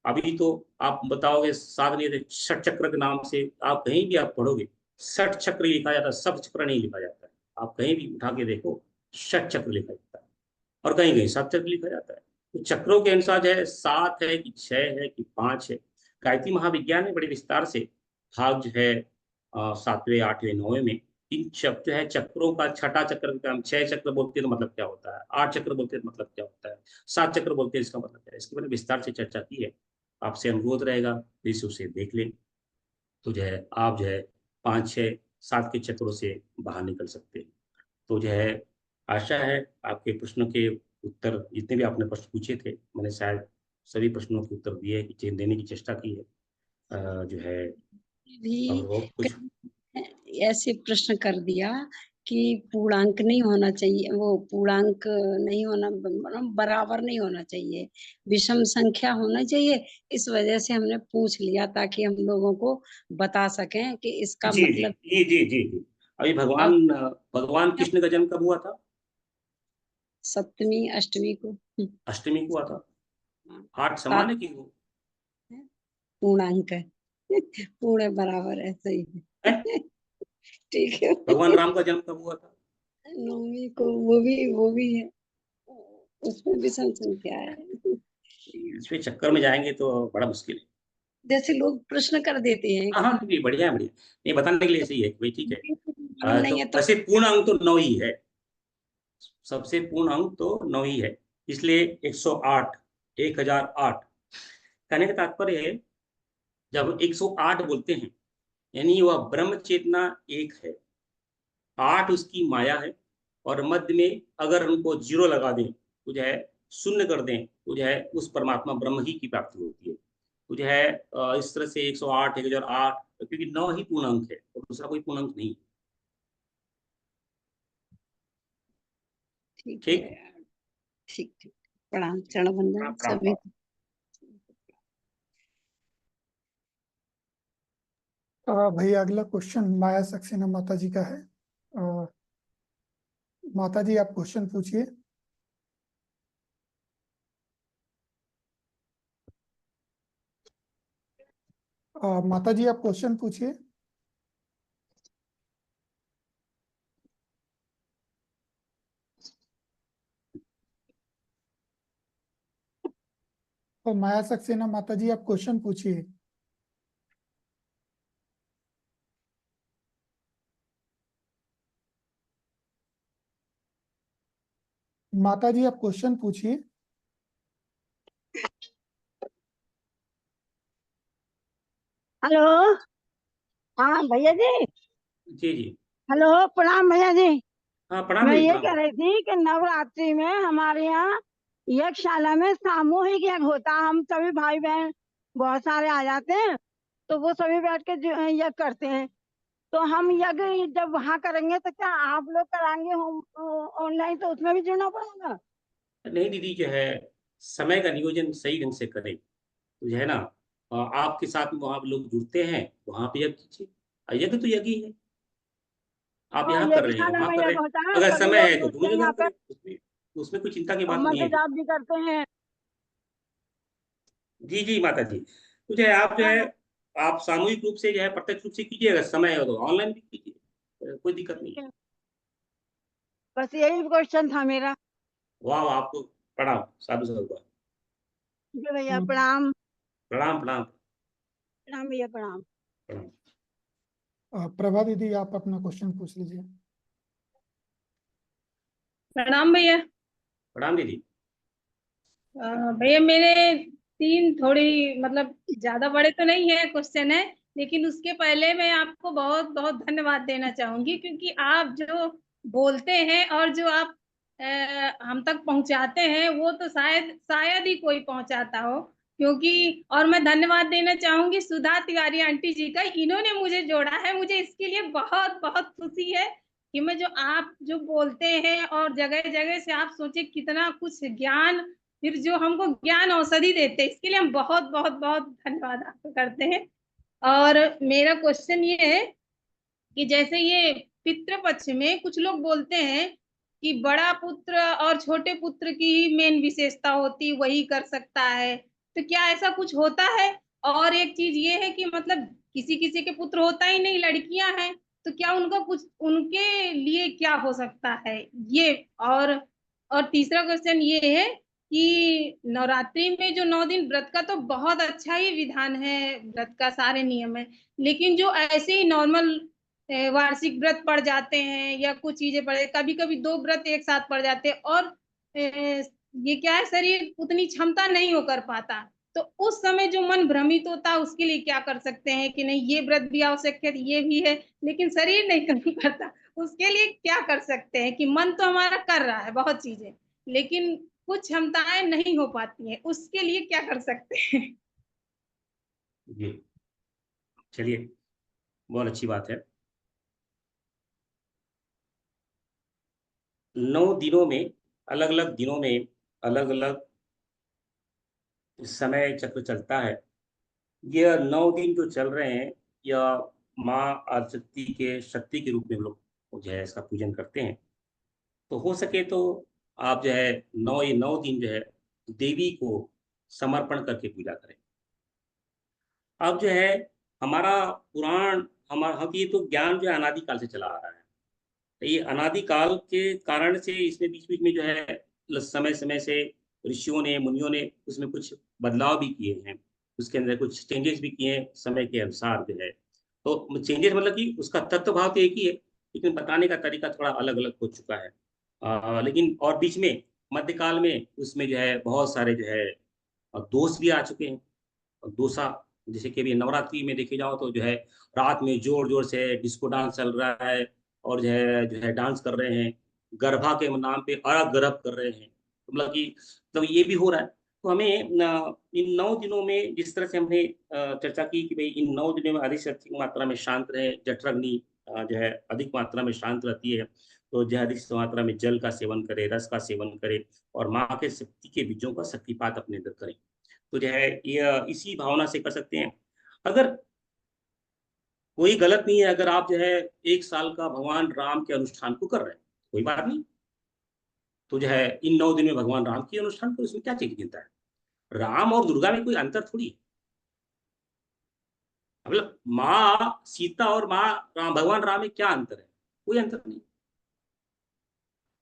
अभी तो आप बताओगे साधन षट चक्र के नाम से आप कहीं भी आप पढ़ोगे, षट चक्र लिखा जाता है, सब चक्र नहीं लिखा जाता है। आप कहीं भी उठा के देखो, षट चक्र लिखा जाता है और कहीं कहीं 7 चक्र लिखा जाता है। तो चक्रों के अनुसार जो है 7 है कि 6 है कि 5 है। गायत्री महाविज्ञान में बड़े विस्तार से भाग जो है 7वें 8वें 9वें में इन जो है चक्रों का, छठा चक्र का हम 6 चक्र बोलते हैं तो मतलब क्या होता है, 8 चक्र बोलते हैं तो मतलब क्या होता है, 7 चक्र बोलते हैं इसका मतलब क्या है, इसके बारे में विस्तार से चर्चा की है। आपसे अनुरोध रहेगा इस उसे देख लें, तो जो है आप जो है 5 6 7 के चक्रों से बाहर निकल सकते हैं। तो जो है आशा है आपके प्रश्नों के उत्तर, जितने भी आपने प्रश्न पूछे थे, मैंने शायद सभी प्रश्नों के उत्तर दिए, देने की चेष्टा की है। जो है भी और वो कुछ ऐसे प्रश्न कर दिया कि पूर्णांक नहीं होना चाहिए, वो पूर्णांक नहीं होना, मतलब बराबर नहीं होना चाहिए, विषम संख्या होना चाहिए। इस वजह से हमने पूछ लिया ताकि हम लोगों को बता सकें कि इसका जी जी मतलब। जी जी जी जी। अभी अब भगवान कृष्ण का जन्म कब हुआ था? सप्तमी अष्टमी को। अष्टमी को हुआ था। 8 सात समान है कि वो पूर्णांक है। पूर्ण बराबर है, सही है? है। ठीक है। भगवान राम का जन्म कब हुआ था? नवमी को, वो भी है। उसमें विषम संख्या है। इसमें चक्कर में जाएंगे तो बड़ा मुश्किल है। जैसे लोग प्रश्न कर देते हैं हाँ हाँ, ठीक है, बढ़िया है, बढ़िया नहीं, बताने के लिए सही है भाई, ठीक है। मालूम तो नहीं है तो वैसे पूर्ण अंक तो 9 ही है, सबसे पूर्ण अंक तो 9 ही है, इसलिए 108, 1008। कहने का तात्पर्य है, जब 108 बोलते हैं यानी वह ब्रह्म चेतना एक है, 8 उसकी माया है, और मध्य में अगर उनको जीरो लगा दें तो जो है शून्य कर दें तो जो है उस परमात्मा ब्रह्म ही की प्राप्ति होती है। तो जो है इस तरह से 108, 1008, क्योंकि 9 ही पूर्ण अंक है और दूसरा कोई पूर्ण अंक नहीं। ठीक है ठीक। यार। ठीक ठीक। प्रणाम, चरण वंदन प्रणाम सभी। प्रणाम। भैया अगला क्वेश्चन माया सक्सेना माता जी का है। माता जी आप क्वेश्चन पूछिए। माता जी आप क्वेश्चन पूछिए। और माया सक्सेना माता जी आप क्वेश्चन पूछिए। माता जी आप क्वेश्चन पूछिए। हेलो। हाँ भैया जी। जी जी। हेलो, प्रणाम भैया जी। हाँ प्रणाम मैं जी, ये प्रणाम। कह रही थी कि नवरात्रि में हमारे यहाँ यज्ञशाला में सामूहिक यज्ञ होता है। हम सभी भाई बहन बहुत सारे आ जाते हैं, तो वो सभी बैठ के यज्ञ करते हैं। तो हम यज्ञ जब वहाँ करेंगे तो क्या आप लोग कराएंगे हम ऑनलाइन, तो उसमें भी जुड़ना पड़ेगा? नहीं दीदी, जो है समय का नियोजन सही ढंग से करें तो जो है ना, आपके साथ में वहां लोग जुड़ते हैं, वहां पे यज्ञ कीजिए। यज्ञ तो यज्ञ ही है, आप हाँ, यहाँ कर रहे हैं, यज्ञशाला वहां में कर रहे यज्ञ हैं। होता है, अगर सभी समय लोग है तो जुड़ते दोनों हैं जगह यहाँ पे करें, उसमें उसमें कोई चिंता की और बात नहीं मंत्र है जाप दीदी। भी करते हैं। जी जी माता जी, तो जो है आप जो है आप सामूहिक रूप से जो है प्रत्यक्ष रूप से कीजिए, अगर समय है तो ऑनलाइन भी कीजिए, कोई दिक्कत नहीं। ठीक है, बस यही क्वेश्चन था मेरा। वाह वाह, आपको प्रणाम, साधु साधु वाह। ठीक है भैया, प्रणाम। प्रणाम प्रणाम प्रणाम भैया, प्रणाम। प्रणाम। प्रभा दीदी आप अपना क्वेश्चन पूछ लीजिए। प्रणाम भैया। प्रणाम दीदी। भैया मेरे तीन थोड़ी मतलब ज्यादा बड़े तो नहीं है क्वेश्चन है, लेकिन उसके पहले मैं आपको बहुत बहुत धन्यवाद देना चाहूंगी, क्योंकि आप जो बोलते हैं और जो आप हम तक पहुंचाते हैं वो तो शायद शायद ही कोई पहुंचाता हो। क्योंकि और मैं धन्यवाद देना चाहूंगी सुधा तिवारी आंटी जी का, इन्होंने मुझे जोड़ा है। मुझे इसके लिए बहुत बहुत खुशी है कि मैं जो आप जो बोलते हैं और जगह जगह से आप सोचे कितना कुछ ज्ञान, फिर जो हमको ज्ञान औषधि देते हैं, इसके लिए हम बहुत बहुत बहुत धन्यवाद आपको करते हैं। और मेरा क्वेश्चन ये है कि जैसे ये पितृपक्ष में कुछ लोग बोलते हैं कि बड़ा पुत्र और छोटे पुत्र की ही मेन विशेषता होती, वही कर सकता है, तो क्या ऐसा कुछ होता है? और एक चीज ये है कि मतलब किसी किसी के पुत्र होता ही नहीं, लड़कियां हैं, तो क्या उनका कुछ उनके लिए क्या हो सकता है ये? और तीसरा क्वेश्चन ये है कि नवरात्रि में जो 9 दिन व्रत का तो बहुत अच्छा ही विधान है, व्रत का सारे नियम है, लेकिन जो ऐसे ही नॉर्मल वार्षिक व्रत पड़ जाते हैं या कुछ चीजें पड़, कभी कभी 2 व्रत एक साथ पड़ जाते हैं, और ये क्या है, शरीर उतनी क्षमता नहीं हो कर पाता, तो उस समय जो मन भ्रमित होता है उसके लिए क्या कर सकते हैं कि नहीं ये व्रत भी आवश्यक है, ये भी है, लेकिन शरीर नहीं कर पाता, उसके लिए क्या कर सकते हैं कि मन तो हमारा कर रहा है बहुत चीजें, लेकिन कुछ क्षमताएं नहीं हो पाती हैं, उसके लिए क्या कर सकते हैं? जी चलिए, बहुत अच्छी बात है। 9 दिनों में, अलग अलग दिनों में अलग अलग समय चक्र चलता है। यह 9 दिन जो चल रहे हैं, यह माँ आदिशक्ति के शक्ति के रूप में हम लोग जो है इसका पूजन करते हैं। तो हो सके तो आप जो है 9 दिन जो है देवी को समर्पण करके पूजा करें। अब जो है हमारा पुराण, हमारा हम ये तो ज्ञान जो है अनादिकाल से चला आ रहा है, तो ये अनादिकाल के कारण से इसमें बीच बीच में जो है समय समय से ऋषियों ने, मुनियों ने उसमें कुछ बदलाव भी किए हैं, उसके अंदर कुछ चेंजेस भी किए हैं समय के अनुसार जो है। तो चेंजेस मतलब कि उसका तत्व भाव तो एक ही है, लेकिन बताने का तरीका थोड़ा अलग अलग हो चुका है। लेकिन और बीच में मध्यकाल में उसमें जो है बहुत सारे जो है दोष भी आ चुके हैं। दोसा, जैसे कि अभी नवरात्रि में देखे जाओ तो जो है रात में जोर जोर से डिस्को डांस चल रहा है, और जो है डांस कर रहे हैं, गरबा के नाम पे अरग गरब कर रहे हैं, मतलब कि मतलब ये भी हो रहा है। तो हमें इन 9 दिनों में जिस तरह से हमने चर्चा की कि भाई इन 9 दिनों में अधिक से अधिक मात्रा में शांत रहे, जठराग्नि जो है अधिक मात्रा में शांत रहती है, तो जो है अधिक मात्रा में जल का सेवन करे, रस का सेवन करे, और माँ के शक्ति के बीजों का शक्तिपात अपने अंदर करें। तो जो है ये इसी भावना से कर सकते हैं। अगर कोई गलत नहीं है, अगर आप जो है 1 साल का भगवान राम के अनुष्ठान को कर रहे हैं, कोई बात नहीं। तो जो है इन 9 दिन में भगवान राम के अनुष्ठान को, इसमें क्या चीज चिंता है? राम और दुर्गा में कोई अंतर थोड़ी है। मतलब माँ सीता और माँ राम, भगवान राम में क्या अंतर है? कोई अंतर नहीं।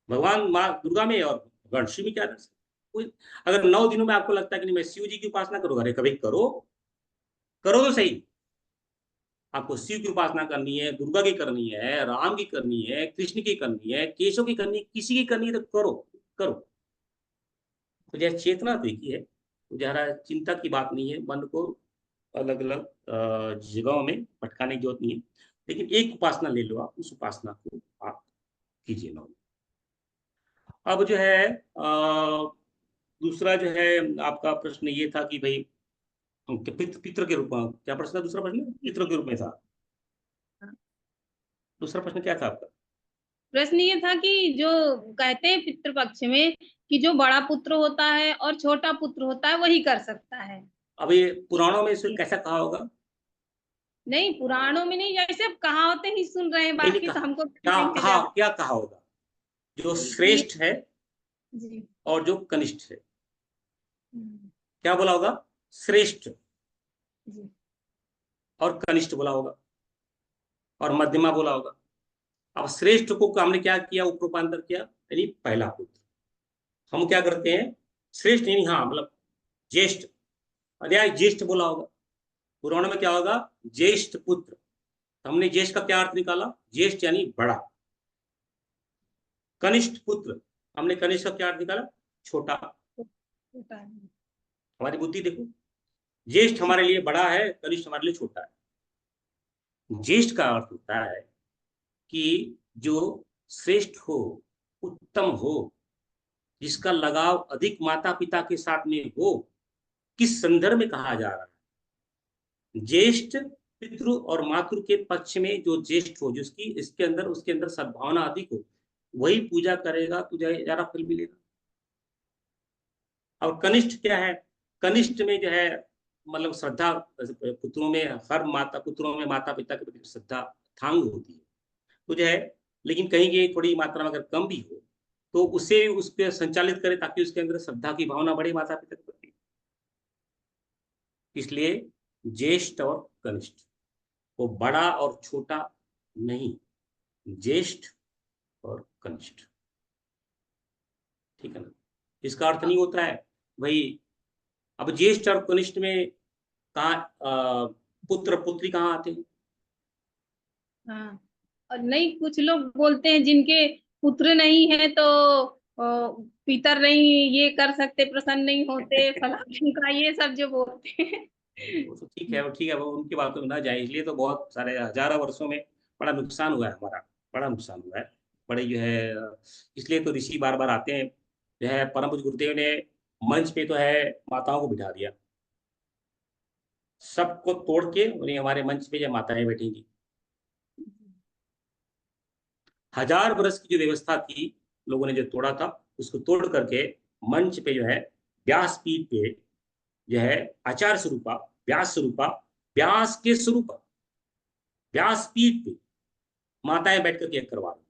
भगवान माँ दुर्गा में और भगवान शिव में क्या अंतर है? कोई। अगर 9 दिनों में आपको लगता है कि नहीं मैं शिव जी की उपासना करूंगा, अरे कभी करो, करो तो सही। आपको शिव की उपासना करनी है, दुर्गा की करनी है, राम की करनी है, कृष्ण की करनी है, केशव की करनी है, किसी की करनी है तो करो, करो। तो जैसे चेतना तो एक ही है, तो जरा चिंता की बात नहीं है, मन को अलग अलग जगहों में भटकाने की जरूरत नहीं है। लेकिन एक उपासना ले लो आप, उस उपासना को आप कीजिए ना। अब जो है दूसरा जो है आपका प्रश्न ये था कि भाई पितृ के रूप में क्या प्रश्न था? दूसरा प्रश्न पितृ के रूप में था। दूसरा प्रश्न क्या था आपका? प्रश्न ये था कि जो कहते हैं पितृपक्ष में कि जो बड़ा पुत्र होता है और छोटा पुत्र होता है वही कर सकता है। अब ये पुराणों में इसे कैसा कहा होगा? नहीं, पुराणों में नहीं, जैसे अब कहावतें ही सुन रहे हैं, नहीं नहीं, बाकी तो हमको क्या नहीं है कहा, ज्यादा। क्या कहा होगा? जो ये श्रेष्ठ है जी। और जो कनिष्ठ है, हम्म, क्या बोला होगा? श्रेष्ठ जी। और कनिष्ठ बोला होगा, और मध्यमा बोला होगा। अब श्रेष्ठ को हमने क्या किया? उप रूपांतर किया, यानी पहला पुत्र। हम क्या करते हैं? श्रेष्ठ नहीं, हाँ मतलब ज्येष्ठ, अध्याय ज्येष्ठ बोला होगा। पुराण में क्या होगा? ज्येष्ठ पुत्र। हमने ज्येष्ठ का क्या अर्थ निकाला? ज्येष्ठ यानी बड़ा। कनिष्ठ पुत्र, हमने कनिष्ठ का क्या अर्थ निकाला? छोटा। होता है। हमारी बुद्धि देखो, ज्येष्ठ हमारे लिए बड़ा है, कनिष्ठ हमारे लिए छोटा है। ज्येष्ठ का अर्थ होता है कि जो श्रेष्ठ हो, उत्तम हो, जिसका लगाव अधिक माता पिता के साथ में हो। किस संदर्भ में कहा जा रहा है? ज्येष्ठ पितृ और मातृ के पक्ष में जो ज्येष्ठ हो, जिसकी इसके अंदर उसके अंदर सद्भावना अधिक हो, वही पूजा करेगा, तुझे ज्यादा फल मिलेगा। और कनिष्ठ क्या है? कनिष्ठ में जो है मतलब श्रद्धा, पुत्रों में हर माता, पुत्रों में माता पिता के प्रति श्रद्धा थांग होती है, तो जो है। लेकिन कहीं की थोड़ी मात्रा में अगर कम भी हो तो उसे उसके संचालित करे, ताकि उसके अंदर श्रद्धा की भावना बढ़े माता पिता के प्रति। इसलिए ज्येष्ठ और कनिष्ठ, वो बड़ा और छोटा नहीं, ज्येष्ठ और कनिष्ठ, ठीक है ना? इसका अर्थ नहीं होता है भाई, अब ज्येष्ठ और कनिष्ठ में कहा पुत्र पुत्री कहाँ आते हैं? हाँ, और नहीं, कुछ लोग बोलते हैं जिनके पुत्र नहीं है तो पितर नहीं ये कर सकते, प्रसन्न नहीं होते, फलाने का, ये सब जो बोलते हैं। वो तो ठीक है, वो ठीक है, वो उनकी बातों में ना जाए। इसलिए तो बहुत सारे हजारों वर्षों में बड़ा नुकसान हुआ है हमारा, बड़ा नुकसान हुआ है। बड़े जो है इसलिए तो ऋषि बार बार आते हैं। जो है परम पूज्य गुरुदेव ने मंच पे तो है माताओं को बिठा दिया, सबको तोड़ के उन्हें हमारे मंच पे जो माताएं बैठेंगी। 1000 वर्ष की जो व्यवस्था थी, लोगों ने जो तोड़ा था, उसको तोड़ करके मंच पे जो है व्यासपीठ पे जो है आचार्य स्वरूपा, व्यास स्वरूपा, व्यास के स्वरूपा, व्यासपीठ पे माताएं बैठ करके करवा रही।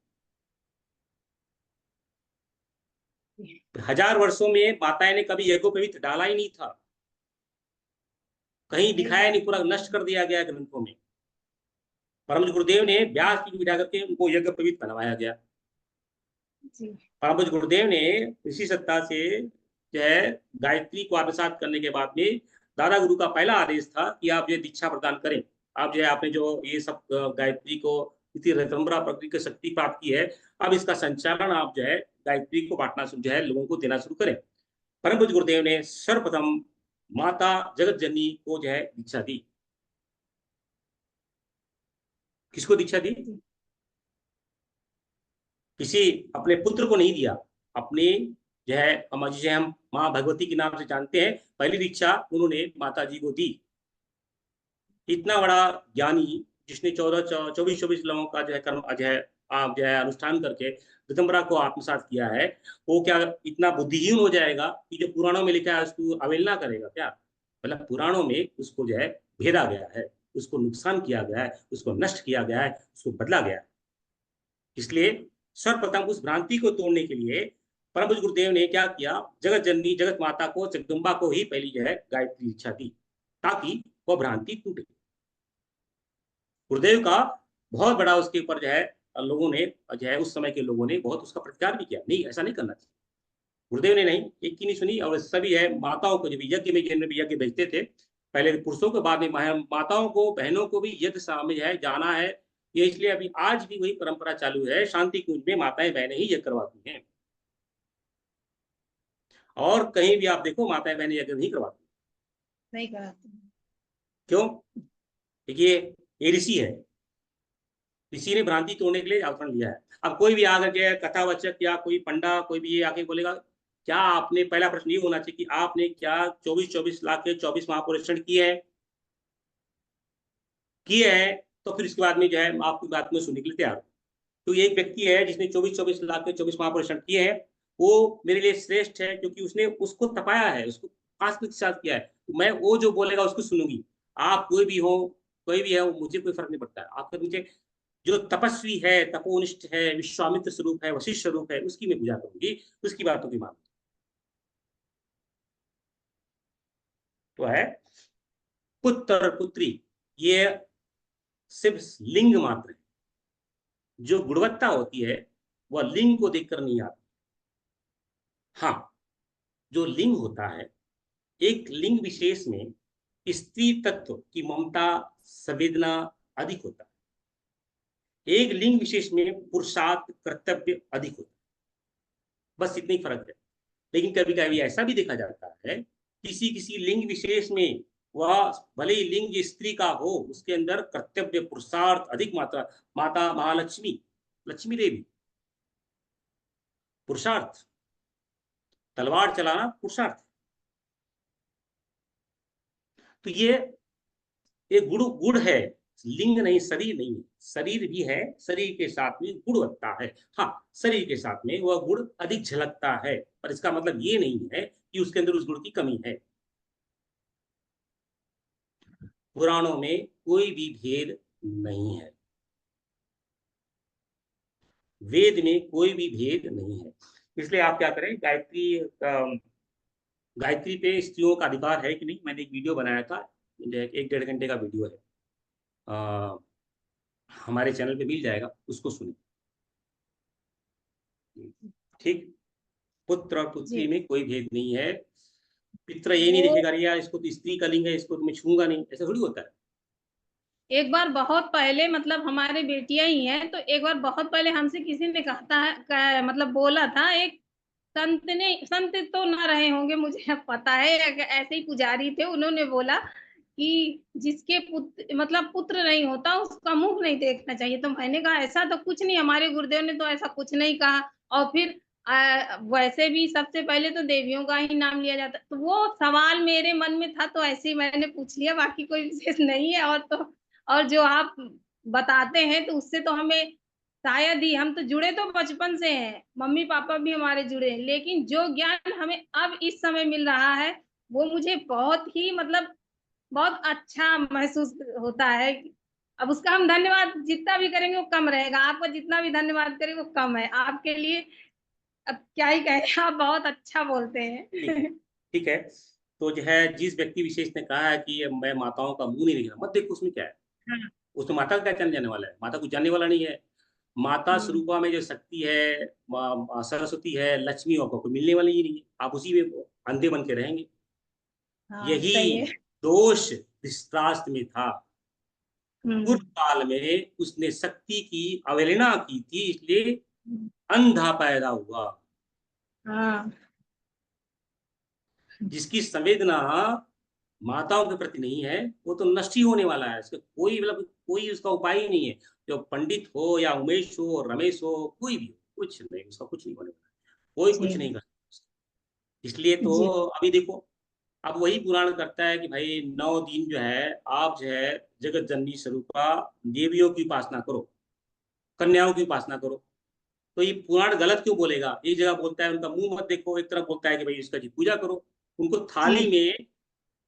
1000 वर्षों में माताएं ने कभी यज्ञोपवीत डाला ही नहीं था, कहीं दिखाया नहीं, पूरा नष्ट कर दिया गया ग्रंथों में। परम गुरुदेव ने व्यास की बिठा करके उनको यज्ञोपवीत बनवाया गया। जी परम पूज्य गुरुदेव ने ऋषि सत्ता से जो है गायत्री को आत्मसात करने के बाद में दादा गुरु का पहला आदेश था कि आप ये दीक्षा प्रदान करें। आप जो है आपने जो ये सब गायत्री को इतनी ऋतंभरा प्रकृति की शक्ति प्राप्त की है, अब इसका संचालन आप जो है गायत्री को बांटना जो है लोगों को देना शुरू करें। परम पूज्य गुरुदेव ने सर्वप्रथम माता जगत जननी को जो है दीक्षा दी। किसको दीक्षा दी? किसी अपने पुत्र को नहीं दिया, अपने जो है जिसे हम माँ भगवती के नाम से जानते हैं, पहली दीक्षा उन्होंने माता जी को दी। इतना बड़ा ज्ञानी जिसने 24 लोगों का जो है कर्म जो है अनुष्ठान करके ऋतंभरा को आत्मसात किया है, वो क्या इतना बुद्धिहीन हो जाएगा कि जो पुराणों में लिखा है उसको अवहेलना करेगा क्या? मतलब पुराणों में उसको जो है भेदा गया है, उसको नुकसान किया गया है, उसको नष्ट किया गया है, उसको बदला गया है। इसलिए सर्वप्रथम उस भ्रांति को तोड़ने के लिए परम पूज्य गुरुदेव ने क्या किया, जगत जननी जगत माता को जगदम्बा को ही पहली जो है गायत्री दीक्षा दी ताकि वह भ्रांति टूटे। गुरुदेव का बहुत बड़ा उसके ऊपर जो है लोगों ने जो है उस समय के लोगों ने बहुत उसका प्रतिकार भी किया, नहीं ऐसा नहीं करना चाहिए। गुरुदेव ने नहीं एक की नहीं सुनी, और सभी है माताओं को जब यज्ञ में जिनमें भी यज्ञ भेजते थे, पहले पुरुषों के बाद में माताओं को बहनों को भी यज्ञ में है जाना है। ये इसलिए अभी आज भी वही परंपरा चालू है, शांति कुंज में माताएं बहनें ही यज्ञ करवाती हैं, और कहीं भी आप देखो माताएं बहनें यज्ञ नहीं करवाती। नहीं कराते। क्यों? देखिए ये ऋषि है, ऋषि ने भ्रांति तोड़ने के लिए अवतरण लिया है। अब कोई भी आकर के कथावाचक या कोई पंडा कोई भी ये आके बोलेगा, क्या आपने, पहला प्रश्न ये होना चाहिए कि आपने क्या 24 लाख के 24 महापुरुषण किए हैं? तो फिर इसके बाद में जो है आपकी बात में सुनने के लिए तैयार हो। तो एक व्यक्ति है जिसने 24 लाख के 24 महापुरुषण किए हैं, वो मेरे लिए श्रेष्ठ है क्योंकि उसने उसको तपाया है, उसको आत्म के साथ किया है। तो मैं वो जो बोलेगा उसको सुनूंगी। आप कोई भी हो मुझे कोई फर्क नहीं पड़ता है। आपका मुझे जो तपस्वी है, तपोनिष्ठ है, विश्वामित्र स्वरूप है, वशिष्ठ स्वरूप है, उसकी मैं पूजा करूंगी, उसकी बातों की मानूंगी। तो है पुत्र और पुत्री, ये सिर्फ लिंग मात्र है। जो गुणवत्ता होती है वह लिंग को देखकर नहीं आती। हाँ, जो लिंग होता है, एक लिंग विशेष में स्त्री तत्व की ममता संवेदना अधिक होता है, एक लिंग विशेष में पुरुषार्थ कर्तव्य अधिक होता है, बस इतनी फर्क है। लेकिन कभी कभी ऐसा भी देखा जाता है किसी किसी लिंग विशेष में वह भले ही लिंग स्त्री का हो, उसके अंदर कर्तव्य पुरुषार्थ अधिक मात्रा। माता महालक्ष्मी, लक्ष्मी देवी पुरुषार्थ, तलवार चलाना पुरुषार्थ। तो ये गुण है, लिंग नहीं, शरीर नहीं है। शरीर भी है, शरीर के साथ में गुणवत्ता है। हाँ, शरीर के साथ में वह गुण अधिक झलकता है, पर इसका मतलब ये नहीं है कि उसके अंदर उस गुण की कमी है। पुराणों में कोई भी भेद नहीं है, वेद में कोई भी भेद नहीं है। इसलिए आप क्या करें, गायत्री पे स्त्रियों का अधिकार है कि नहीं, मैंने एक वीडियो बनाया था, 1-1.5 घंटे का वीडियो है, हमारे चैनल पे मिल जाएगा, उसको सुनिए। ठीक, पुत्र और पुत्री में कोई भेद नहीं है। पित्र ये नहीं देखेगा यार इसको तो स्त्री का लिंग है, इसको तो मैं छूंगा नहीं, ऐसा थोड़ी होता है। एक बार बहुत पहले, मतलब हमारे बेटियां ही हैं, तो एक बार बहुत पहले हमसे किसी ने मतलब बोला था, एक संत तो ना रहे होंगे मुझे अब पता है, ऐसे ही पुजारी थे, उन्होंने बोला कि जिसके पुत्र नहीं होता उसका मुंह नहीं देखना चाहिए। तो मैंने कहा ऐसा तो कुछ नहीं, हमारे गुरुदेव ने तो ऐसा कुछ नहीं कहा। और फिर वैसे भी सबसे पहले तो देवियों का ही नाम लिया जाता, तो वो सवाल मेरे मन में था तो ऐसे ही मैंने पूछ लिया, बाकी कोई विशेष नहीं है। और जो आप बताते हैं तो उससे तो हमें शायद ही, हम तो जुड़े तो बचपन से हैं, मम्मी पापा भी हमारे जुड़े हैं, लेकिन जो ज्ञान हमें अब इस समय मिल रहा है वो मुझे बहुत ही बहुत अच्छा महसूस होता है। अब उसका हम धन्यवाद जितना भी करेंगे वो कम रहेगा, आपका जितना भी धन्यवाद करेंगे वो कम है आपके लिए। अब क्या ही कहें, आप बहुत अच्छा बोलते हैं। ठीक है। तो जो है जिस व्यक्ति विशेष ने कहा है कि मैं माताओं का मुंह नहीं देखना, मत देखो, उसमें क्या है, हाँ। उसमें माता का क्या जानने वाला है, माता कुछ जानने वाला नहीं है। माता स्वरूपा में जो शक्ति है, सरस्वती है, लक्ष्मी, आपको कोई मिलने वाली ही नहीं है, आप उसी में अंधे बन के रहेंगे। हाँ यही सही है। दोष धृतराष्ट्र में था। पूर्व हम्म। काल में उसने शक्ति की अवहेलना की थी, इसलिए अंधा पैदा हुआ। हाँ जिसकी संवेदना माताओं के प्रति नहीं है, वो तो नष्ट ही होने वाला है। इसका कोई मतलब कोई उसका उपाय ही नहीं है। जो पंडित हो या उमेश हो, रमेश हो, कोई भी हो, कुछ नहीं, उसका कुछ नहीं होने वाला है। कोई कुछ नहीं जी कर सकता। इसलिए तो जी अभी देखो, अब वही पुराण करता है कि भाई 9 दिन जो है आप जो है जगत जननी स्वरूपा देवियों की उपासना करो, कन्याओं की उपासना करो। तो ये पुराण गलत क्यों बोलेगा? एक जगह बोलता है उनका मुंह मत देखो, एक तरफ बोलता है कि भाई इसका जी पूजा करो। उनको थाली जी में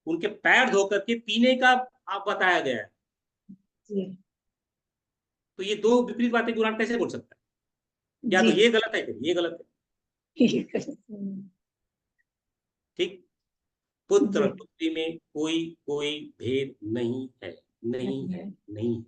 उनके पैर धो करके पीने का आप बताया गया है। जी तो ये दो विपरीत बातें पुराण कैसे बोल सकता है? या तो जी ये गलत है, फिर ये गलत है। ठीक है। ठीक। पुत्र जी पुत्री में कोई कोई भेद नहीं है, नहीं नहीं है, है। नहीं है।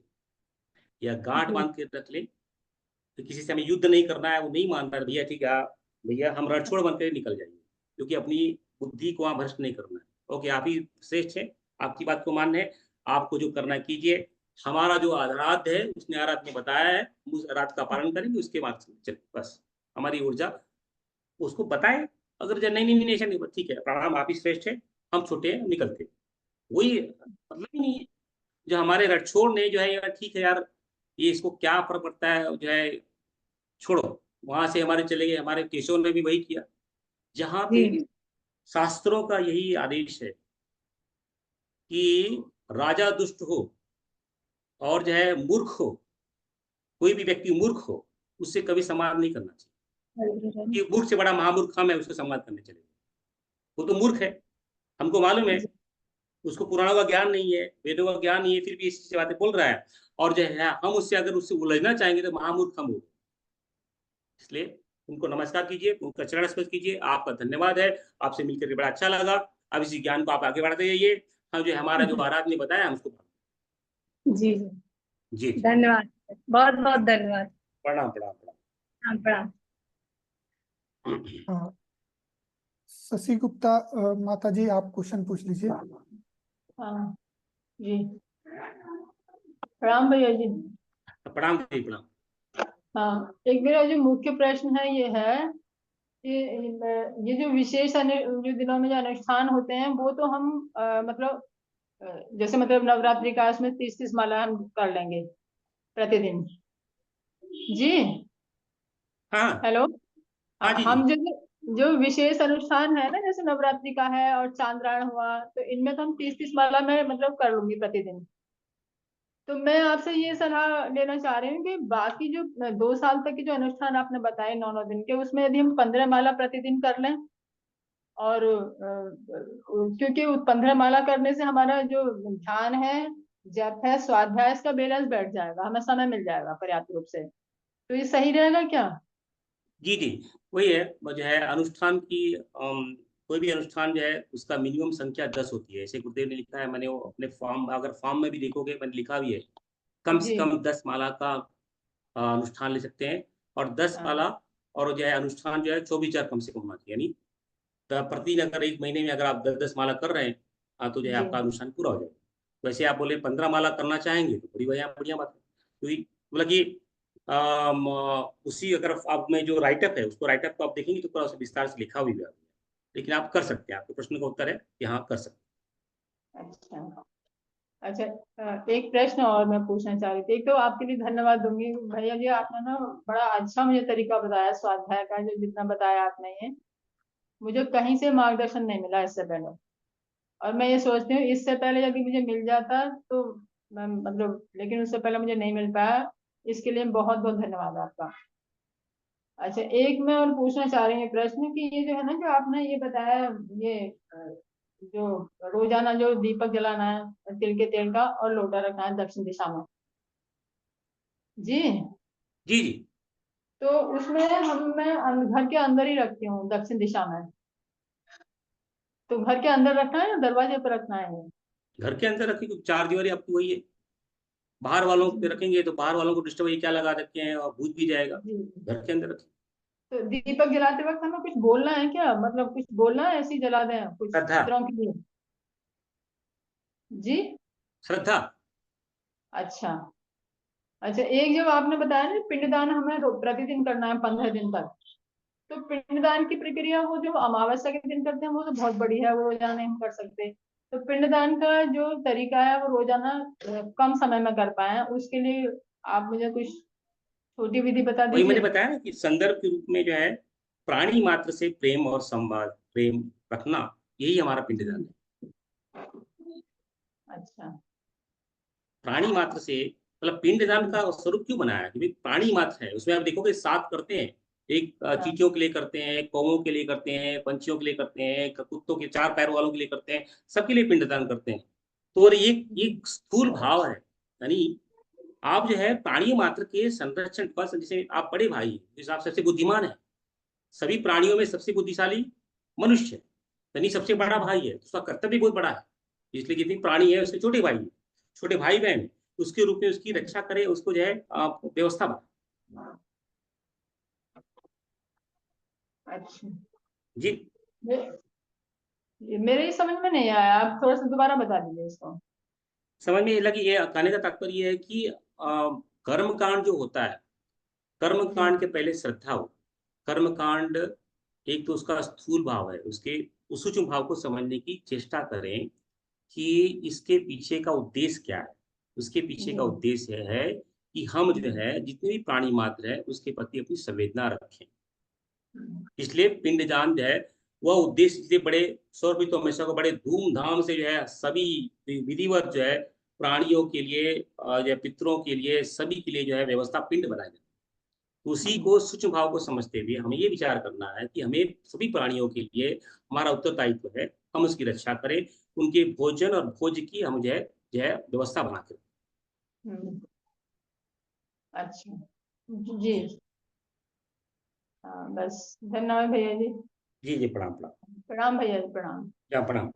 या गांठ जी बांध के रख ले। तो किसी से हमें युद्ध नहीं करना है, वो नहीं मानता है, भैया ठीक है, भैया हम रणछोड़ बन के निकल जाएंगे, क्योंकि अपनी बुद्धि को वहां भ्रष्ट नहीं करना है। ओके, आप ही श्रेष्ठ है, आपकी बात को मान्य है, आपको जो करना है कीजिए। हमारा जो आराध्य है, उसने आराध्य ने बताया है, हम उस आराध्य का पालन करेंगे, उसके बाद चल बस हमारी ऊर्जा उसको बताए। अगर नहीं नहीं नहीं ऐसा नहीं, ठीक है, प्रणाम, आप ही श्रेष्ठ है, हम छोटे हैं, निकलते हैं। वही मतलब ही नहीं है। जो हमारे रणछोड़ ने जो है, यार ठीक है यार, ये इसको क्या फर्क पड़ता है जो है, छोड़ो, वहां से हमारे चले गए। हमारे केशव ने भी वही किया। जहां पे जी शास्त्रों का यही आदेश है कि राजा दुष्ट हो और जो है मूर्ख हो, कोई भी व्यक्ति मूर्ख हो, उससे कभी संवाद नहीं करना चाहिए। कि मूर्ख से बड़ा महामूर्ख हम है, उससे संवाद करने चले, वो तो मूर्ख है, हमको मालूम है। उसको पुराणों का ज्ञान नहीं है, वेदों का ज्ञान नहीं है, फिर भी इसी बातें बोल रहा है। और जो है हम उससे अगर उससे उलझना चाहेंगे तो महामूर्ख हम हो। इसलिए उनको नमस्कार कीजिए, उनका चरण स्पर्श कीजिए। आपका धन्यवाद है, आपसे मिलकर के बड़ा अच्छा लगा। अब इसी ज्ञान को आप आगे बढ़ाते जाइए। हम जो हमारा जो आराध्य ने बताया, हम उसको जी जी जी। धन्यवाद, बहुत बहुत धन्यवाद। प्रणाम प्रणाम हाँ प्रणाम। प्रणाम। शशि गुप्ता माता जी, आप क्वेश्चन पूछ लीजिए। हाँ जी, प्रणाम भैया जी। प्रणाम जी, प्रणाम। हाँ, एक मेरा जो मुख्य प्रश्न है ये है कि ये जो विशेष जो दिनों में जो अनुष्ठान होते हैं वो तो हम मतलब जैसे मतलब नवरात्रि का उसमें 30-30 माला हम कर लेंगे प्रतिदिन। जी हाँ हेलो। हाँ जी जी। हम जो जो विशेष अनुष्ठान है ना, जैसे नवरात्रि का है और चांद्रायण हुआ, तो इनमें तो हम 30-30 माला में मतलब कर लूंगी प्रतिदिन। तो मैं आपसे ये सलाह लेना चाह रही हूँ कि बाकी जो 2 साल तक के जो अनुष्ठान आपने बताए 9-9 दिन के, उसमें यदि हम 15 माला प्रतिदिन कर लें, और क्योंकि 15 माला करने से हमारा जो ध्यान है, जप है, स्वाध्याय, इसका बैलेंस बैठ जाएगा, हमें समय मिल जाएगा पर्याप्त रूप से। तो ये सही रहेगा क्या? जी जी, वही है, वो जो है अनुष्ठान की कोई भी अनुष्ठान जो है उसका मिनिमम संख्या 10 होती है, ऐसे गुरुदेव ने लिखा है। मैंने वो अपने फॉर्म, अगर फॉर्म में भी देखोगे मैंने लिखा भी है, कम से जी कम 10 माला का अनुष्ठान ले सकते हैं। और 10 हाँ माला, और जो है अनुष्ठान जो है 24 कम से कम होना चाहिए। यानी तो प्रतिदिन अगर एक महीने में अगर आप 10-10 माला कर रहे हैं, तो जो है जी आपका अनुष्ठान पूरा हो जाएगा। वैसे आप बोले 15 माला करना चाहेंगे तो बड़ी बढ़िया बढ़िया बात है। क्योंकि मतलब कि उसी अगर आप में जो राइटअप है, उसको राइटअप को आप देखेंगे तो पूरा उसे विस्तार से लिखा हुआ भी है। लेकिन आप कर सकते हैं, आपके प्रश्न का उत्तर है कि हाँ कर सकते अच्छा अच्छा। एक प्रश्न और मैं पूछना चाह रही थी। एक तो आपके लिए धन्यवाद दूंगी भैया जी, आपने ना बड़ा अच्छा मुझे तरीका बताया स्वाध्याय का, जो जितना बताया आपने ये मुझे कहीं से मार्गदर्शन नहीं मिला इससे पहले। और मैं ये सोचती हूँ इससे पहले यदि मुझे मिल जाता तो मैं मतलब, लेकिन उससे पहले मुझे नहीं मिल पाया। इसके लिए बहुत बहुत धन्यवाद आपका। अच्छा, एक मैं और पूछना चाह रही हूँ प्रश्न कि ये जो है ना, जो आपने ये बताया, ये जो रोजाना जो दीपक जलाना है तिल के तेल का, और लोटा रखना है दक्षिण दिशा में। जी, हैं। जी जी, तो उसमें मैं घर के अंदर ही रखती हूँ दक्षिण दिशा में। तो घर के अंदर रखना है या दरवाजे पर रखना है ये? घर के अंदर रखिए, क्योंकि 4 दीवारी आपकी वही है। बाहर वालों पे रखेंगे तो बाहर वालों को डिस्टर्ब ये क्या लगा रखे हैं और भूत भी जाएगा, जी। घर के अंदर रखें। तो दीपक जलाते वक्त हमें कुछ बोलना है क्या, मतलब कुछ बोलना है, ऐसे ही जला दें कुछ श्रद्धा, पितरों के लिए? जी। श्रद्धा। अच्छा। अच्छा, एक जो आपने बताया ना पिंडदान हमें प्रतिदिन करना है 15 दिन तक, तो पिंडदान की प्रक्रिया वो जो अमावस्या के दिन करते हैं वो तो बहुत बड़ी है, वो रोजाना नहीं हम कर सकते। तो पिंडदान का जो तरीका है वो रोजाना कम समय में कर पाए, उसके लिए आप मुझे कुछ छोटी विधि बता वही मैंने दीजिए। बताया ना कि संदर्भ के रूप में जो है प्राणी मात्र से प्रेम और संवाद, प्रेम रखना, यही हमारा पिंडदान है। अच्छा। प्राणी मात्र से, मतलब पिंडदान का स्वरूप क्यों बनाया है कि भाई प्राणी मात्र है, उसमें आप देखोगे 7 करते हैं। एक हाँ। चींटियों के लिए करते हैं, कौवों के लिए करते हैं, पंछियों के लिए करते हैं, कुत्तों के 4 पैर वालों के लिए करते हैं, सबके लिए पिंडदान करते हैं। तो और ये स्थूल भाव है, यानी आप जो है प्राणी मात्र के संरक्षण पर, जैसे आप बड़े भाई हैं, जिस आप सबसे बुद्धिमान है, सभी प्राणियों में सबसे बुद्धिशाली मनुष्य है, यानी सबसे बड़ा भाई है, उसका कर्तव्य बहुत बड़ा है। इसलिए जितनी प्राणी है उसके छोटे भाई है, छोटे भाई बहन है, उसके रूप में उसकी रक्षा करे, उसको जो है व्यवस्था बना। अच्छा। जी। मेरे ही समझ में नहीं आया, आप थोड़ा सा दोबारा बता दीजिए इसको। समझ में लगी, ये कहने का तात्पर्य है कि कर्म कांड जो होता है, कर्म जी। कांड के पहले श्रद्धा हो। कर्म कांड एक तो उसका स्थूल भाव है, उसके उस सूक्ष्म भाव को समझने की चेष्टा करें कि इसके पीछे का उद्देश्य क्या है। उसके पीछे जी। का उद्देश्य है कि हम जो है जितने भी प्राणी मात्र है उसके प्रति अपनी संवेदना रखें। इसलिए पिंडदान जो है वह उद्देश्य, इसलिए बड़े सौरभित हमेशा को बड़े धूमधाम से जो है सभी विधिवत जो है प्राणियों के लिए, जो है पितरों के लिए, सभी के लिए जो है व्यवस्था पिंड बनाई जाती है। उसी को सूक्ष्म भाव को समझते हुए हमें ये विचार करना है कि हमें सभी प्राणियों के लिए हमारा उत्तरदायित्व है, हम उसकी रक्षा करें, उनके भोजन और भोज की हम जो है व्यवस्था बना के। हम्म। अच्छा। जी। हाँ, बस धन्यवाद भैया जी। जी जी, प्रणाम प्रणाम। प्रणाम भैया जी, प्रणाम। या प्रणाम।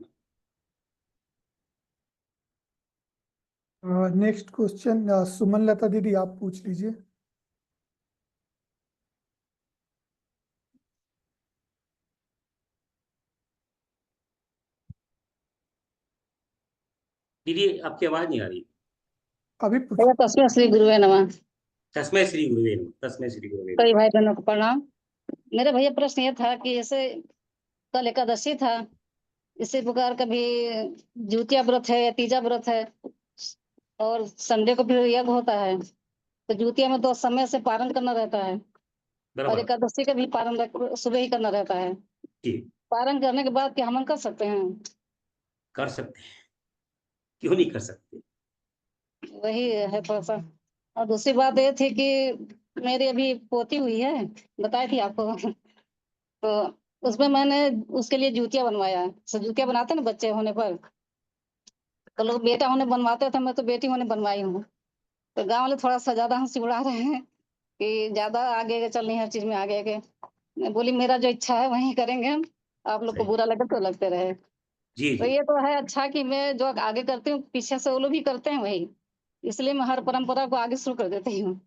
नेक्स्ट क्वेश्चन सुमन लता दीदी आप पूछ लीजिए। दीदी आपकी आवाज नहीं आ रही। अभी पूछ। भैया तस्मै श्री गुरुवे नमः। तस्मै श्री गुरुवे नमः, तस्मै श्री गुरुवे नमः। कई भाई बहनों को प्रणाम। मेरा भैया प्रश्न ये था कि जैसे कल एकादशी था, इसी प्रकार कभी ज्योतिया व्रत है या तीजा व्रत है, और संडे को फिर यज्ञ होता है, तो ज्योतिया में तो समय से पारण करना रहता है, और बराबर। एकादशी का भी पारण सुबह ही करना रहता है। जी, पारण करने के बाद क्या हमन कर सकते हैं? कर सकते हैं, क्यों नहीं कर सकते। वही है थोड़ा सा। और दूसरी बात ये थी कि मेरी अभी पोती हुई है, बताई थी आपको। तो उसमें मैंने उसके लिए जूतियां बनवाया, सब जूतियां बनाते हैं ना बच्चे होने पर, तो लोग बेटा होने बनवाते थे, मैं तो बेटी होने बनवाई हूँ। तो गांव वाले थोड़ा सा ज्यादा हंसी उड़ा रहे हैं कि ज्यादा आगे के चल रही हर चीज में आगे के। मैं बोली मेरा जो इच्छा है वही करेंगे हम, आप लोग को सही। बुरा लगे तो लगते रहे। जी तो जी ये तो है अच्छा कि मैं जो आगे करती हूँ पीछे से वो लोग भी करते हैं वही, इसलिए मैं हर परंपरा को आगे शुरू कर देती हूँ।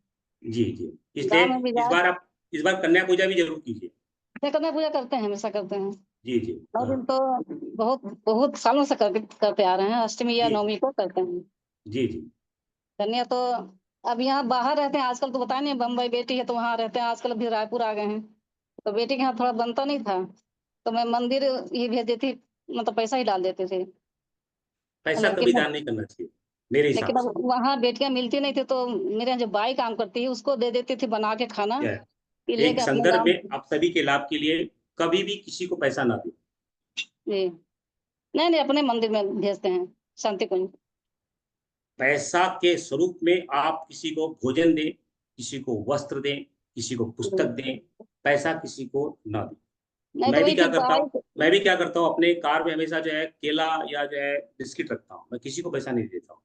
जी जी। इसलिए गाँव में भी इस बार आप, इस बार कन्या पूजा भी जरूर कीजिए। कन्या पूजा करते हैं, हमेशा करते हैं। जी जी। 9 दिन हाँ। तो बहुत बहुत सालों से करते आ रहे हैं, अष्टमी या जी नवमी को करते हैं जी जी। कन्या तो। अब यहाँ बाहर रहते हैं आजकल, तो पता नहीं, बम्बई बेटी है तो वहाँ रहते हैं आजकल, अभी रायपुर आ गए हैं। तो बेटी के यहाँ थोड़ा बनता नहीं था, तो मैं मंदिर ही भेज देती, मतलब पैसा ही डाल देते थे। पैसा कभी लेकिन दान नहीं करना चाहिए मेरे हिसाब लेकिन से। अब वहाँ बेटियां मिलती नहीं थी, तो मेरे यहाँ जो बाई काम करती है उसको दे देती थी बना के खाना, क्या है, कि एक लेके अपने संदर्भ गाँव। में आप सभी के लाभ के लिए कभी भी किसी को पैसा ना दें। जी, नहीं नहीं, अपने मंदिर में भेजते हैं, शांति कुंज। पैसा के स्वरूप में आप किसी को भोजन दें, किसी को वस्त्र दें, किसी को पुस्तक दें, पैसा किसी को ना दें। नहीं तो मैं भी वही क्या थी करता हूँ, बाई। मैं भी क्या करता हूँ अपने कार में हमेशा जो है केला या जो है बिस्किट रखता हूँ, मैं किसी को पैसा नहीं देता हूँ।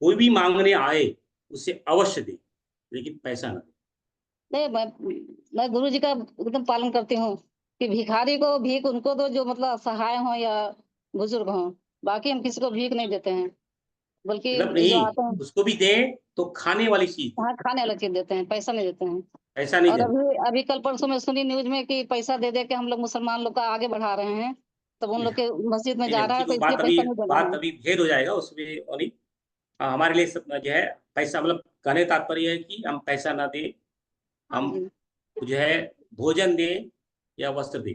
कोई भी मांगने आए उसे अवश्य दे, लेकिन पैसा ना दे। नहीं, मैं गुरु जी का एकदम पालन करती हूँ कि भिखारी को भीख उनको दो जो मतलब असहाय हो या बुजुर्ग हो, बाकी हम किसी को भीख नहीं देते हैं। बल्कि मतलब जो नहीं, आते हैं, उसको भी दें तो खाने वाली चीज दें, हाँ खाने अलग चीज देते हैं, पैसा नहीं देते हैं। ऐसा नहीं और देना। अभी अभी कल परसों में सुनी न्यूज में कि पैसा दे दे के हम लोग मुसलमान लोग का आगे बढ़ा रहे हैं, तब उन लोग के मस्जिद में नहीं जा नहीं, रहा है ठीक तो है, इसलिए पैसा नहीं देना बात है। अभी भेद हो जाएगा उसमें, और नहीं। हमारे लिए सब जो है पैसा, मतलब कहने का तात्पर्य है कि हम पैसा ना दें, हाँ हम जी। जो है भोजन दें या वस्त्र दें।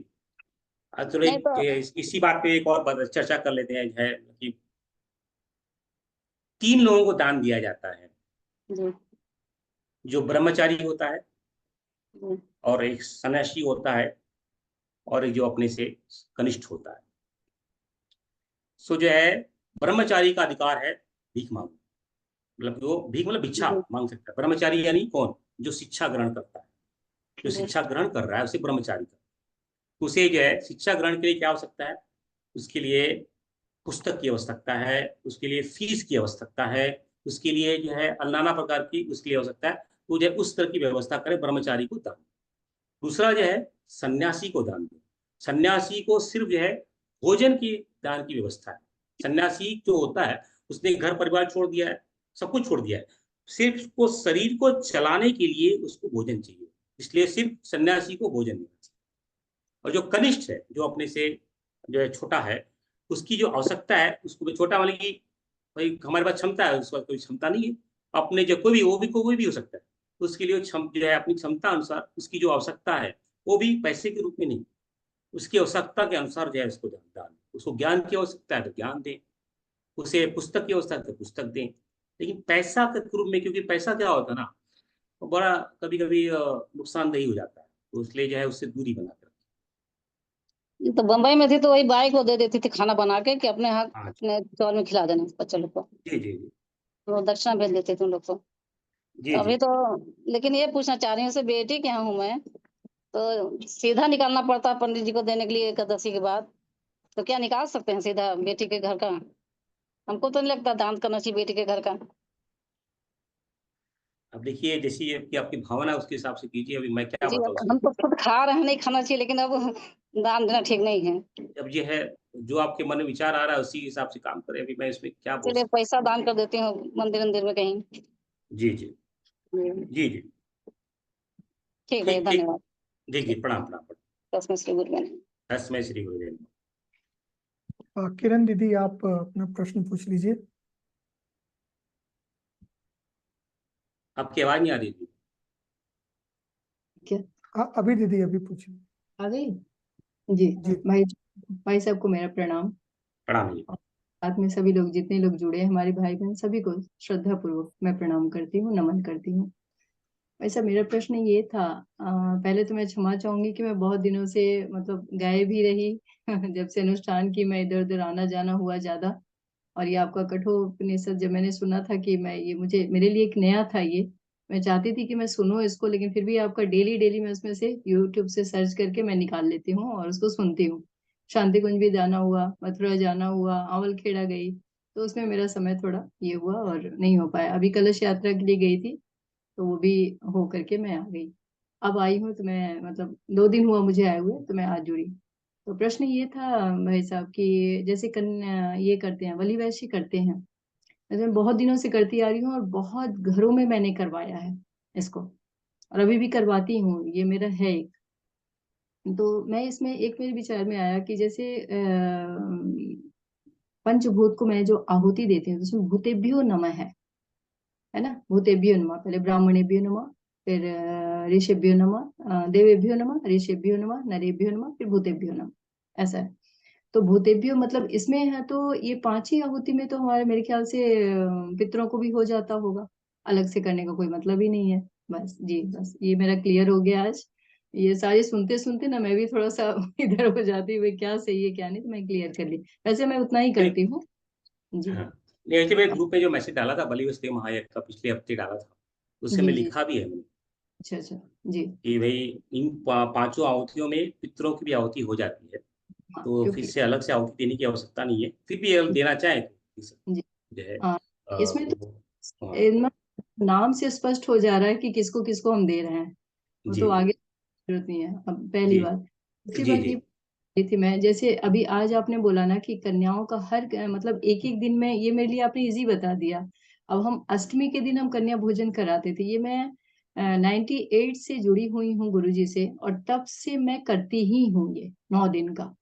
चलो नहीं तो इसी बात पे एक और चर्चा कर लेते हैं, जो है कि 3 लोगों को दान दिया जाता है। जी जो ब्रह्मचारी होता है, जी और एक सन्यासी होता है, और एक जो अपने से कनिष्ठ होता है। सो जो है ब्रह्मचारी का अधिकार है भीख मांगना, मतलब वो भीख मतलब भिक्षा जी मांग सकता है। ब्रह्मचारी यानी कौन? जो शिक्षा ग्रहण करता है, जो जी शिक्षा ग्रहण कर रहा है उसे ब्रह्मचारी का। उसे जो है शिक्षा ग्रहण के लिए क्या आवश्यकता है? उसके लिए पुस्तक की आवश्यकता है, उसके लिए फीस की आवश्यकता है, उसके लिए जो है नाना प्रकार की उसके लिए आवश्यकता है। तो जो है उस तरह की व्यवस्था करे, ब्रह्मचारी को दान। दूसरा जो है सन्यासी को दान दे। सन्यासी को सिर्फ जो है भोजन की दान की व्यवस्था है। सन्यासी जो होता है उसने घर परिवार छोड़ दिया है, सब कुछ छोड़ दिया है, सिर्फ उसको शरीर को चलाने के लिए उसको भोजन चाहिए, इसलिए सिर्फ सन्यासी को भोजन देना चाहिए। और जो कनिष्ठ है, जो अपने से जो है छोटा है, उसकी जो आवश्यकता है उसको भी छोटा, वाले की भाई हमारे पास क्षमता है, उसका कोई क्षमता नहीं है, अपने जो कोई भी हो सकता है, तो उसके लिए जो है अपनी क्षमता अनुसार उसकी जो आवश्यकता है, वो भी पैसे के रूप में नहीं, उसकी आवश्यकता के अनुसार जो है उसको दान। उसको ज्ञान की आवश्यकता है तो ज्ञान दें, उसे पुस्तक की आवश्यकता है तो पुस्तक दें। लेकिन पैसा के रूप में, क्योंकि पैसा क्या होता है ना, वो बड़ा कभी कभी नुकसानदेही हो जाता है, तो इसलिए जो है उससे दूरी बना कर। तो बम्बई में थी तो वही बाई को दे देती थी खाना बना के कि अपने हाथ हाँ अपने चौल में खिला देना बच्चे लोग को, जी जी जी तो दक्षिणा भेज देते थे उन लोग को। जी जी। अभी तो लेकिन ये पूछना चाह रही हूँ, जैसे बेटी के यहाँ हूँ मैं, तो सीधा निकालना पड़ता है पंडित जी को देने के लिए एकादशी के बाद, तो क्या निकाल सकते हैं सीधा बेटी के घर का? हमको तो नहीं लगता दान करना चाहिए बेटी के घर का। अब देखिए, जैसी कि आपकी भावना है उसके हिसाब से कीजिए, अभी मैं क्या जी बताऊँ अब उसके। हम तो खुद खा रहे हैं, नहीं खाना चाहिए, लेकिन अब दान देना ठीक नहीं है। अब ये है, जो आपके मन में विचार आ रहा है उसी के हिसाब से काम करें, अभी मैं इसमें क्या बोल चलिए सकता पैसा दान कर देती हूँ मंदिर मंदिर में कहीं। हूँ। जी जी जी, जी जी। ठीक है, ठीक ठीक। धन्यवाद। जी जी, प्रणाम प्रणाम प्रणाम। तस्मै श्री गुरु में। तस्मै श्री गुरुदेव नमः। किरण दीदी, आप अपना प्रश्न पूछ लीजिए। आपकी आवाज नहीं आ रही थी। क्या अभी दीदी अभी पूछिए। आ गई? जी। जी। भाई भाई साहब को मेरा प्रणाम। प्रणाम जी। और साथ में सभी लोग, जितने लोग जुड़े हैं, हमारे भाई बहन, सभी को श्रद्धा पूर्वक मैं प्रणाम करती हूँ, नमन करती हूँ। वैसा मेरा प्रश्न ये था, पहले तो मैं क्षमा चाहूंगी कि मैं बहुत दिनों से मतलब गायब ही रही जब से अनुष्ठान की मैं इधर उधर आना जाना हुआ ज्यादा। और ये आपका कठोपनिषद जब मैंने सुना था कि मैं ये, मुझे मेरे लिए एक नया था ये, मैं चाहती थी कि मैं सुनूं इसको, लेकिन फिर भी आपका डेली डेली मैं उसमें से यूट्यूब से सर्च करके मैं निकाल लेती हूँ और उसको सुनती हूँ। शांति कुंज भी जाना हुआ, मथुरा जाना हुआ, आंवल खेड़ा गई, तो उसमें मेरा समय थोड़ा ये हुआ और नहीं हो पाया। अभी कलश यात्रा के लिए गई थी, तो वो भी हो करके मैं आ गई। अब आई हूँ तो मैं मतलब 2 दिन हुआ मुझे आए हुए, तो मैं आज जुड़ी। तो प्रश्न ये था भाई साहब कि जैसे कन्या ये करते हैं, बलि वैश्य करते हैं, मैं बहुत दिनों से करती आ रही हूँ और बहुत घरों में मैंने करवाया है इसको, और अभी भी करवाती हूँ, ये मेरा है एक। तो मैं इसमें एक मेरे विचार में आया कि जैसे पंचभूत को मैं जो आहुति देती हूँ, तो उसमें भूतेभ्यो नमः है ना, भूतेभ्यो नमः, पहले ब्राह्मणेभ्यो नमः, फिर ऋषिभ्यो नमः, देवेभ्यो नमः, ऋषिभ्यो नमः, नरेभ्यो नमः, फिर भूतेभ्यो नमः, ऐसा है। तो भूतेभ्यो मतलब इसमें है, तो ये 5 ही आहुति में तो हमारे मेरे ख्याल से पितरों को भी हो जाता होगा, अलग से करने का कोई मतलब ही नहीं है। बस जी, बस ये मेरा क्लियर हो गया आज। ये सारे सुनते सुनते ना मैं भी थोड़ा सा इधर हो जाती हुई, क्या सही है क्या नहीं, तो मैं क्लियर कर ली। वैसे मैं उतना ही नहीं, करती हूँ। जी। हाँ नहीं, ऐसे मैं ग्रुप में जो मैसेज डाला था बलि वस्ते महायज्ञ का, पिछले हफ्ते डाला था, उससे जी मैं जी। लिखा भी है मैंने अच्छा अच्छा। जी। कि भाई इन पांचों आहुतियों में पितरों की भी आहुति हो जाती है, हाँ तो फिर क्योंकि से अलग से आहुति देने की आवश्यकता नहीं है, फिर भी अगर देना चाहें तो जी जो है हाँ, इसमें तो वो। हाँ इनमें नाम से स्पष्ट हो जा रहा है कि किसको किसको हम दे रहे हैं, वो जी तो जी आगे जरूरत नहीं है। अब जी पहली बात, दूसरी जी बात जी ये थी मैं, जैसे अभी आज आपने बोला ना कि कन्याओं का हर मतलब एक एक दिन में, ये मेरे लिए आपने इजी बता दिया। अब हम अष्टमी के दिन हम कन्या भोजन कराते थे, ये मैं 98 से जुड़ी हुई हूँ गुरुजी से, और तब से मैं करती ही हूँ ये 9 दिन का।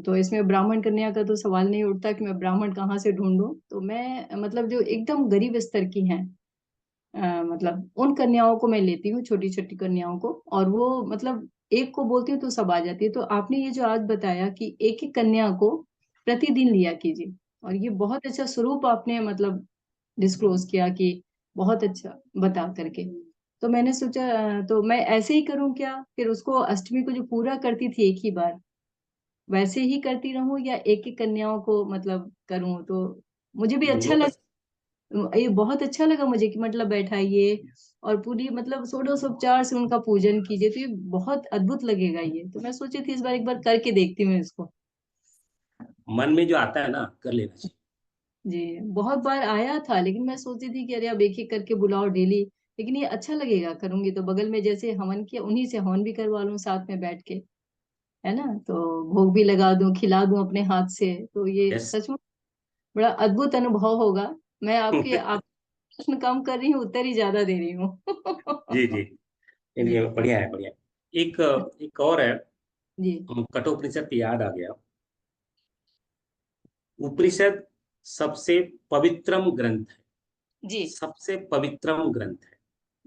तो इसमें ब्राह्मण कन्या का तो सवाल नहीं उठता कि मैं ब्राह्मण कहाँ से ढूंढूं। तो मैं मतलब जो एकदम गरीब स्तर की हैं, मतलब उन कन्याओं को मैं लेती हूँ, छोटी छोटी कन्याओं को, और वो मतलब एक को बोलती हूँ तो सब आ जाती है। तो आपने ये जो आज बताया कि एक एक कन्या को प्रतिदिन लिया कीजिए, और ये बहुत अच्छा स्वरूप आपने मतलब डिस्क्लोज किया कि बहुत अच्छा बता करके। तो मैंने सोचा तो मैं ऐसे ही करूं क्या, फिर उसको अष्टमी को जो पूरा करती थी एक ही बार, वैसे ही करती रहूं, या एक एक कन्याओं को मतलब करूं? तो मुझे भी अच्छा दोनों का लगा, ये बहुत अच्छा लगा मुझे कि मतलब बैठाइए और पूरी मतलब षोडशोपचार से उनका पूजन कीजिए, तो ये बहुत अद्भुत लगेगा ये। तो मैं सोची थी इस बार एक बार करके देखती हूँ इसको। मन में जो आता है ना कर लेना चाहिए। जी, बहुत बार आया था, लेकिन मैं सोचती थी कि अरे अब एक एक करके बुलाओ डेली, लेकिन ये अच्छा लगेगा करूंगी तो। बगल में जैसे हवन किया, उन्हीं से हवन भी करवा लूं साथ में बैठ के, है ना, तो भोग भी लगा दूं, खिला दूं अपने हाथ से, तो ये यस। सच में बड़ा अद्भुत अनुभव होगा। मैं आप प्रश्न कम कर रही हूँ, उत्तर ही ज्यादा दे रही हूँ। जी जी, जी नहीं, बढ़िया है, बढ़िया है। एक एक और है, जी कठोपनिषद पे याद आ गया। उपनिषद सबसे पवित्रम ग्रंथ है, जी सबसे पवित्रम ग्रंथ है।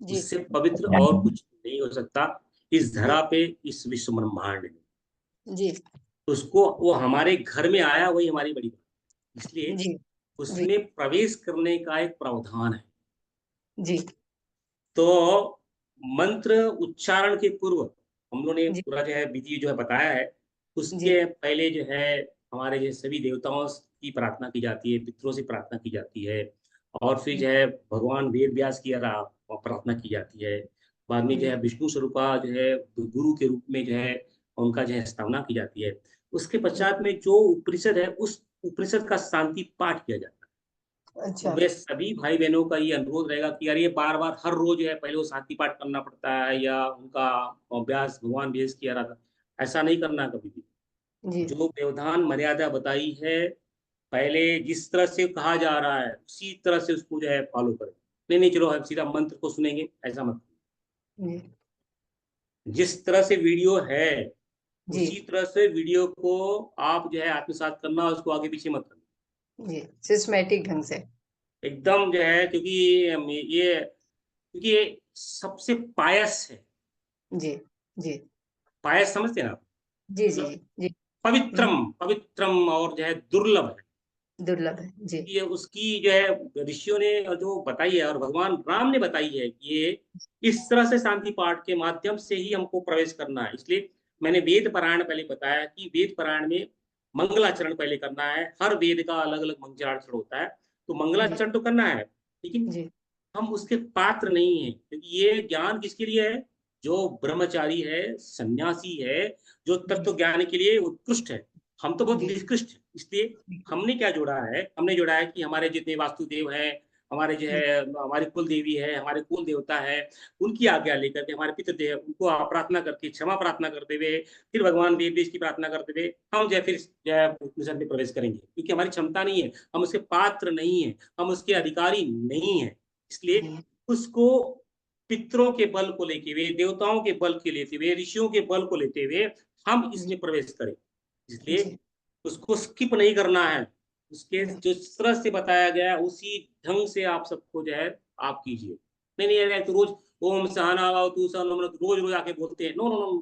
जी उससे पवित्र और कुछ नहीं हो सकता इस जी धरा पे, इस विश्व ब्रह्मांड में। जी उसको वो हमारे घर में आया, वही हमारी बड़ी बात, इसलिए जी जी उसमें प्रवेश करने का एक प्रावधान है। जी तो मंत्र उच्चारण के पूर्व हम लोगों ने जी पूरा जो है विधि जो है बताया है। जी उसके पहले जो है हमारे जो सभी देवताओं की प्रार्थना की जाती है, पितरों से प्रार्थना की जाती है, और फिर जो है भगवान वेद व्यास की प्रार्थना की जाती है। बाद में जो है विष्णु स्वरूपा जो है गुरु के रूप में जो है उनका जो है स्थापना की जाती है। उसके पश्चात में जो उपनिषद है, उस उपनिषद का शांति पाठ किया जाता है। तो अच्छा वे सभी भाई बहनों का ये अनुरोध रहेगा कि यार ये बार बार हर रोज है पहले वो शांति पाठ करना पड़ता है, या उनका व्यास भगवान व्यास की आराधना, ऐसा नहीं करना कभी भी। जी जो व्यवधान मर्यादा बताई है, पहले जिस तरह से कहा जा रहा है उसी तरह से उसको जो है फॉलो करें। नहीं नहीं, चलो हम सीधा मंत्र को सुनेंगे, ऐसा मत। जी जिस तरह से वीडियो है जी उसी तरह से वीडियो को आप जो है आत्मसात करना, उसको आगे पीछे मत करना जी सिस्टमैटिक ढंग से। एकदम जो है। क्योंकि ये सबसे पायस है। जी जी पायस समझते हैं ना आप? जी जी मतलब जी हम्म, पवित्रम, पवित्रम और जो है दुर्लभ है। दुर्लभ है जी ये उसकी जो है ऋषियों ने जो बताई है और भगवान राम ने बताई है कि ये इस तरह से शांति पाठ के माध्यम से ही हमको प्रवेश करना है। इसलिए मैंने वेद पारायण पहले बताया कि वेद पारायण में मंगलाचरण पहले करना है। हर वेद का अलग अलग मंगलाचरण होता है, तो जी मंगलाचरण तो करना है, लेकिन जी हम उसके पात्र नहीं हैं, क्योंकि ये ज्ञान किसके लिए है? जो ब्रह्मचारी है, सन्यासी है, जो जी तत्व ज्ञान के लिए उत्कृष्ट है। हम तो बहुत जी निष्कृष्ट है। इसलिए हमने क्या जोड़ा है? हमने जोड़ा है कि हमारे जितने वास्तुदेव हैं, हमारे जो जी है हमारी कुल देवी है, हमारे कुल देवता है, उनकी आज्ञा लेकर के हमारे पितृदेव है, उनको प्रार्थना करके, क्षमा प्रार्थना करते हुए, फिर भगवान वेद व्यास की प्रार्थना करते हुए हम जो है फिर जो है मिशन में प्रवेश करेंगे। क्योंकि हमारी क्षमता नहीं है, हम उसके पात्र नहीं है, हम उसके अधिकारी नहीं है। इसलिए जी उसको पितरों के बल को लेते हुए, देवताओं के बल के लेते हुए, ऋषियों के बल को लेते हुए हम इसमें प्रवेश करें। इसलिए जी उसको स्किप नहीं करना है। उसके जी जो तरह से बताया गया है उसी ढंग से आप सबको जो है आप कीजिए। नहीं नहीं, अरे तो रोज ओम सहना तू सहना रोज रोज आके बोलते हैं, no no no.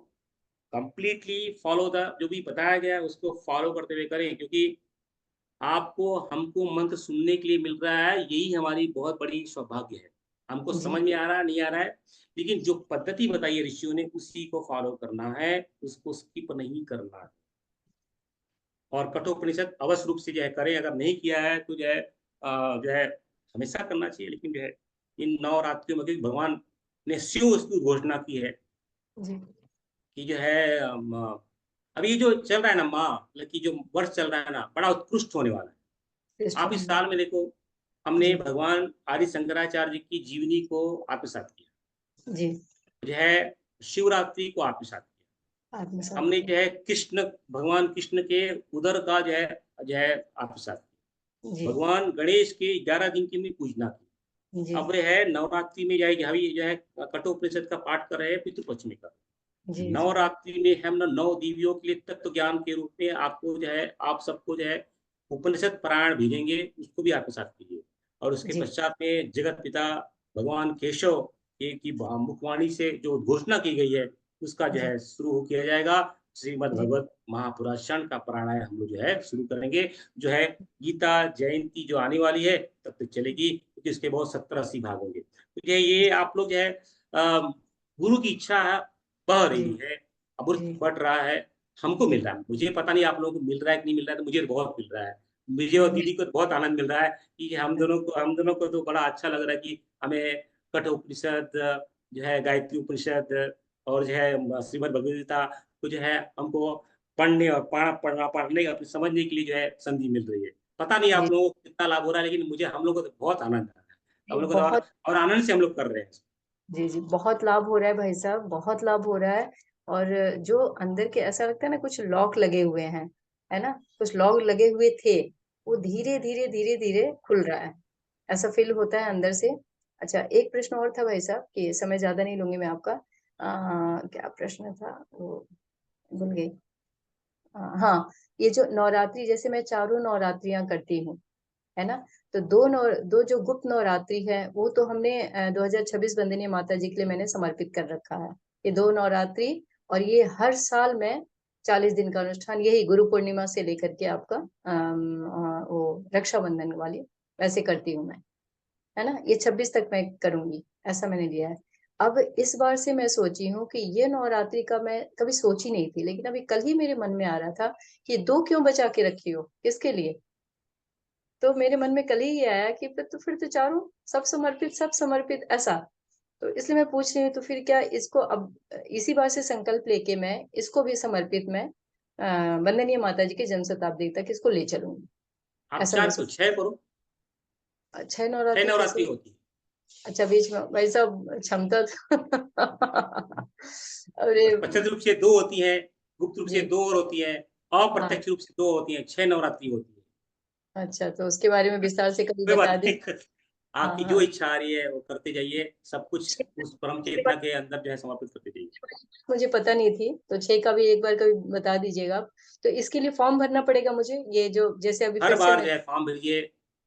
Completely follow the जो भी बताया गया है उसको फॉलो करते हुए करें, क्योंकि आपको हमको मंत्र सुनने के लिए मिल रहा है, यही हमारी बहुत बड़ी सौभाग्य है। हमको जी समझ में आ रहा है नहीं आ रहा है, लेकिन जो पद्धति बताई है ऋषियों ने उसी को फॉलो करना है, उसको स्किप नहीं करना है। और कठोपनिषद अवश्य रूप से जो है करें, अगर नहीं किया है तो जो है हमेशा करना चाहिए। लेकिन जो है इन नवरात्रियों में, क्योंकि भगवान ने शिव उसकी घोषणा की है जी कि जो है अभी जो चल रहा है ना माँ, मतलब कि जो वर्ष चल रहा है ना, बड़ा उत्कृष्ट होने वाला है। श्रेष्ठ आप इस होंगे। साल में देखो, हमने जी भगवान आदि शंकराचार्य जी की जीवनी को आत्मसात किया, जी जो है शिवरात्रि को आत्मसात किया, आत्मसात हमने किया। जो है कृष्ण, भगवान कृष्ण के उदर का जो है आत्मसात किया। जी भगवान गणेश के 11 दिन की हमने पूजना की। जी अब है नवरात्रि में जाएगी, हम जो है कठोपनिषद का पाठ कर रहे हैं पितृपक्ष में का। जी जी नवरात्रि में हम ना 9 देवियों के लिए तत्व ज्ञान के रूप में आपको जो है, आप सबको जो है उपनिषद पारायण भेजेंगे, उसको भी आत्मसात कीजिए। और उसके जी पश्चात में जगत पिता भगवान केशव की मुखवाणी से जो घोषणा की गई है, उसका जो जी है शुरू किया जाएगा। श्रीमद् जी भगवत महापुराण का पारायण हम लोग जो है शुरू करेंगे। जो है गीता जयंती जो आने वाली है तब तक चलेगी, क्योंकि इसके बहुत 70-80 भाग होंगे। तो ये आप लोग जो है गुरु की इच्छा है, बह जी रही है, अमृत जी बढ़ रहा है, हमको मिल रहा है। मुझे पता नहीं आप लोगों को मिल रहा है कि नहीं मिल रहा है, तो मुझे बहुत मिल रहा है। मुझे और दीदी को बहुत आनंद मिल रहा है कि हम दोनों को तो बड़ा अच्छा लग रहा है कि हमें कठोपनिषद, जो है गायत्री उपनिषद और जो है श्रीमद् भगवद गीता को जो है हमको पढ़ने और पढ़ने अपनी समझने के लिए जो है संधि मिल रही है। पता नहीं आप जी लोगों को कितना लाभ हो रहा है, लेकिन मुझे, हम लोग को तो बहुत आनंद आ रहा है। हम लोग को तो बहुत और आनंद से हम लोग कर रहे हैं। जी जी बहुत लाभ हो रहा है भाई साहब, बहुत लाभ हो रहा है। और जो अंदर के ऐसा लगता है ना, कुछ लॉक लगे हुए हैं, है ना, कुछ लॉक लगे हुए थे, वो धीरे धीरे धीरे धीरे खुल रहा है, ऐसा फील होता है अंदर से। अच्छा, एक प्रश्न और था भाई साहब, कि समय ज्यादा नहीं लूंगी मैं आपका। क्या प्रश्न था वो, भूल गई। हाँ, ये जो नवरात्रि, जैसे मैं चारों नवरात्रियां करती हूँ, है ना, तो दो जो गुप्त नवरात्रि है वो तो हमने 2026 वंदनीय माता जी के लिए मैंने समर्पित कर रखा है, ये 2 नवरात्रि। और ये हर साल मैं 40 दिन का अनुष्ठान, यही गुरु पूर्णिमा से लेकर के आपका वो रक्षाबंधन वाली वैसे करती हूँ मैं, है ना, ये 26 तक मैं करूंगी, ऐसा मैंने लिया है। अब इस बार से मैं सोची हूँ कि ये नवरात्रि का मैं कभी सोची नहीं थी, लेकिन अभी कल ही मेरे मन में आ रहा था कि 2 क्यों बचा के रखी हो, किसके लिए। तो मेरे मन में कल ही ये आया कि फिर तो चारों सब समर्पित ऐसा। तो इसलिए मैं पूछ रही हूँ, तो फिर क्या इसको अब इसी बार से संकल्प लेके मैं इसको भी समर्पित मैं वंदनीय माता जी के जन्म शताब्दी तक इसको ले चलूंगी, आप ऐसा मैं 4 को सोच। 6 करो, 6 6 नवरात्रि नवरात्रि कैसे। होती है। अच्छा, बीच में भाई साहब क्षमता अरे प्रत्यक्ष रूप से 2 होती है, गुप्त रूप से जी 2 और होती है, हाँ, अप्रत्यक्ष रूप से 2 होती है, 6 नवरात्रि होती है। अच्छा, तो उसके बारे में विस्तार से कभी कोई बता बात दी। नहीं, हाँ आपकी जो हाँ, इच्छा आ रही है वो करते जाइए, सब कुछ उस परम चेतना के अंदर जो है समर्पित करते जाइए। मुझे पता नहीं थी, तो 6 का भी एक बार कभी बता दीजिएगा आप। तो इसके लिए फॉर्म भरना पड़ेगा मुझे, ये जो जैसे अभी हर फिर से बार मैं। जो है फॉर्म भरिए,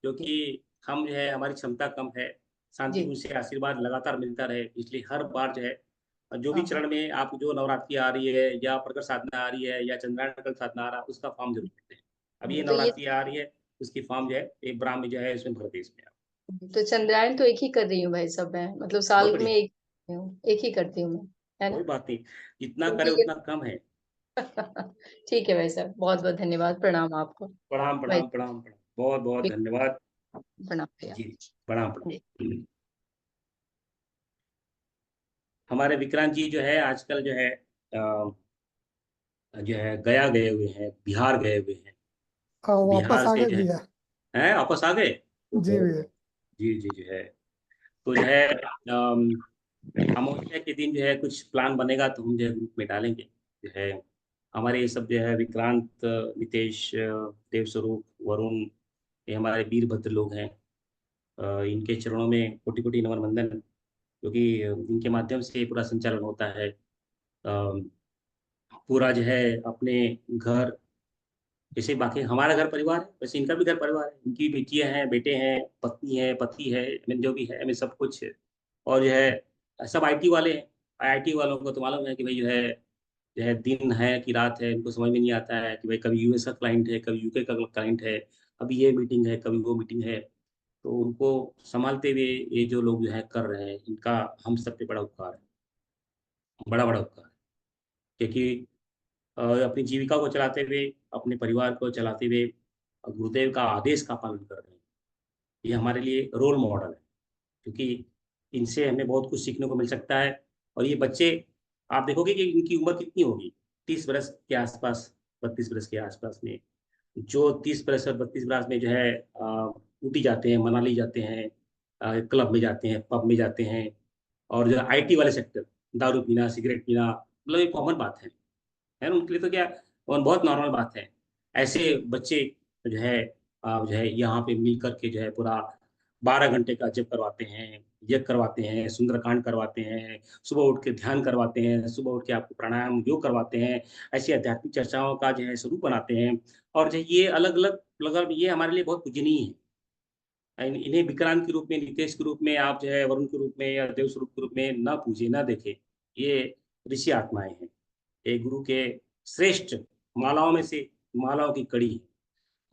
क्योंकि हम जो है, हमारी क्षमता कम है, शांति जी उनसे आशीर्वाद लगातार मिलता रहे, इसलिए हर बार जो है, जो भी हाँ हाँ, चरण में आप, जो नवरात्रि आ रही है या प्रकट साधना आ रही है या चंद्रायण कल साधना आ रहा है, उसका फॉर्म जरूर भरते हैं। अब ये तो ये नवरात्रि आ रही है, उसकी फॉर्म जो है एक ब्राह्म में जो है इसमें भरते इसमें आप। तो चंद्रायन तो एक ही कर रही हूँ भाई साहब, मैं मतलब बहुत साल में बढ़िया, एक ही करती हूँ मैं, है ना, कोई बात नहीं, जितना करे क्योंकि ये उतना कम है। ठीक है भाई साहब, बहुत बहुत धन्यवाद, प्रणाम आपको प्रणाम भाई, प्रणाम प्रणाम प्रणाम, बहुत बहुत धन्यवाद। प्रणाम भैया जी, प्रणाम जी। प्रणाम। हमारे विक्रांत जी जो है आजकल जो है जो है गया गए हुए हैं, बिहार गए हुए हैं। वापस बिहार आ से गए जो भैया। है वापस आ गए। जी ओहो, भैया। जी जी जो है, तो जो है अमावस्या के दिन जो है कुछ प्लान बनेगा तो हम जो है ग्रुप में डालेंगे। जो है हमारे ये सब जो है विक्रांत, नितेश, देवस्वरूप, वरुण, ये हमारे वीरभद्र लोग हैं। इनके चरणों में कोटि कोटि नमन वंदन, क्योंकि इनके माध्यम से पूरा संचालन होता है। पूरा जो है अपने घर, जैसे बाकी हमारा घर परिवार है, वैसे इनका भी घर परिवार है। इनकी बेटियां हैं, बेटे हैं, पत्नी है, पति है, I mean, जो भी है, I mean, सब कुछ है। और जो है सब आईटी वाले हैं। आईटी वालों को तो मालूम है कि भाई जो है दिन है कि रात है, इनको समझ में नहीं आता है कि भाई कभी यूएस का क्लाइंट है, कभी यूके का क्लाइंट है, कभी ये मीटिंग है, कभी वो मीटिंग है। तो उनको संभालते हुए ये जो लोग जो है कर रहे हैं, इनका हम सब पे बड़ा उपकार है, बड़ा बड़ा उपकार है। क्योंकि अपनी जीविका को चलाते हुए, अपने परिवार को चलाते हुए गुरुदेव का आदेश का पालन कर रहे हैं। ये हमारे लिए रोल मॉडल है, क्योंकि इनसे हमें बहुत कुछ सीखने को मिल सकता है। और ये बच्चे, आप देखोगे कि इनकी उम्र कितनी होगी, 30 बरस के आसपास, 32 बरस के आसपास में। जो 30 बरस और 32 बरस में जो है ऊटी जाते हैं, मनाली जाते हैं, क्लब में जाते हैं, पब में जाते हैं। और जो आईटी वाले सेक्टर, दारू पीना, सिगरेट पीना, मतलब ये कॉमन बात है। है ना, उनके लिए तो क्या और बहुत नॉर्मल बात है। ऐसे बच्चे जो है यहाँ पे मिल करके जो है पूरा 12 घंटे का जप करवाते हैं, यज्ञ करवाते हैं, सुंदरकांड करवाते हैं, सुबह उठ के ध्यान करवाते हैं, सुबह उठ के आपको प्राणायाम योग करवाते हैं, ऐसी आध्यात्मिक चर्चाओं का जो है स्वरूप बनाते हैं। और जो ये अलग अलग मतलब ये हमारे लिए बहुत पूजनीय है। इन्हें विक्रांत के रूप में, नितेश के रूप में, आप जो है वरुण के रूप में या देव स्वरूप के रूप में ना पूजे ना देखे। ये ऋषि आत्माएं हैं, एक गुरु के श्रेष्ठ मालाओं में से मालाओं की कड़ी है।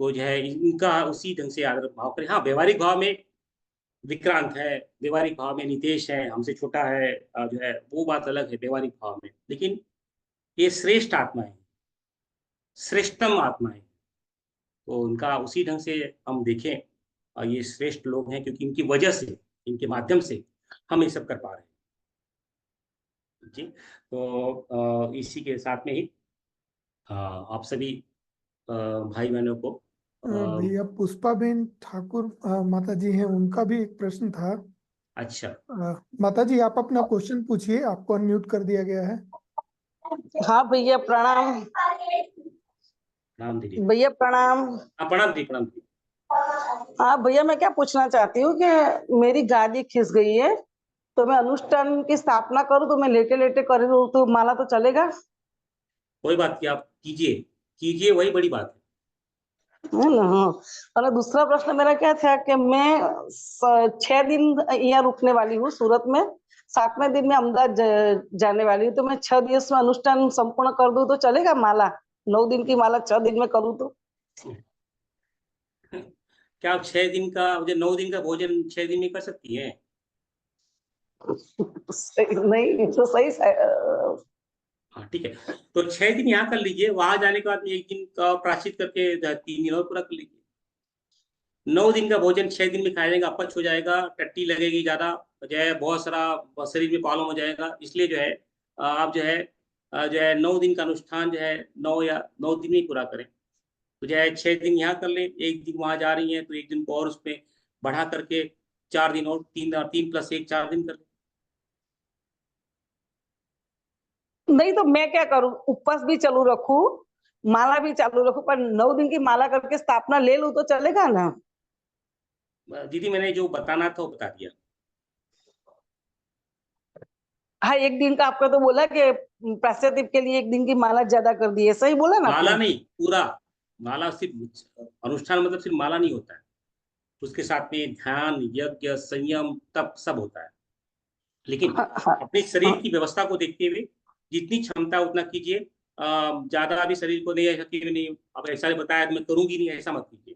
तो जो है इनका उसी ढंग से आदर भाव करें। हाँ, व्यवहारिक भाव में विक्रांत है, व्यवहारिक भाव में नितेश है, हमसे छोटा है, जो है वो बात अलग है व्यवहारिक भाव में, लेकिन ये श्रेष्ठ आत्माएं, श्रेष्ठतम आत्माएं, तो उनका उसी ढंग से हम देखें। ये श्रेष्ठ लोग हैं क्योंकि इनकी वजह से, इनके माध्यम से हम ये सब कर पा रहे हैं जी। तो इसी के साथ में ही आप सभी भाई बहनों को भैया पुष्पाबेन ठाकुर माता जी हैं, उनका भी एक प्रश्न था। अच्छा, माता जी आप अपना क्वेश्चन पूछिए, आपको अनम्यूट कर दिया गया है। हाँ भैया प्रणाम। प्रणाम दीदी। भैया प्रणाम। हाँ, प्रणाम दी, प्रणाम दी। हाँ भैया मैं क्या पूछना चाहती हूँ कि मेरी गादी खिस गई है, तो मैं अनुष्ठान की स्थापना करूँ तो मैं लेटे लेटे करूँ तो माला तो चलेगा? कोई बात नहीं, आप कीजिए कीजिए, वही बड़ी बात है ना। हाँ। और दूसरा प्रश्न मेरा क्या था कि मैं 6 दिन यहाँ रुकने वाली हूँ सूरत में, 7वें दिन में अहमदाबाद जाने वाली हूँ, तो मैं 6 दिवस में अनुष्ठान संपूर्ण कर दूं तो चलेगा? माला 9 दिन की माला 6 दिन में करूँ तो? है। क्या आप 6 दिन का, मुझे 9 दिन का भोजन 6 दिन में कर सकती हैं? सही नहीं तो सही हाँ ठीक है, तो 6 दिन यहाँ कर लीजिए, वहां जाने के बाद में 1 दिन का प्रायश्चित करके 3 दिन और पूरा कर लीजिए। 9 दिन का भोजन 6 दिन में खाया जाएगा, अपच हो जाएगा, टट्टी लगेगी ज्यादा, जो है बहुत सारा शरीर में प्रॉब्लम हो जाएगा। इसलिए जो है आप जो है 9 दिन का अनुष्ठान जो है 9 दिन में ही पूरा करें। तो जो है 6 दिन यहाँ कर लें, 1 दिन वहां जा रही हैं तो 1 दिन को और उसमें बढ़ा करके 4 दिन और 3 + 1 4 दिन कर लें। नहीं तो मैं क्या करूं, उपवास भी चालू रखूं, माला भी चालू रखूं, पर 9 दिन की माला करके स्थापना ले लूं तो चलेगा ना? दीदी मैंने जो बताना था वो बता दिया। हाँ 1 दिन का आपका तो बोला कि प्रायश्चित के लिए 1 दिन की माला ज्यादा कर दी है, सही बोला ना माला आपने? नहीं, पूरा माला, सिर्फ अनुष्ठान मतलब सिर्फ माला नहीं होता है, उसके साथ में ध्यान, यज्ञ, संयम, तप सब होता है। लेकिन हाँ, हाँ, अपने शरीर हाँ। की व्यवस्था को देखते हुए जितनी क्षमता उतना कीजिए। ज्यादा भी शरीर को नहीं ऐसा कि नहीं अब ऐसा बताया तो मैं करूंगी नहीं, ऐसा मत कीजिए,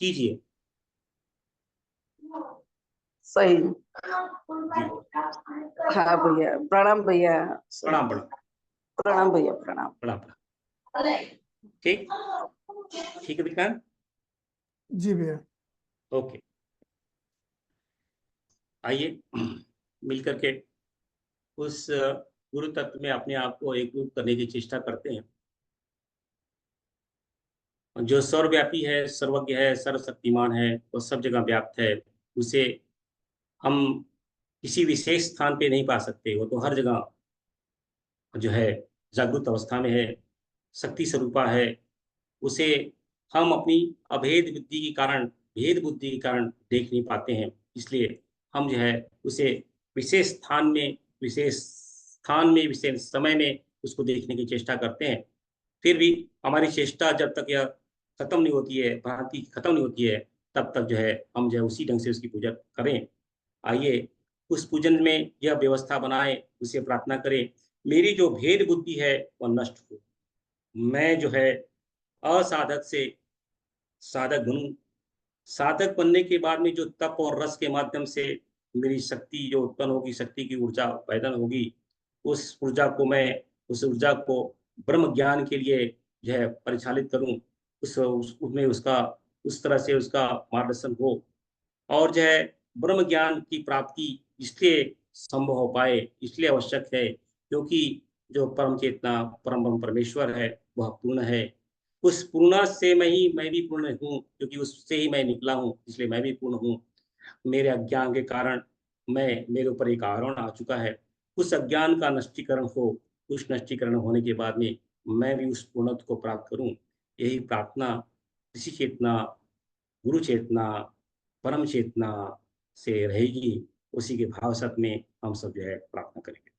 कीजिए सही। जी। हाँ भैया प्रणाम भैया। प्रणाम प्रणाम प्रणाम भैया प्रणाम। प्रणाम प्रणाम। ठीक, ठीक है विक्रांत, जी भैया। ओके। आइए मिल करके उस गुरु तत्व में अपने आप को एकरूप करने की चेष्टा करते हैं। जो सर्वव्यापी है, सर्वज्ञ है, सर्वशक्तिमान है, वो सब जगह व्याप्त है। उसे हम किसी विशेष स्थान पे नहीं पा सकते, वो तो हर जगह जो है जागृत अवस्था में है, शक्ति स्वरूपा है। उसे हम अपनी अभेद बुद्धि के कारण, भेद बुद्धि के कारण देख नहीं पाते हैं। इसलिए हम जो है उसे विशेष समय में उसको देखने की चेष्टा करते हैं। फिर भी हमारी चेष्टा जब तक यह खत्म नहीं होती है, भ्रांति खत्म नहीं होती है, तब तक जो है हम जो है उसी ढंग से उसकी पूजा करें। आइए उस पूजन में यह व्यवस्था बनाए, उसे प्रार्थना करें, मेरी जो भेद बुद्धि है वह नष्ट हो, मैं जो है असाधक से साधक बनूं। साधक बनने के बाद में जो तप और रस के माध्यम से मेरी शक्ति जो उत्पन्न होगी, शक्ति की ऊर्जा पैदा होगी, उस ऊर्जा को ब्रह्म ज्ञान के लिए जो है परिचालित करूं, उसमें उसका उस तरह से उसका मार्गदर्शन हो। और जो है ब्रह्म ज्ञान की प्राप्ति इसलिए संभव हो पाए, इसलिए आवश्यक है क्योंकि जो परम चेतना, परम ब्रह्म परमेश्वर है वह पूर्ण है। उस पूर्ण से मैं भी पूर्ण हूँ, क्योंकि उससे ही मैं निकला हूँ, इसलिए मैं भी पूर्ण हूँ। मेरे अज्ञान के कारण मेरे ऊपर एक आवरण आ चुका है। उस अज्ञान का नष्टीकरण हो, उस नष्टीकरण होने के बाद में मैं भी उस पूर्णत्व को प्राप्त करूं। यही प्रार्थना ऋषि चेतना, गुरु चेतना, परम चेतना से रहेगी। उसी के भाव साथ में हम सब जो है प्रार्थना करेंगे।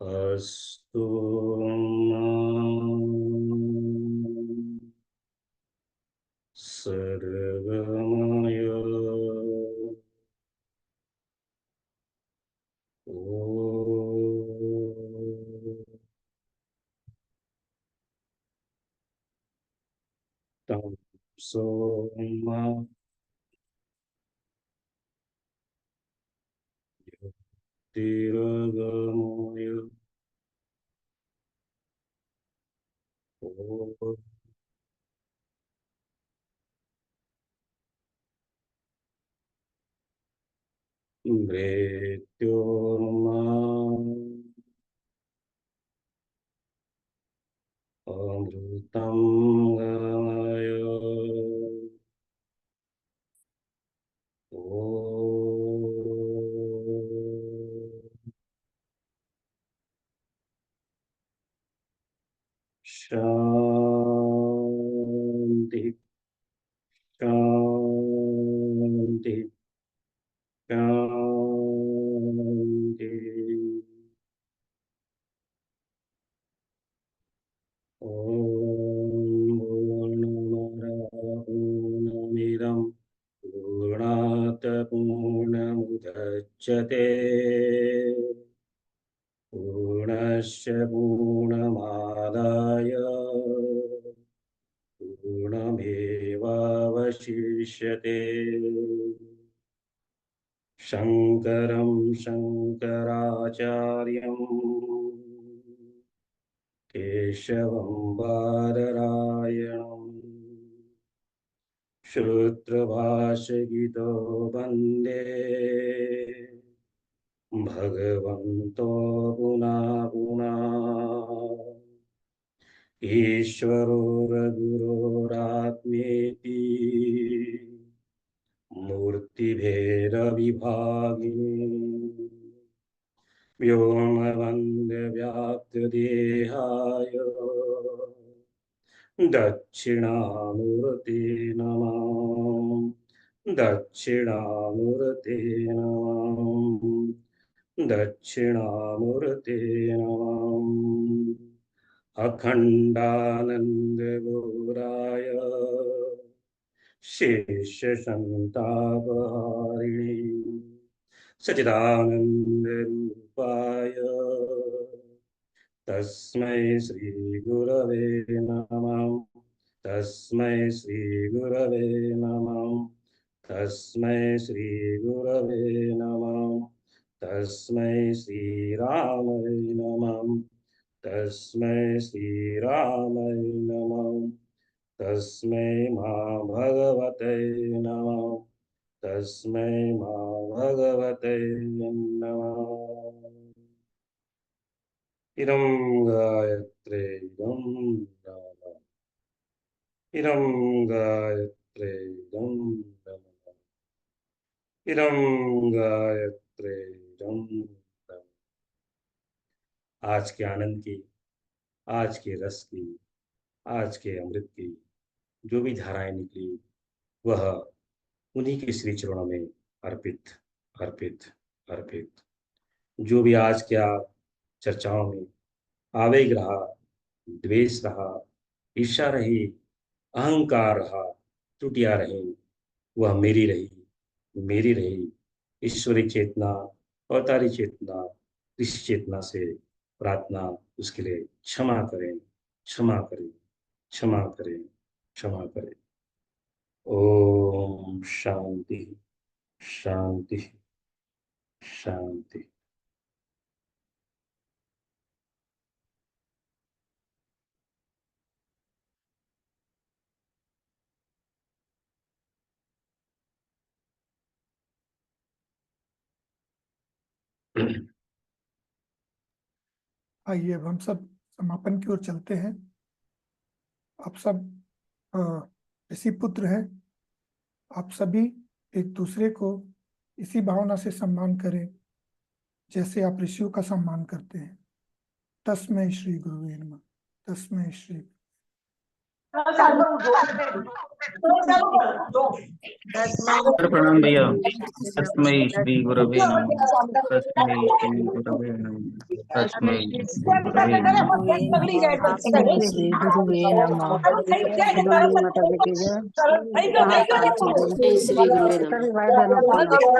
अस्तु सर्वमय तं सोमा ज्योतिर्गमय ॐ मृत्योर्मा अमृतं गमय ॐ शान्ति शान्ति शान्ति। ॐ पूर्णमदः पूर्णमिदं पूर्णात् पूर्णमुदच्यते पूर्णस्य पूर्णमादाय पूर्णमेवावशिष्यते। शङ्करं शङ्कराचार्यं केशवं बादरायणं श्रुतभाषगितो वन्दे भगवन्तो पुनः पुनः। ईश्वरो रघुरोरात्मेति मूर्तिभेदविभागिनी व्योमवन्द्यव्याप्तदेहाय दक्षिणामूर्ते नमः। दक्षिणामूर्ते नमः। दक्षिणामूर्ते नमः। अखण्डानन्दगौराय शेषसन्तापहारिणे सच्चिदानन्दरूपाय तस्मै श्रीगुरवे नमः। तस्मै श्रीगुरवे नमः। तस्मै श्रीगुरवे नमः। तस्मै श्रीरामये नमः। तस्मै श्रीरामये नमः। तस्मै भगवते नमः। तस्मै भगवते नमः। इदं गायत्रे इदं नमः। इदं गायत्रे इदं नमः। इदं गायत्रे इदं नमः। आज के आनंद की, आज के रस की, आज के अमृत की जो भी धाराएं निकली वह उन्हीं के श्री चरणों में अर्पित अर्पित अर्पित। जो भी आज क्या चर्चाओं में आवेग रहा, द्वेष रहा, ईर्ष्या रही, अहंकार रहा, त्रुटियां रही, वह मेरी रही। ईश्वरी चेतना, अवतारी चेतना, ऋषि चेतना से प्रार्थना उसके लिए क्षमा करें, क्षमा करें, क्षमा करें, क्षमा करें। ओम शांति शांति शांति। आइए अब हम सब समापन की ओर चलते हैं। आप सब ऋषि पुत्र हैं, आप सभी एक दूसरे को इसी भावना से सम्मान करें जैसे आप ऋषियों का सम्मान करते हैं। तस्मै श्री गुरुवे नमः। तस्मै श्री प्रणाम भैया। तस्मै श्री गुरवे नमः। तस्मै श्री गुरवे नमः। तस्मै श्री गुरवे नमः। श्री गुरुवे नमः। माता की जय। श्री गुरुवे नमः।